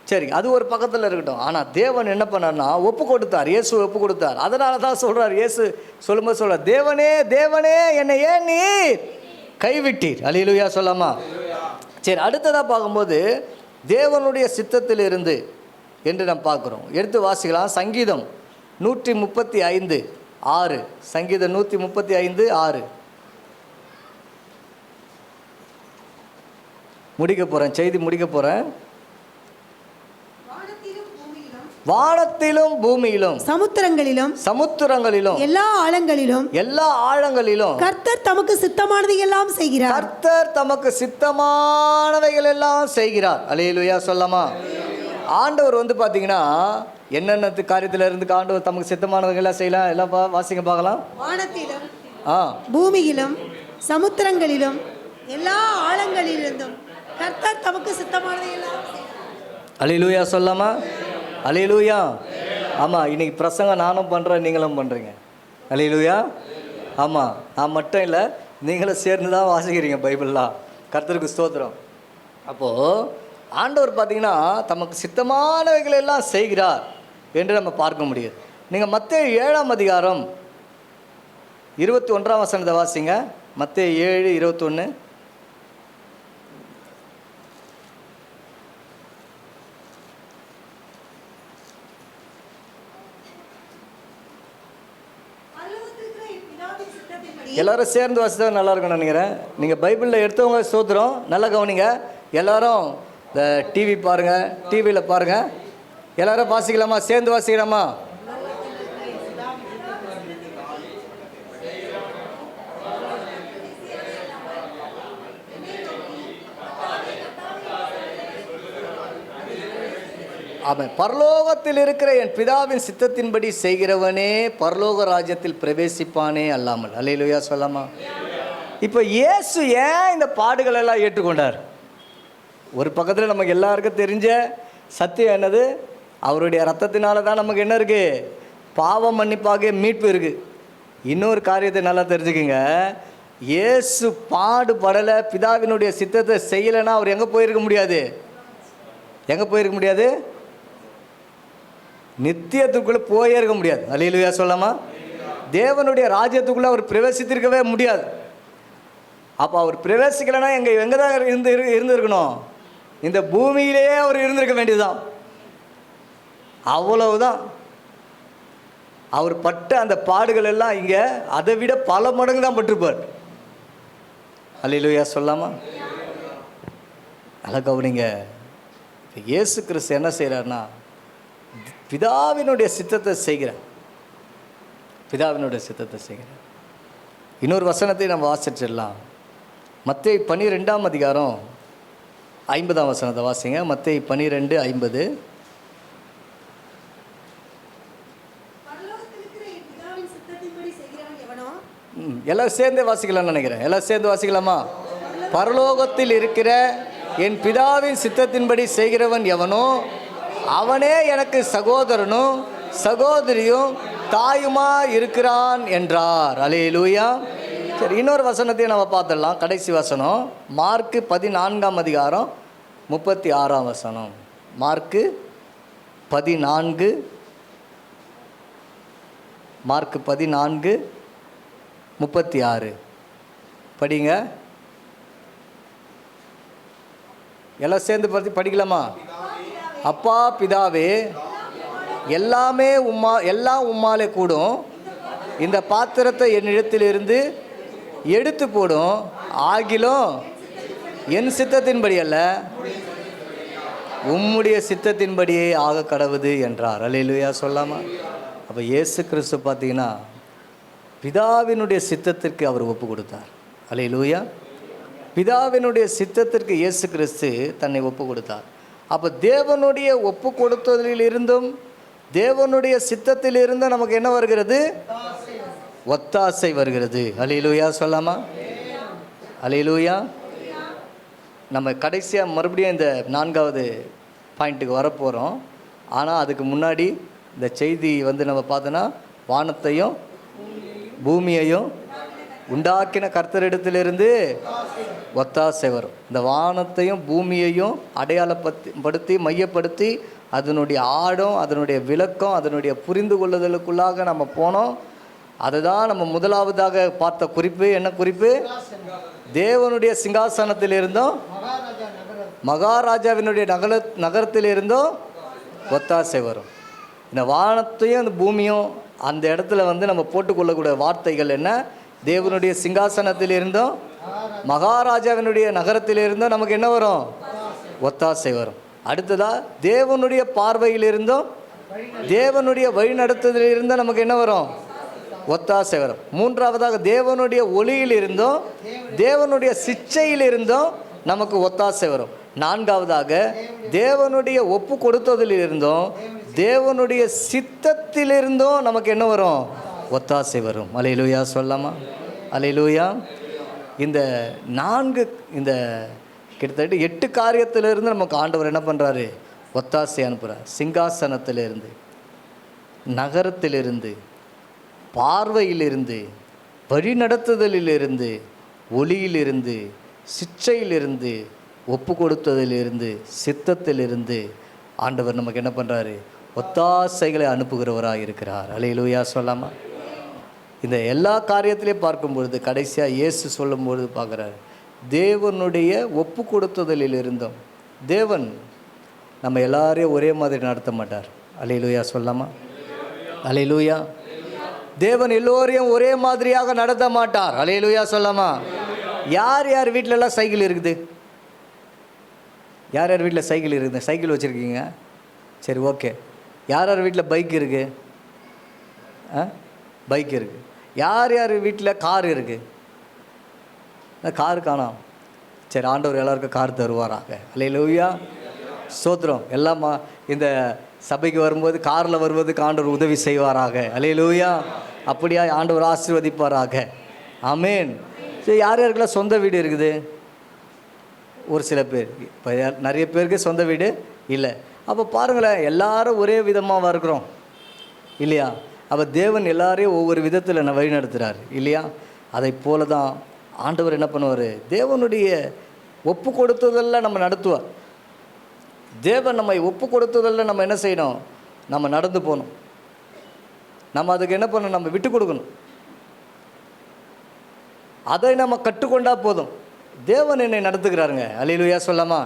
சரி, அது ஒரு பக்கத்தில் இருக்கட்டும். ஆனால் தேவன் என்ன பண்ணார்னா ஒப்பு கொடுத்தார், இயேசு ஒப்பு கொடுத்தார். அதனால தான் சொல்கிறார், இயேசு சொல்லும்போது சொல்கிறார், தேவனே தேவனே என்னை ஏன் நீர் கைவிட்டீர். அல்லேலூயா சொல்லாமா? சரி, அடுத்ததாக பார்க்கும்போது தேவனுடைய சித்தத்தில் இருந்து என்று நாம் பார்க்குறோம். எடுத்து வாசிக்கலாம். சங்கீதம் 135:6. சங்கீதம் 135:6 முடிக்க போகிறேன், செய்தி முடிக்க போகிறேன். வானத்திலும் பூமியிலும் சமுத்திரங்களிலும் எல்லா ஆழங்களிலும் கர்த்தர் தமக்கு சித்தமானவைகள் எல்லாம் செய்கிறார். அல்லேலூயா சொல்லாமா? ஆண்டவர் வந்து பார்த்தீங்கன்னா என்னென்ன காரியத்தில் இருந்து ஆண்டவர் தமக்கு சித்தமானவைகள் எல்லாம் செய்யலாம். எல்லாம் வாசிங்க பார்க்கலாம். வானத்திலும் பூமியிலும் சமுத்திரங்களிலும் எல்லா ஆழங்களிலிருந்தும் கர்த்தர் தமக்கு சித்தமானவைகள் எல்லாம் செய்கிறார். அல்லேலூயா சொல்லாமா? அல்லேலூயா. ஆமாம், இன்னைக்கு பிரசங்கம் நானும் பண்ணுறேன், நீங்களும் பண்ணுறீங்க. அல்லேலூயா. ஆமாம், நான் மட்டும் இல்லை, நீங்களும் சேர்ந்து தான் வாசிக்கிறீங்க பைபிள்லாம். கர்த்தருக்கு ஸ்தோத்திரம். அப்போது ஆண்டவர் பார்த்தீங்கன்னா தமக்கு சித்தமானவைகள் எல்லாம் செய்கிறார் என்று நம்ம பார்க்க முடியுது. நீங்கள் மத்தேயு 7:21 வாசிங்க. மத்தேயு 7:21. எல்லாரும் சேர்ந்து வாசித்தா நல்லா இருக்கும்னு நினைக்கிறேன். நீங்கள் பைபிளில் எடுத்தவங்க ஸ்தோத்திரம், நல்லா கவனிங்க. எல்லாரும் இந்த டிவி பாருங்கள், டிவியில் பாருங்கள். எல்லாரும் வாசிக்கலாமா? சேர்ந்து வாசிக்கலாமா? அவன் பரலோகத்தில் இருக்கிற என் பிதாவின் சித்தத்தின்படி செய்கிறவனே பரலோக ராஜ்யத்தில் பிரவேசிப்பானே அல்லாமல். அல்லேலூயா சொல்லாமா? இப்போ இயேசு ஏன் இந்த பாடுகள் எல்லாம் ஏற்றுக்கொண்டார்? ஒரு பக்கத்தில் நமக்கு எல்லாருக்கும் தெரிஞ்ச சத்தியம் என்னது? அவருடைய ரத்தத்தினால தான் நமக்கு என்ன இருக்குது? பாவ மன்னிப்பாக மீட்பு இருக்குது. இன்னொரு காரியத்தை நல்லா தெரிஞ்சுக்குங்க. இயேசு பாடுபடலை, பிதாவினுடைய சித்தத்தை செய்யலைன்னா அவர் எங்கே போயிருக்க முடியாது? எங்கே போயிருக்க முடியாது? நித்தியத்துக்குள்ளே போயே இருக்க முடியாது. அல்லேலூயா சொல்லாமா? தேவனுடைய ராஜ்யத்துக்குள்ளே அவர் பிரவேசித்திருக்கவே முடியாது. அப்போ அவர் பிரவேசிக்கலைன்னா எங்கே தான் இருந்திருக்கணும்? இந்த பூமியிலேயே அவர் இருந்திருக்க வேண்டியதுதான். அவ்வளவுதான். அவர் பட்ட அந்த பாடுகள் எல்லாம் இங்கே அதை விட பல மடங்கு தான் பட்டிருப்பார். அல்லேலூயா சொல்லாமா? நல்லா கவனிங்க. இயேசு கிறிஸ்து என்ன செய்கிறார்னா பிதாவினுடைய சித்தத்தை செய்கிறார். பிதாவினுடைய சித்தத்தை செய்கிறார். இன்னொரு வசனத்தை நம்ம வாசிச்சிடலாம். மத்தேயு 12:50 வாசிங்க. மத்தேயு 12:50. எல்லாரும் சேர்ந்தே வாசிக்கலாம்னு நினைக்கிறேன். எல்லாரும் சேர்ந்து வாசிக்கலாமா? பரலோகத்தில் இருக்கிற என் பிதாவின் சித்தத்தின்படி செய்கிறவன் எவனோ அவனே எனக்கு சகோதரனும் சகோதரியும் தாயுமா இருக்கிறான் என்றார். அல்லேலூயா. சரி, இன்னொரு வசனத்தையும் நம்ம பார்த்துடலாம். கடைசி வசனம் மார்க்கு 14:36. மார்க்கு 14:36 படிங்க. எல்லாம் சேர்ந்து படிக்கலாமா? அப்பா பிதாவே, எல்லாம் உம்மாலே கூடும். இந்த பாத்திரத்தை என்னிடத்திலிருந்து எடுத்து போடும். ஆகிலும் என் சித்தத்தின்படி அல்ல, உம்முடைய சித்தத்தின்படியே ஆக கடவுது என்றார். அல்லேலூயா சொல்லாமா? அப்போ இயேசு கிறிஸ்து பார்த்தீங்கன்னா பிதாவினுடைய சித்தத்திற்கு அவர் ஒப்பு கொடுத்தார். அல்லேலூயா. பிதாவினுடைய சித்தத்திற்கு இயேசு கிறிஸ்து தன்னை ஒப்பு கொடுத்தார். அப்போ தேவனுடைய ஒப்பு கொடுத்ததிலிருந்தும் தேவனுடைய சித்தத்திலிருந்தும் நமக்கு என்ன வருகிறது? ஒத்தாசை வருகிறது. அல்லேலூயா சொல்லாமா? அல்லேலூயா. நம்ம கடைசியாக மறுபடியும் இந்த 4வது பாயிண்ட்டுக்கு வரப்போகிறோம். ஆனால் அதுக்கு முன்னாடி இந்த செய்தி நம்ம பார்த்தோன்னா, வானத்தையும் பூமியையும் உண்டாக்கின கர்த்தரிடத்திலிருந்து ஒத்தாசை வரும். இந்த வானத்தையும் பூமியையும் அடையாளப்படுத்தி மையப்படுத்தி அதனுடைய ஆழம், அதனுடைய விளக்கம், அதனுடைய புரிந்து கொள்ளுதலுக்குள்ளாக நம்ம போனோம். அதுதான் நம்ம முதலாவதாக பார்த்த குறிப்பு. என்ன குறிப்பு? தேவனுடைய சிங்காசனத்தில் இருந்தோம், மகாராஜாவினுடைய நகரத்தில் இருந்தோம் ஒத்தாசை வரும். இந்த வானத்தையும் அந்த பூமியும் அந்த இடத்துல நம்ம போட்டுக்கொள்ளக்கூடிய வார்த்தைகள் என்ன? தேவனுடைய சிங்காசனத்தில் இருந்தோம், மகாராஜாவினுடைய நகரத்தில் இருந்தோம் நமக்கு என்ன வரும்? ஒத்தாசை வரும். அடுத்ததா தேவனுடைய பார்வையில் இருந்தோம், தேவனுடைய வழிநடத்துதலில் இருந்தோம் நமக்கு என்ன வரும்? ஒத்தாசை வரும். மூன்றாவதாக தேவனுடைய ஒளியில் இருந்தோம், தேவனுடைய சிச்சையில் இருந்தோம் நமக்கு ஒத்தாசை வரும். நான்காவதாக தேவனுடைய ஒப்பு கொடுத்ததில் இருந்தோம், தேவனுடைய சித்தத்திலிருந்தும் நமக்கு என்ன வரும்? ஒத்தாசை வரும். அல்லேலூயா சொல்லாமா? அல்லேலூயா. இந்த கிட்டத்தட்ட 8 காரியத்திலிருந்து நமக்கு ஆண்டவர் என்ன பண்ணுறாரு? ஒத்தாசை அனுப்புகிறார். சிங்காசனத்திலிருந்து, நகரத்திலிருந்து, பார்வையிலிருந்து, வழிநடத்துதலிலிருந்து, ஒளியிலிருந்து, சிச்சையிலிருந்து, ஒப்பு கொடுத்ததிலிருந்து, சித்தத்திலிருந்து ஆண்டவர் நமக்கு என்ன பண்ணுறாரு? ஒத்தாசைகளை அனுப்புகிறவராக இருக்கிறார். அல்லேலூயா சொல்லாமா? இந்த எல்லா காரியத்திலையும் பார்க்கும்பொழுது கடைசியாக இயேசு சொல்லும்பொழுது பார்க்குறாரு, தேவனுடைய ஒப்பு கொடுத்ததில் இருந்தோம். தேவன் நம்ம எல்லாரையும் ஒரே மாதிரி நடத்த மாட்டார். அல்லேலூயா சொல்லாமா? அல்லேலூயா. தேவன் எல்லோரையும் ஒரே மாதிரியாக நடத்த மாட்டார். அல்லேலூயா சொல்லாமா? யார் யார் வீட்டிலலாம் சைக்கிள் இருக்குது? யார் யார் வீட்டில் சைக்கிள் இருக்குது? சைக்கிள் வச்சுருக்கீங்க? சரி, ஓகே. யார் யார் வீட்டில் பைக் இருக்குது? பைக் இருக்குது. யார் யார் வீட்டில் கார் இருக்குது? கார் காணோம். சரி, ஆண்டவர் எல்லாருக்கும் கார் தருவாராக. அல்லேலூயா ஸ்தோத்திரம். எல்லாமா இந்த சபைக்கு வரும்போது காரில் வருவதுக்கு ஆண்டவர் உதவி செய்வாராக. அல்லேலூயா. அப்படியா ஆண்டவர் ஆசீர்வதிப்பாராக. ஆமேன். சரி, யார் யாருக்கெல்லாம் சொந்த வீடு இருக்குது? ஒரு சில பேர். இப்போ நிறைய பேருக்கு சொந்த வீடு இல்லை. அப்போ பாருங்களேன், எல்லாரும் ஒரே விதமாக இருக்கிறோம் இல்லையா? அப்போ தேவன் எல்லாரையும் ஒவ்வொரு விதத்தில் வழி நடத்துகிறார் இல்லையா? அதை போல தான் ஆண்டவர் என்ன பண்ணுவார்? தேவனுடைய ஒப்பு கொடுத்ததெல்லாம் நம்ம நடத்துவார். தேவன் நம்மை ஒப்பு கொடுத்ததெல்லாம் நம்ம என்ன செய்யணும்? நம்ம நடந்து போகணும். நம்ம அதுக்கு என்ன பண்ணணும்? நம்ம விட்டு கொடுக்கணும். அதை நம்ம கற்றுக்கொண்டா போதும். தேவன் என்னை நடத்துகிறாருங்க. அல்லேலூயா சொல்லாமா?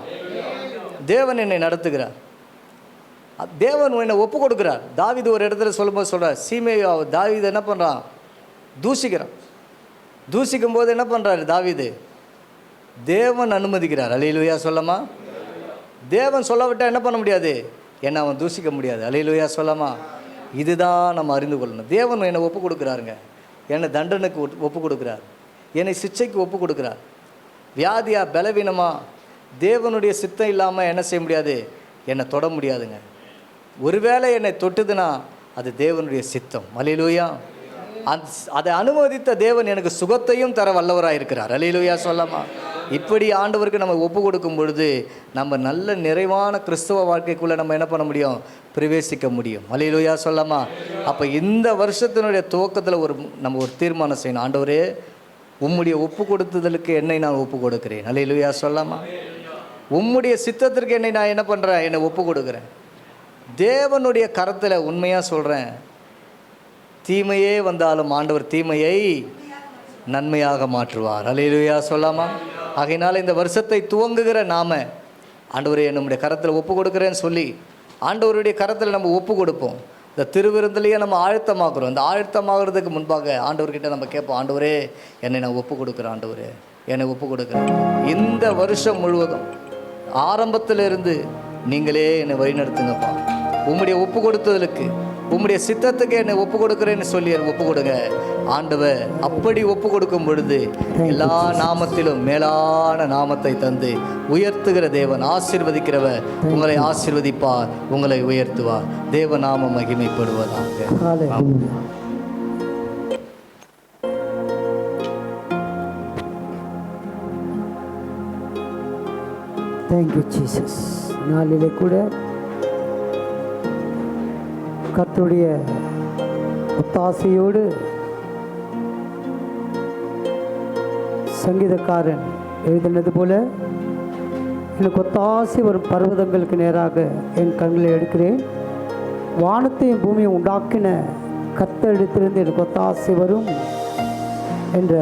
தேவன் என்னை நடத்துகிறார். தேவன் என்னை ஒப்பு கொடுக்குறார். தாவீது ஒரு இடத்துல சொல்லும்போது சொல்கிறார், சீமையா தாவீது என்ன பண்ணுறான்? தூசிக்கிறான். தூசிக்கும் போது என்ன பண்ணுறாரு தாவீது? தேவன் அனுமதிக்கிறார். அல்லேலூயா சொல்லாமா? தேவன் சொல்லவிட்டால் என்ன பண்ண முடியாது? என்னை அவன் தூசிக்க முடியாது. அல்லேலூயா சொல்லாமா? இதுதான் நம்ம அறிந்து கொள்ளணும். தேவன் என்னை ஒப்பு கொடுக்குறாருங்க. என்னை தண்டனைக்கு ஒப்பு கொடுக்குறார், என்னை சிச்சைக்கு ஒப்பு கொடுக்குறார். வியாதியா பலவீனமா தேவனுடைய சித்தம் இல்லாமல் என்ன செய்ய முடியாது? என்னை தொட முடியாதுங்க. ஒருவேளை என்னை தொட்டுதுன்னா அது தேவனுடைய சித்தம். அல்லேலூயா. அதை அனுமதித்த தேவன் எனக்கு சுகத்தையும் தர வல்லவராக இருக்கிறார். அல்லேலூயா சொல்லாமா? இப்படி ஆண்டவருக்கு நம்ம ஒப்பு கொடுக்கும் பொழுது நம்ம நல்ல நிறைவான கிறிஸ்தவ வாழ்க்கைக்குள்ளே நம்ம என்ன பண்ண முடியும்? பிரவேசிக்க முடியும். அல்லேலூயா சொல்லாமா? அப்போ இந்த வருஷத்தினுடைய துவக்கத்தில் நம்ம ஒரு தீர்மானம் செய்யணும். ஆண்டவரே, உம்முடைய ஒப்பு கொடுத்ததற்கு என்னை நான் ஒப்பு கொடுக்கிறேன். அல்லேலூயா சொல்லாமா? உம்முடைய சித்தத்திற்கு என்னை நான் என்ன பண்ணுறேன்? என்னை ஒப்பு கொடுக்குறேன். தேவனுடைய கரத்தில் உண்மையாக சொல்கிறேன், தீமையே வந்தாலும் ஆண்டவர் தீமையை நன்மையாக மாற்றுவார். அல்லேலூயா சொல்லாமா? ஆகையினால இந்த வருஷத்தை துவங்குகிற நாம ஆண்டவரே நம்முடைய கரத்தில் ஒப்பு கொடுக்குறேன்னு சொல்லி ஆண்டவருடைய கரத்தில் நம்ம ஒப்பு கொடுப்போம். இந்த திருவிருந்திலேயே நம்ம ஆழ்த்தமாக்குறோம். இந்த ஆழ்த்தமாகிறதுக்கு முன்பாக ஆண்டவர்கிட்ட நம்ம கேட்போம், ஆண்டவரே என்னை நான் ஒப்பு கொடுக்குறேன், ஆண்டவரே என்னை ஒப்பு கொடுக்குறேன். இந்த வருஷம் முழுவதும் ஆரம்பத்திலிருந்து நீங்களே என்னை வழிநடத்துங்கப்பா. உம்முடைய ஒப்பு கொடுத்ததற்கு, உம்முடைய சித்தத்துக்கு என்னை ஒப்பு கொடுக்குறேன்னு சொல்லி ஒப்பு கொடுங்க ஆண்டவர். அப்படி ஒப்பு கொடுக்கும் பொழுது எல்லா நாமத்திலும் மேலான நாமத்தை தந்து உயர்த்துகிற தேவன், ஆசீர்வதிக்கிறவர் உங்களை ஆசீர்வதிப்பார், உங்களை உயர்த்துவார். தேவ நாமம் மகிமைப்படுவதாக. Thank you Jesus. நாளிலே கூட கர்த்தருடைய ஒத்தாசையோடு சங்கீதக்காரன் எழுதினது போல எனக்கு ஒத்தாசை வரும் பர்வதங்களுக்கு நேராக என் கண்களை எடுக்கிறேன். வானத்தையும் பூமியை உண்டாக்கின கர்த்தரிடத்திலிருந்து எனக்கு ஒத்தாசை வரும் என்ற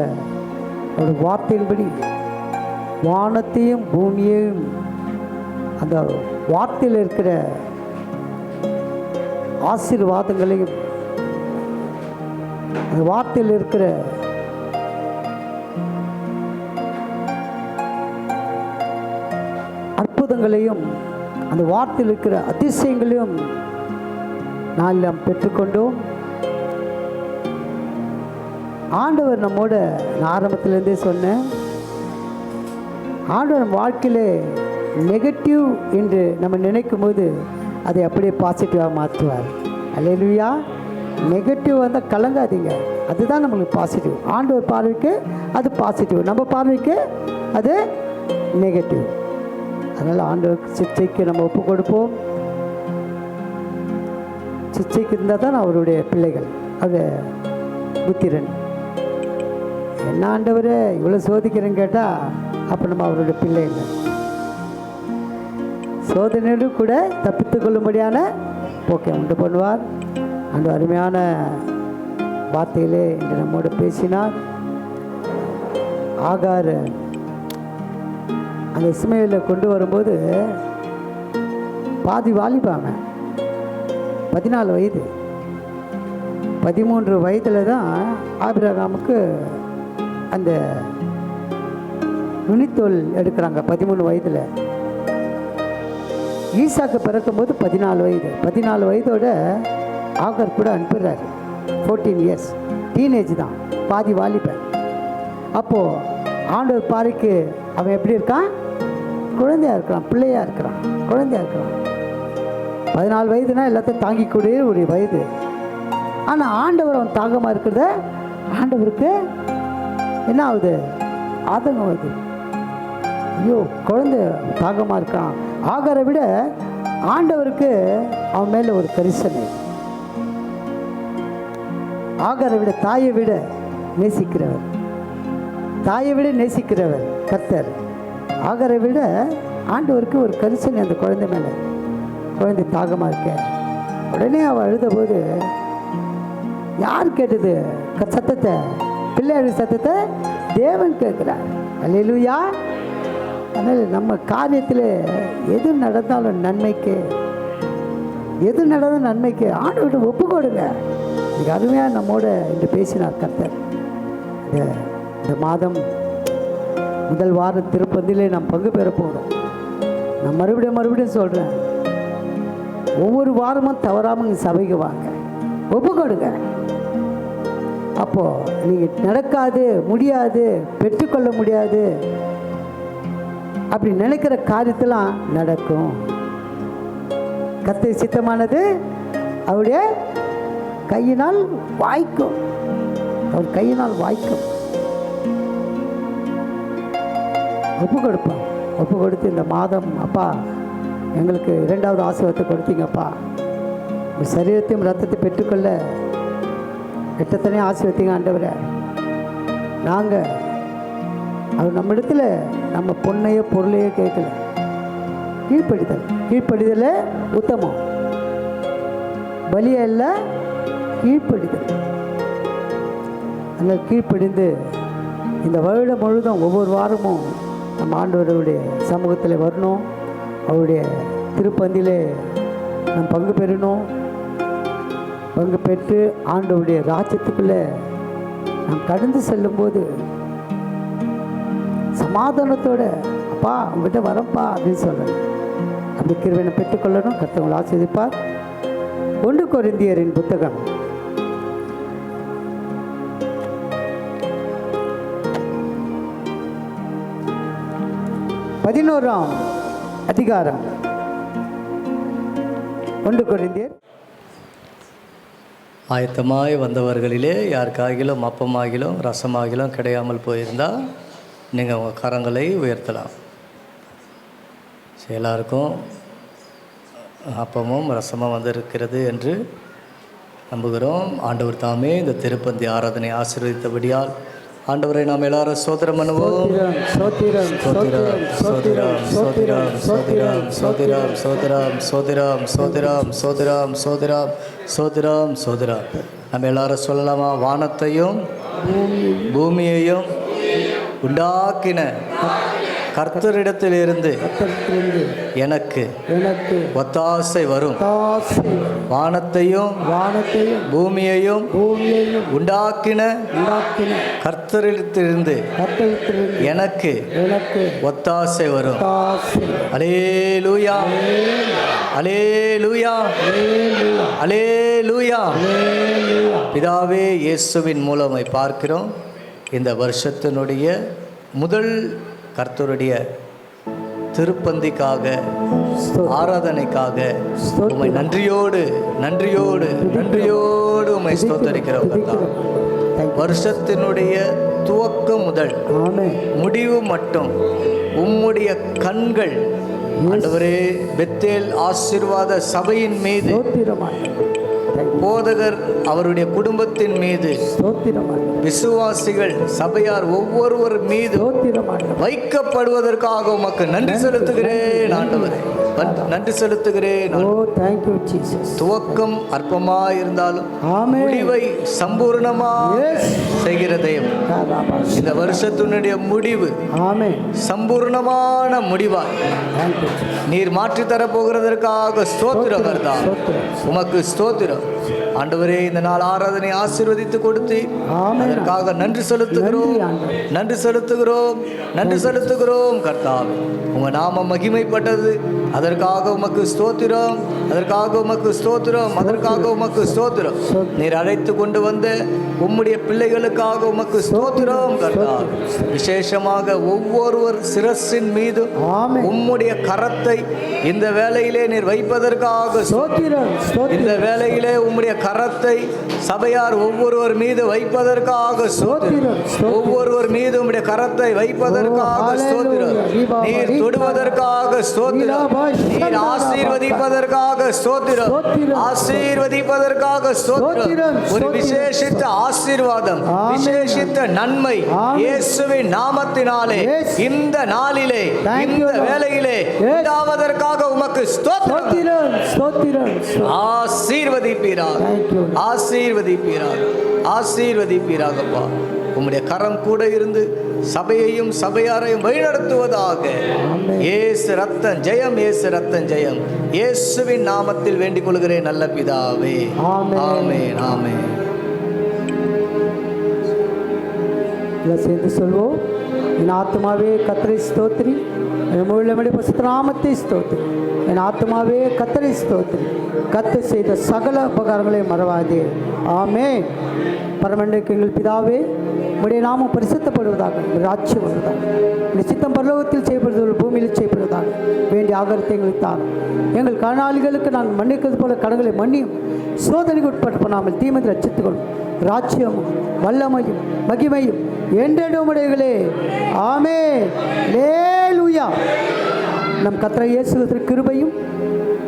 ஒரு வார்த்தையின்படி வானத்தையும் பூமியையும் அந்த வார்த்தையில் இருக்கிற ஆசீர்வாதங்களையும் அந்த வார்த்தையில் இருக்கிற அற்புதங்களையும் அந்த வார்த்தையில் இருக்கிற அதிசயங்களையும் நாம் பெற்றுக்கொண்டோம். ஆண்டவர் நம்மோட நான் ஆரம்பத்திலேருந்தே சொன்னேன், ஆண்டவர் நம்ம வாழ்க்கையில் நெகட்டிவ் என்று நம்ம நினைக்கும் போது அதை அப்படியே பாசிட்டிவாக மாற்றுவார். அல்லேலூயா. நெகட்டிவ் வந்தால் கலங்காதீங்க, அதுதான் நம்மளுக்கு பாசிட்டிவ். ஆண்டவர் பார்வைக்கு அது பாசிட்டிவ், நம்ம பார்வைக்கு அது நெகட்டிவ். அதனால் ஆண்டவருக்கு சிச்சைக்கு நம்ம ஒப்பு கொடுப்போம். சிச்சைக்கு இருந்தால் தான் அவருடைய பிள்ளைகள். அது புத்திரன் என்ன ஆண்டவரே இவ்வளோ சோதிக்கிறேன்னு கேட்டால் அப்போ நம்ம அவருடைய பிள்ளை இல்லை. சோதனையோடு கூட தப்பித்து கொள்ளும்படியான போக்கை உண்டு பண்ணுவார். அந்த அருமையான வார்த்தையிலே இன்று நம்மோடு பேசினார். ஆகார் அந்த இஸ்மாயேலை கொண்டு வரும்போது பாதி வாலிபாங்க, 14 வயது. 13 வயதில் தான் ஆபிரகாமுக்கு அந்த நுனித்தோல் எடுக்கிறாங்க. 13 வயதில். ஈசாக்கு பிறக்கும்போது 14 வயது. 14 வயதோட ஆகார் கூட அனுப்புகிறார். 14 இயர்ஸ், டீனேஜ் தான், பாதி வாலிபன். அப்போது ஆண்டவர் பாறைக்கு அவன் எப்படி இருக்கான்? குழந்தையாக இருக்கிறான், பிள்ளையாக இருக்கிறான், குழந்தையாக இருக்கிறான். 14 வயதுனா எல்லாத்தையும் தாங்கிக்கூடிய ஒரு வயது. ஆனால் ஆண்டவர் அவன் தாகமாக இருக்கிறத ஆண்டவருக்கு என்ன ஆகுது? ஆதங்கம் வருது. ஐயோ குழந்தை தாகமாக இருக்கான். ஆகாரை விட ஆண்டவருக்கு அவன் மேலே ஒரு கரிசனை. ஆகாரை விட தாயை விட நேசிக்கிறவர், தாயை விட நேசிக்கிறவர் கர்த்தர். ஆகாரை விட ஆண்டவருக்கு ஒரு கரிசனை அந்த குழந்தை மேலே. குழந்தை தாகமாக இருக்க உடனே அவள் அழுதபோது யார் கேட்டது சத்தத்தை? பிள்ளையாடி சத்தத்தை தேவன் கேட்குறார். அல்லேலூயா. அதனால் நம்ம காரியத்தில் எது நடந்தாலும் நன்மைக்கு, எது நடந்தாலும் நன்மைக்கு ஆண்டவர்கிட்ட ஒப்பு கொடுங்க. இது அருமையாக நம்மோட இன்று பேசினார் கர்த்தர். இந்த மாதம் முதல் வார திருப்பந்திலே நாம் பங்கு பெற போகிறோம். நான் மறுபடியும் சொல்கிறேன், ஒவ்வொரு வாரமும் தவறாமல் சபைக்கு வாங்க, ஒப்பு கொடுங்க. அப்போது நீங்கள் நடக்காது, முடியாது, பெற்றுக்கொள்ள முடியாது அப்படி நினைக்கிற காரியத்தெல்லாம் நடக்கும். கர்த்தர் சித்தமானது அவருடைய கையினால் வாய்க்கும், அவர் கையினால் வாய்க்கும். ஒப்பு கொடுப்போம். ஒப்பு கொடுத்து இந்த மாதம் அப்பா எங்களுக்கு 2வது ஆசீர்வாதத்தை கொடுத்தீங்கப்பா. உங்கள் சரீரத்தையும் ரத்தத்தை பெற்றுக்கொள்ள எத்தனையோ ஆசீர்வதிங்க ஆண்டவரை. நாங்கள் அவர் நம்மிடத்தில் நம்ம பொண்ணையோ பொருளையோ கேட்கல. கீழ்ப்படிதல் உத்தமம். பலிய இல்லை, கீழ்ப்படிதல். அந்த கீழ்ப்படிந்து இந்த வருடம் முழுதும் ஒவ்வொரு வாரமும் நம்ம ஆண்டவருடைய சமூகத்தில் வரணும். அவருடைய திருப்பந்திலே நாம் பங்கு பெறணும். பங்கு பெற்று ஆண்டவருடைய ராஜ்யத்துக்குள்ளே நாம் கடந்து செல்லும்போது சமாதானத்தோட அப்பா உங்கள்கிட்ட வரப்பா அப்படின்னு சொல்லணும். அப்படி கிருபையை பெற்றுக்கொள்ளணும். கர்த்தர் ஆசீர்வதிப்பார். 1 கொரிந்தியரின் புத்தகம் 11ஆம் அதிகாரம். 1 கொரிந்தியர். ஆயத்தமாய் வந்தவர்களிலே யாருக்காகிலும் அப்பமாகிலும் ரசமாகிலும் கிடையாமல் போயிருந்தால் நீங்கள் உங்கள் கரங்களை உயர்த்தலாம். எல்லாருக்கும் அப்பமும் ரசமும் வந்திருக்கிறது என்று நம்புகிறோம். ஆண்டவர் தாமே இந்த திருப்பந்தி ஆராதனை ஆசீர்வதித்தபடியால் ஆண்டவரை நாம் எல்லாரும் ஸ்தோத்திரம் பண்ணுவோம். ஸ்தோத்திரம் ஸ்தோத்திரம் ஸ்தோத்திரம் ஸ்தோத்திரம் ஸ்தோத்திரம் ஸ்தோத்திரம் சோதரம் சோதரம் சோதரம் சோதரம் சோதரம் சோதரம் சோதரம். நம்ம எல்லாரும் சொல்லலாமா? வானத்தையும் பூமியையும் உண்டாக்கின கர்த்தரிடத்திலிருந்து எனக்கு ஒத்தாசை வரும். வானத்தையும் பூமியையும் உண்டாக்கின கர்த்தரிடத்திலிருந்து எனக்கு ஒத்தாசை வரும். அல்லேலூயா அல்லேலூயா அல்லேலூயா. பிதாவே, இயேசுவின் மூலமை பார்க்கிறோம். இந்த வருஷத்தினுடைய முதல் கர்த்தருடைய திருப்பந்திக்காக, ஆராதனைக்காக உம்மை நன்றியோடு நன்றியோடு நன்றியோடு உம்மை ஸ்தோத்தரிக்கிறோம். வருஷத்தினுடைய துவக்கம் முதல் முடிவு மட்டும் உம்முடைய கண்கள் ஆண்டவரே பெத்தேல் ஆசீர்வாத சபையின் மீது, போதகர் அவருடைய குடும்பத்தின் மீது, விசுவாசிகள் சபையார் ஒவ்வொருவர் மீது வைக்கப்படுவதற்காக உமக்கு நன்றி செலுத்துகிறேன் ஆண்டவரே, நன்றி செலுத்துகிறேன். துவக்கம் அற்பமாய் இருந்தாலும் முடிவை சம்பூர்ணமாக செய்கிற தெய்வம். இந்த வருஷத்தினுடைய முடிவு சம்பூர்ணமான முடிவாய் நீர் மாற்றி தரப்போகிறதற்காக ஸ்தோத்திரம் கர்த்தா, உமக்கு ஸ்தோத்திரம் ஆண்டவரே. இந்த நாள் ஆராதனை ஆசீர்வதித்து கொடுத்து அதற்காக நன்றி செலுத்துகிறோம், நன்றி செலுத்துகிறோம், நன்றி செலுத்துகிறோம் கர்த்தாவே. உங்க நாமம் மகிமைப்பட்டது, அதற்காக உமக்கு ஸ்தோத்திரம், அதற்காக உமக்கு ஸ்தோத்திரம், அதற்காக உமக்கு ஸ்தோத்திரம். நீர் அழைத்து கொண்டு வந்த உம்முடைய பிள்ளைகளுக்காக உமக்கு ஸ்தோத்திரம் கர்த்தாவே. விசேஷமாக ஒவ்வொருவர் சிரசின் மீது உம்முடைய கரத்தை இந்த வேளையிலே நீர் வைப்பதற்காக ஸ்தோத்திரம். இந்த வேளையிலே உம்முடைய கரத்தை சபையார் ஒவ்வொருவர் மீது வைப்பதற்காக ஸ்தோத்திரம். ஒவ்வொருவர் மீது உம்முடைய கரத்தை வைப்பதற்காக ஸ்தோத்திரம். நீர் தொடுவதற்காக ஸ்தோத்திரம். நீர் ஆசீர்வதிப்பதற்காக ஸ்தோத்திரம். ஆசீர்வதிப்பதற்காக ஸ்தோத்திரம். ஒரு விசேஷித்த ஆசீர்வாதம், விசேஷித்த நன்மை இயேசுவின் நாமத்தினாலே இந்த நாளிலே, இந்த வேளையிலே உண்டாவதற்காக உமக்கு ஸ்தோத்திரம். ஆசீர்வதிப்பீராக, ஆசீர்வதிப்பீராக, ஆசீர்வதிப்பீராகப்பா. உம்முடைய கரம் கூட இருந்து சபையையும் சபையாரையும் வழிநடத்துவதாக. இயேசு ரத்தம் ஜெயம், இயேசு ரத்தம் ஜெயம். இயேசுவின் நாமத்தில் வேண்டிக் கொள்கிறேன் நல்ல பிதாவே. ஆமென், ஆமென். சேர்ந்து சொல்வோம். என் ஆத்மாவே கர்த்தரை ஸ்தோத்திரி, என் முழுமையுடைய பரிசுத்த நாமத்தை ஸ்தோத்திரி. என் ஆத்மாவே கர்த்தரை ஸ்தோத்திரி, கர்த்தர் செய்த சகல உபகாரங்களை மறவாதே. ஆமென். பரமண்டலுக்கு எங்கள் பிதாவே, உம்முடைய நாமம் பரிசுத்தப்படுவதாக, ராஜ்யம் வருவதாக, நிச்சித்தம் பரலோகத்தில் செய்யப்படுவது பூமியில் செய்யப்படுவதாக. வேண்டிய ஆகாரத்தை எங்களுக்கு தான். எங்கள் கடனாளிகளுக்கு நாங்கள் மன்னிக்கிறது போல கடன்களை மன்னியும், சோதனைக்கு உட்பட்டு பண்ணாமல் தீமத்தில் ரட்சித்துக்கொள்ளும். ராஜ்யமும் வல்லமையும் மகிமையும் என்றென்றும் உடையவர்களே. ஆமென். அல்லேலூயா. நம் கர்த்தர் இயேசு கிறிஸ்துவின் கிருபையும்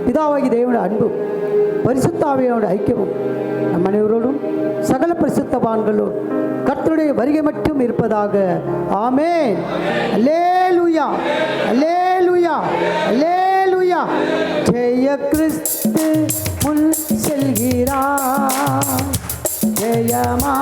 பிதாவாகிய தேவனுடைய அன்பும் பரிசுத்த ஆவியானவருடைய ஐக்கியமும் நம் அனைவரோடும் சகல பரிசுத்தவான்களோடும் கர்த்தருடைய வருகை மட்டும் இருப்பதாக. ஆமென். அல்லேலூயா, அல்லேலூயா, அல்லேலூயா. ஜெய கிறிஸ்து முன் செல்கிறார், ஜெயமா